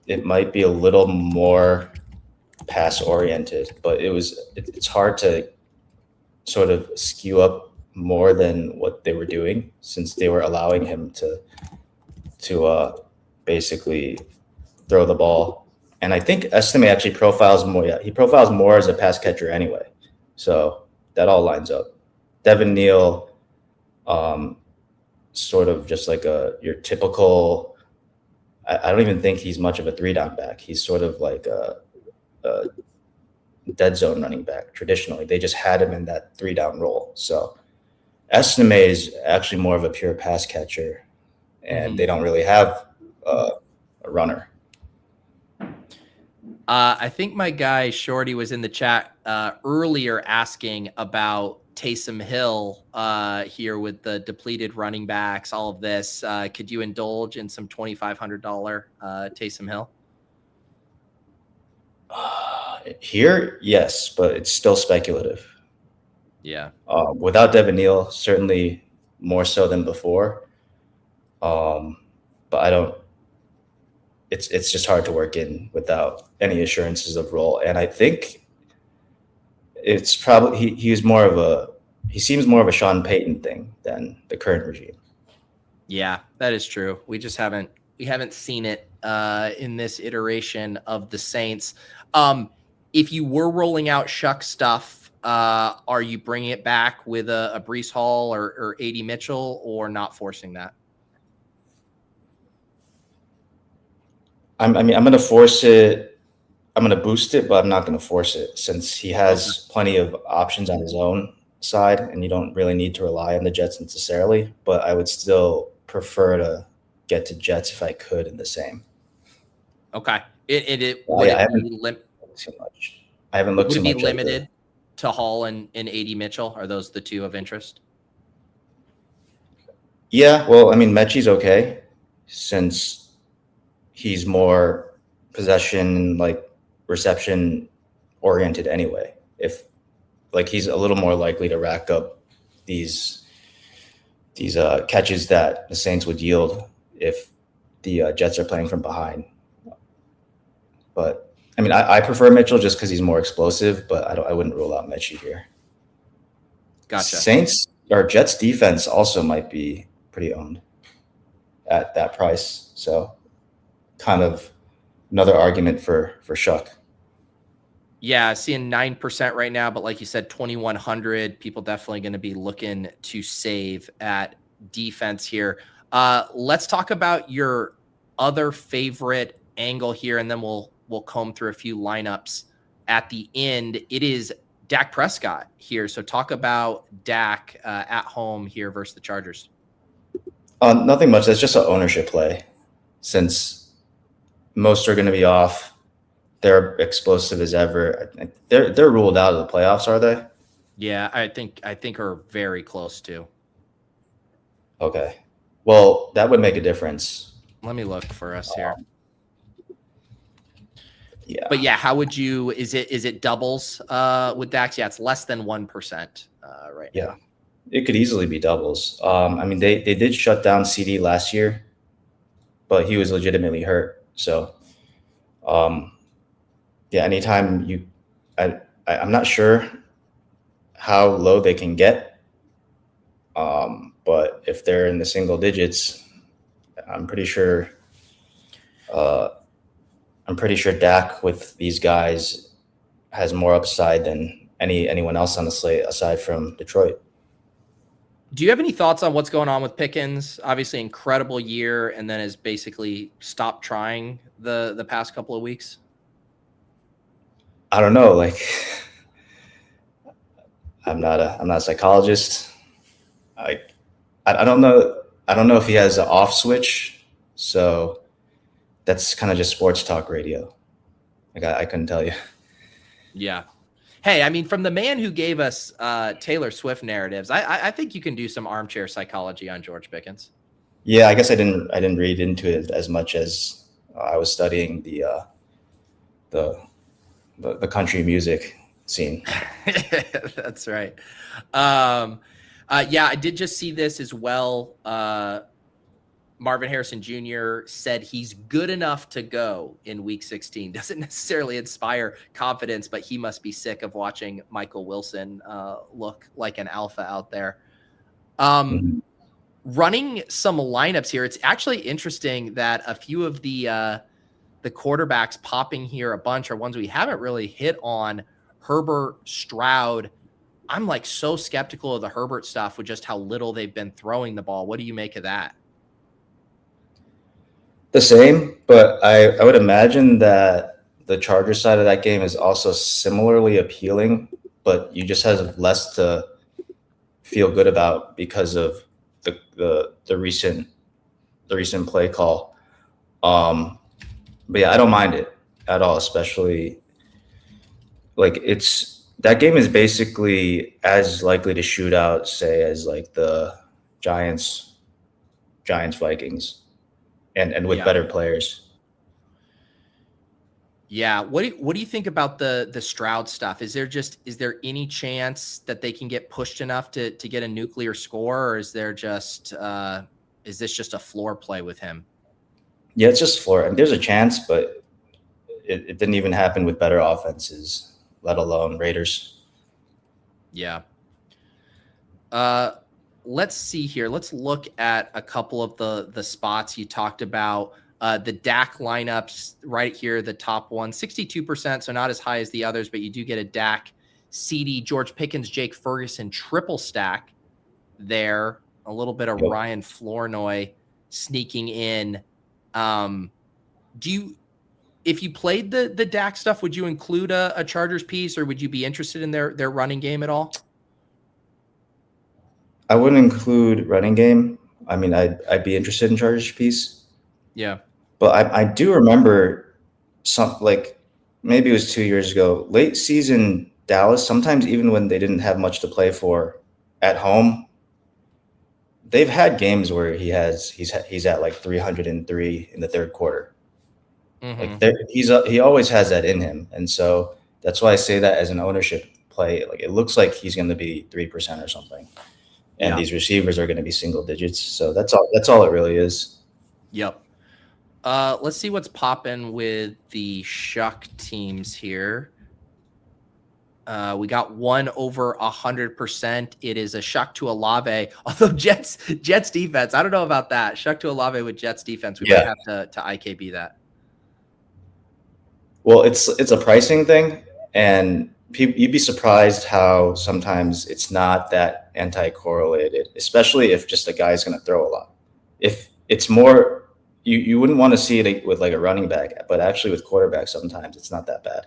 it might be a little more pass oriented, but it's hard to sort of skew up more than what they were doing since they were allowing him to basically throw the ball. And I think Estime actually profiles more. Yeah, he profiles more as a pass catcher anyway. So that all lines up. Devin Neal, sort of just like your typical. I don't even think he's much of a 3-down back. He's sort of like a dead zone running back. Traditionally, they just had him in that 3-down role. So Estime is actually more of a pure pass catcher, and they don't really have a runner. I think my guy Shorty was in the chat earlier asking about Taysom Hill here with the depleted running backs, all of this. Could you indulge in some $2,500 Taysom Hill? Here, yes, but it's still speculative. Yeah. Without Devin Neal, certainly more so than before. But I don't. It's just hard to work in without any assurances of role. And I think it's probably he seems more of a Sean Payton thing than the current regime. Yeah, that is true. We haven't seen it in this iteration of the Saints. If you were rolling out Shuck stuff, are you bringing it back with a Breece Hall or AD Mitchell, or not forcing that? I'm going to force it. I'm going to boost it, but I'm not going to force it since he has plenty of options on his own side, and you don't really need to rely on the Jets necessarily. But I would still prefer to get to Jets if I could in the same. Okay. I haven't looked too much. I haven't looked too much. Would it be limited to Hall and AD Mitchell? Are those the two of interest? Yeah, well, I mean, Mechie's okay since he's more possession, like reception oriented anyway. If like he's a little more likely to rack up these catches that the Saints would yield if the Jets are playing from behind. But I mean, I prefer Mitchell just because he's more explosive, but I wouldn't rule out Mechie here. Gotcha. Saints or Jets defense also might be pretty owned at that price. So kind of another argument for Shuck. Yeah, seeing 9% right now, but like you said, 2,100. People definitely going to be looking to save at defense here. Let's talk about your other favorite angle here, and then we'll comb through a few lineups at the end. It is Dak Prescott here. So talk about Dak at home here versus the Chargers. Nothing much. That's just an ownership play since most are going to be off. They're explosive as ever. They're ruled out of the playoffs, are they? Yeah, I think are very close to. Okay. Well, that would make a difference. Let me look for us here. Yeah. But yeah, how would you? Is it doubles with Dax? Yeah, it's less than 1% right now. Yeah. It could easily be doubles. I mean, they did shut down CD last year, but he was legitimately hurt. So, yeah, anytime I'm not sure how low they can get, but if they're in the single digits, I'm pretty sure. I'm pretty sure Dak with these guys has more upside than anyone else on the slate aside from Detroit. Do you have any thoughts on what's going on with Pickens? Obviously, incredible year, and then has basically stopped trying the past couple of weeks. I don't know. Like, I'm not a psychologist. I don't know. I don't know if he has an off switch. So that's kind of just sports talk radio. Like, I couldn't tell you. Yeah. Hey, I mean, from the man who gave us Taylor Swift narratives, I think you can do some armchair psychology on George Pickens. Yeah, I guess I didn't read into it as much as I was studying the country music scene. That's right. Yeah, I did just see this as well. Marvin Harrison Jr. said he's good enough to go in week 16. Doesn't necessarily inspire confidence, but he must be sick of watching Michael Wilson look like an alpha out there. Running some lineups here. It's actually interesting that a few of the quarterbacks popping here a bunch are ones we haven't really hit on. Herbert, Stroud. I'm like so skeptical of the Herbert stuff with just how little they've been throwing the ball. What do you make of that? The same, but I would imagine that the Chargers side of that game is also similarly appealing, but you just have less to feel good about because of the recent play call. But yeah, I don't mind it at all, especially like that game is basically as likely to shoot out, say, as like the Giants Vikings. And with better players. Yeah. What do you think about the Stroud stuff? Is there any chance that they can get pushed enough to get a nuclear score, or is this just a floor play with him? Yeah, it's just floor. I mean, there's a chance, but it didn't even happen with better offenses, let alone Raiders. Yeah. Let's see here. Let's look at a couple of the spots you talked about. The Dak lineups right here, the top one, 62%, so not as high as the others, but you do get a Dak, CD, George Pickens, Jake Ferguson triple stack there. A little bit of Ryan Flournoy sneaking in. If you played the Dak stuff, would you include a Chargers piece, or would you be interested in their running game at all? I wouldn't include running game. I mean, I'd be interested in Chargers piece. Yeah. But I do remember maybe it was 2 years ago, late season Dallas, sometimes even when they didn't have much to play for at home, they've had games where he's at like 303 in the third quarter. Mm-hmm. Like he always has that in him. And so that's why I say that as an ownership play. Like, it looks like he's going to be 3% or something. And these receivers are going to be single digits. So that's all it really is. Yep. Let's see what's popping with the Shuck teams here. We got one over 100%. It is a Shuck to Olave. Although Jets defense, I don't know about that. Shuck to Olave with Jets defense. We might have to IKB that. Well, it's a pricing thing, and you'd be surprised how sometimes it's not that anti-correlated, especially if just a guy's going to throw a lot. If it's more, you wouldn't want to see it with like a running back, but actually with quarterbacks, sometimes it's not that bad.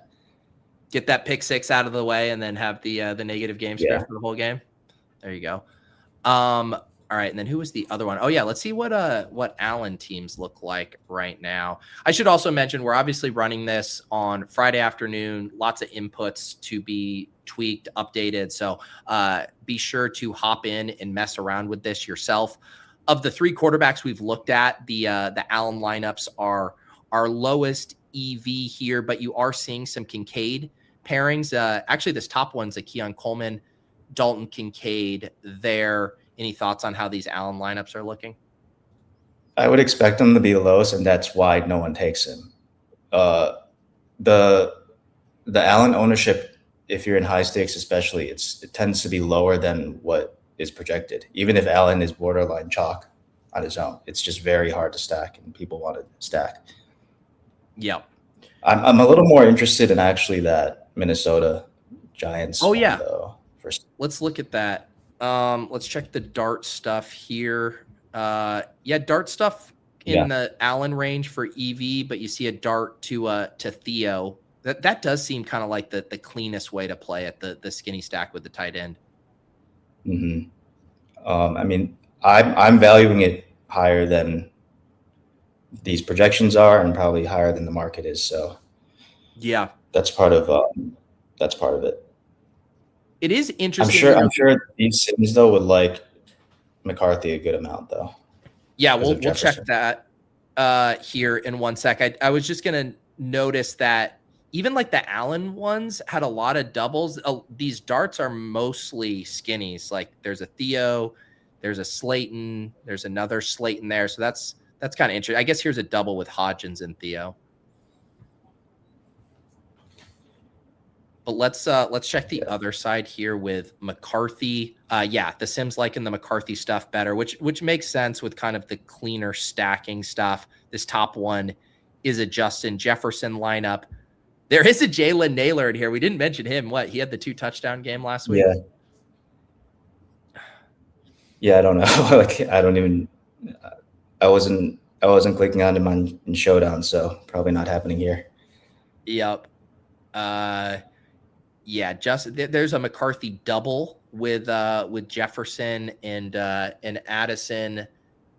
Get that pick six out of the way and then have the negative game spread for the whole game. There you go. All right, and then who was the other one? Oh yeah, let's see what Allen teams look like right now. I should also mention we're obviously running this on Friday afternoon. Lots of inputs to be tweaked, updated. So be sure to hop in and mess around with this yourself. Of the three quarterbacks we've looked at, the Allen lineups are our lowest EV here, but you are seeing some Kincaid pairings. Actually, this top one's a Keon Coleman Dalton Kincaid there. Any thoughts on how these Allen lineups are looking? I would expect him to be the lowest, and that's why no one takes him. The Allen ownership, if you're in high stakes especially, it tends to be lower than what is projected. Even if Allen is borderline chalk on his own, it's just very hard to stack, and people want to stack. Yeah. I'm a little more interested in actually that Minnesota Giants. Oh, yeah. First. Let's look at that. Let's check the dart stuff here. Dart stuff in the Allen range for EV, but you see a dart to Theo. That does seem kind of like the cleanest way to play at the skinny stack with the tight end. Mm-hmm. I mean, I'm valuing it higher than these projections are, and probably higher than the market is. So, yeah, that's part of it. It is interesting. I'm sure these Sims though would like McCarthy a good amount though. Yeah, we'll check that here in 1 sec. I was just gonna notice that even like the Allen ones had a lot of doubles. These darts are mostly skinnies. Like there's a Theo, there's a Slayton, there's another Slayton there. So that's kind of interesting. I guess here's a double with Hodgins and Theo. But let's check the other side here with McCarthy. The Sims liking the McCarthy stuff better, which makes sense with kind of the cleaner stacking stuff. This top one is a Justin Jefferson lineup. There is a Jalen Naylor in here. We didn't mention him. He had the 2 touchdown game last week. Yeah, I don't know. I wasn't clicking on him in Showdown, so probably not happening here. Yep. There's a McCarthy double with Jefferson and Addison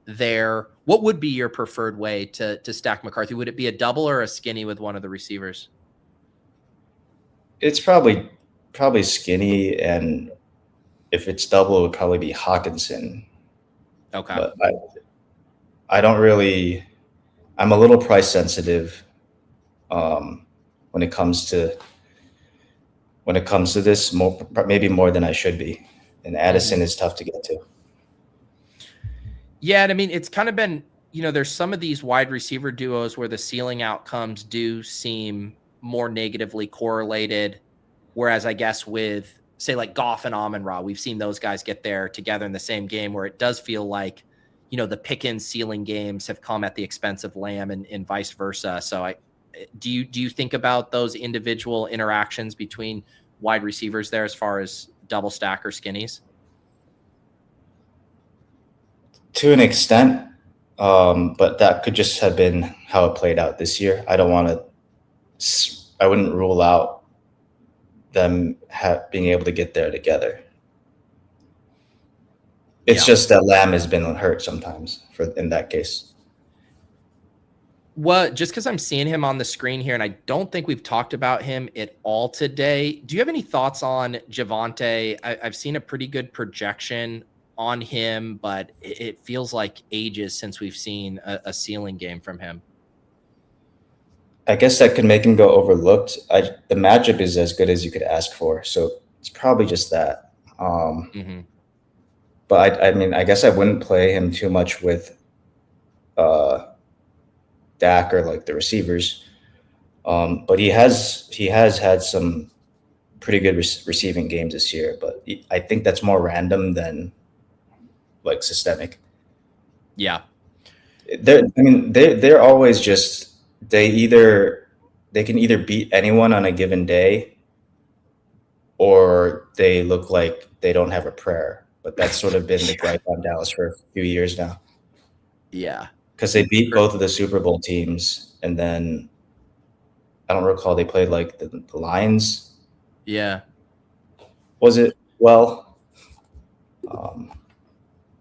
there. What would be your preferred way to stack McCarthy? Would it be a double or a skinny with one of the receivers? It's probably skinny, and if it's double, it would probably be Hawkinson. Okay. But I don't really. I'm a little price sensitive when it comes to this, maybe more than I should be. And Addison is tough to get to. Yeah, and I mean, it's kind of been, there's some of these wide receiver duos where the ceiling outcomes do seem more negatively correlated. Whereas I guess with, say, like Goff and Amon-Ra, we've seen those guys get there together in the same game, where it does feel like, the Pickens ceiling games have come at the expense of Lamb and vice versa. So do you think about those individual interactions between wide receivers there as far as double stack or skinnies? To an extent, but that could just have been how it played out this year. I wouldn't rule out them being able to get there together. It's just that Lamb has been hurt sometimes in that case. Well, just because I'm seeing him on the screen here, and I don't think we've talked about him at all today. Do you have any thoughts on Javonte? I've seen a pretty good projection on him, but it feels like ages since we've seen a ceiling game from him. I guess that could make him go overlooked. The matchup is as good as you could ask for, so it's probably just that. But I mean, I guess I wouldn't play him too much with Dak or like the receivers. But he has had some pretty good receiving games this year, but I think that's more random than like systemic. Yeah. They're always just, they can either beat anyone on a given day, or they look like they don't have a prayer. But that's sort of been the gripe on Dallas for a few years now. Yeah. Because they beat both of the Super Bowl teams, and then I don't recall, they played like the Lions. Yeah. Was it? Well,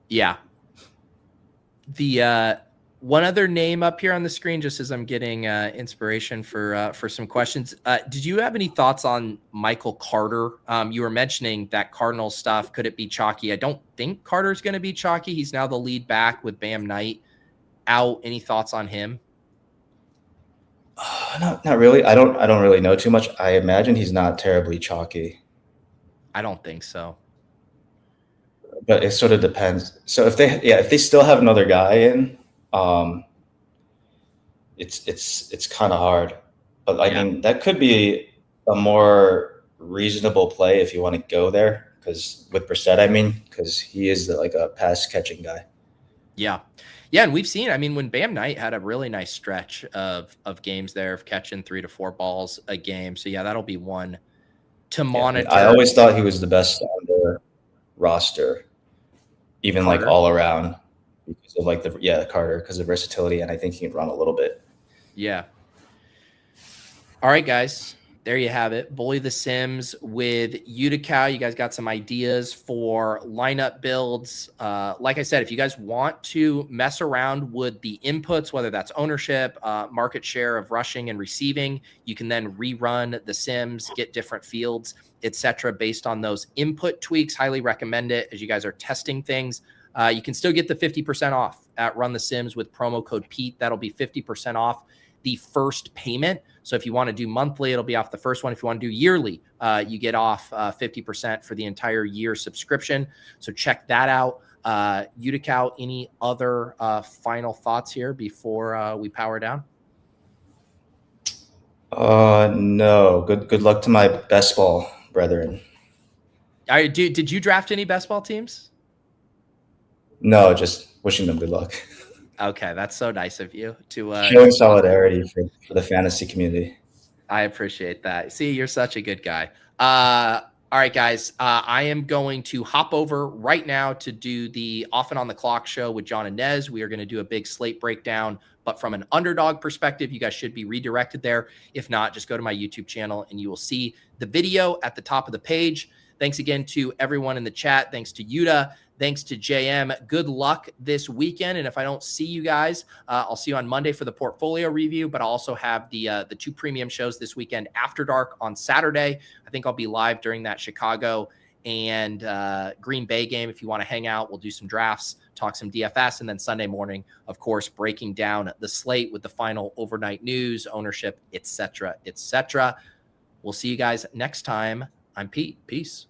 yeah. The one other name up here on the screen, just as I'm getting inspiration for some questions. Did you have any thoughts on Michael Carter? You were mentioning that Cardinals stuff. Could it be chalky? I don't think Carter's going to be chalky. He's now the lead back with Bam Knight out. Any thoughts on him? Not really. I don't really know too much. I imagine he's not terribly chalky. I don't think so. but it sort of depends. So if they still have another guy in, it's kind of hard. But I mean, that could be a more reasonable play if you want to go there, because with Brissett, because he is like a pass catching guy. Yeah. Yeah. And we've seen, when Bam Knight had a really nice stretch of games there of catching 3 to 4 balls a game. So yeah, that'll be one to monitor. I always thought he was the best on the roster, even Carter. like all around, because of like Carter, because of versatility. And I think he can run a little bit. Yeah. All right, guys. There you have it. Bully the Sims with Youdacao. You guys got some ideas for lineup builds. Like I said, if you guys want to mess around with the inputs, whether that's ownership, market share of rushing and receiving, you can then rerun the Sims, get different fields, etc. based on those input tweaks. Highly recommend it as you guys are testing things. You can still get the 50% off at Run the Sims with promo code Pete. That'll be 50% off the first payment. So if you want to do monthly, it'll be off the first one. If you want to do yearly, you get off 50% for the entire year subscription. So check that out. Youdacao, any other final thoughts here before we power down? No. Good luck to my best ball brethren. Did you draft any best ball teams? No, just wishing them good luck. Okay, that's so nice of you to showing solidarity for the fantasy community. I appreciate that. See, you're such a good guy. All right, guys. I am going to hop over right now to do the Off and On the Clock show with John and Nez. We are going to do a big slate breakdown, but from an underdog perspective, you guys should be redirected there. If not, just go to my YouTube channel and you will see the video at the top of the page. Thanks again to everyone in the chat. Thanks to Yuda. Thanks to JM. Good luck this weekend. And if I don't see you guys, I'll see you on Monday for the portfolio review, but I'll also have the 2 premium shows this weekend after dark on Saturday. I think I'll be live during that Chicago and Green Bay game. If you want to hang out, we'll do some drafts, talk some DFS, and then Sunday morning, of course, breaking down the slate with the final overnight news, ownership, etc., etc. We'll see you guys next time. I'm Pete. Peace.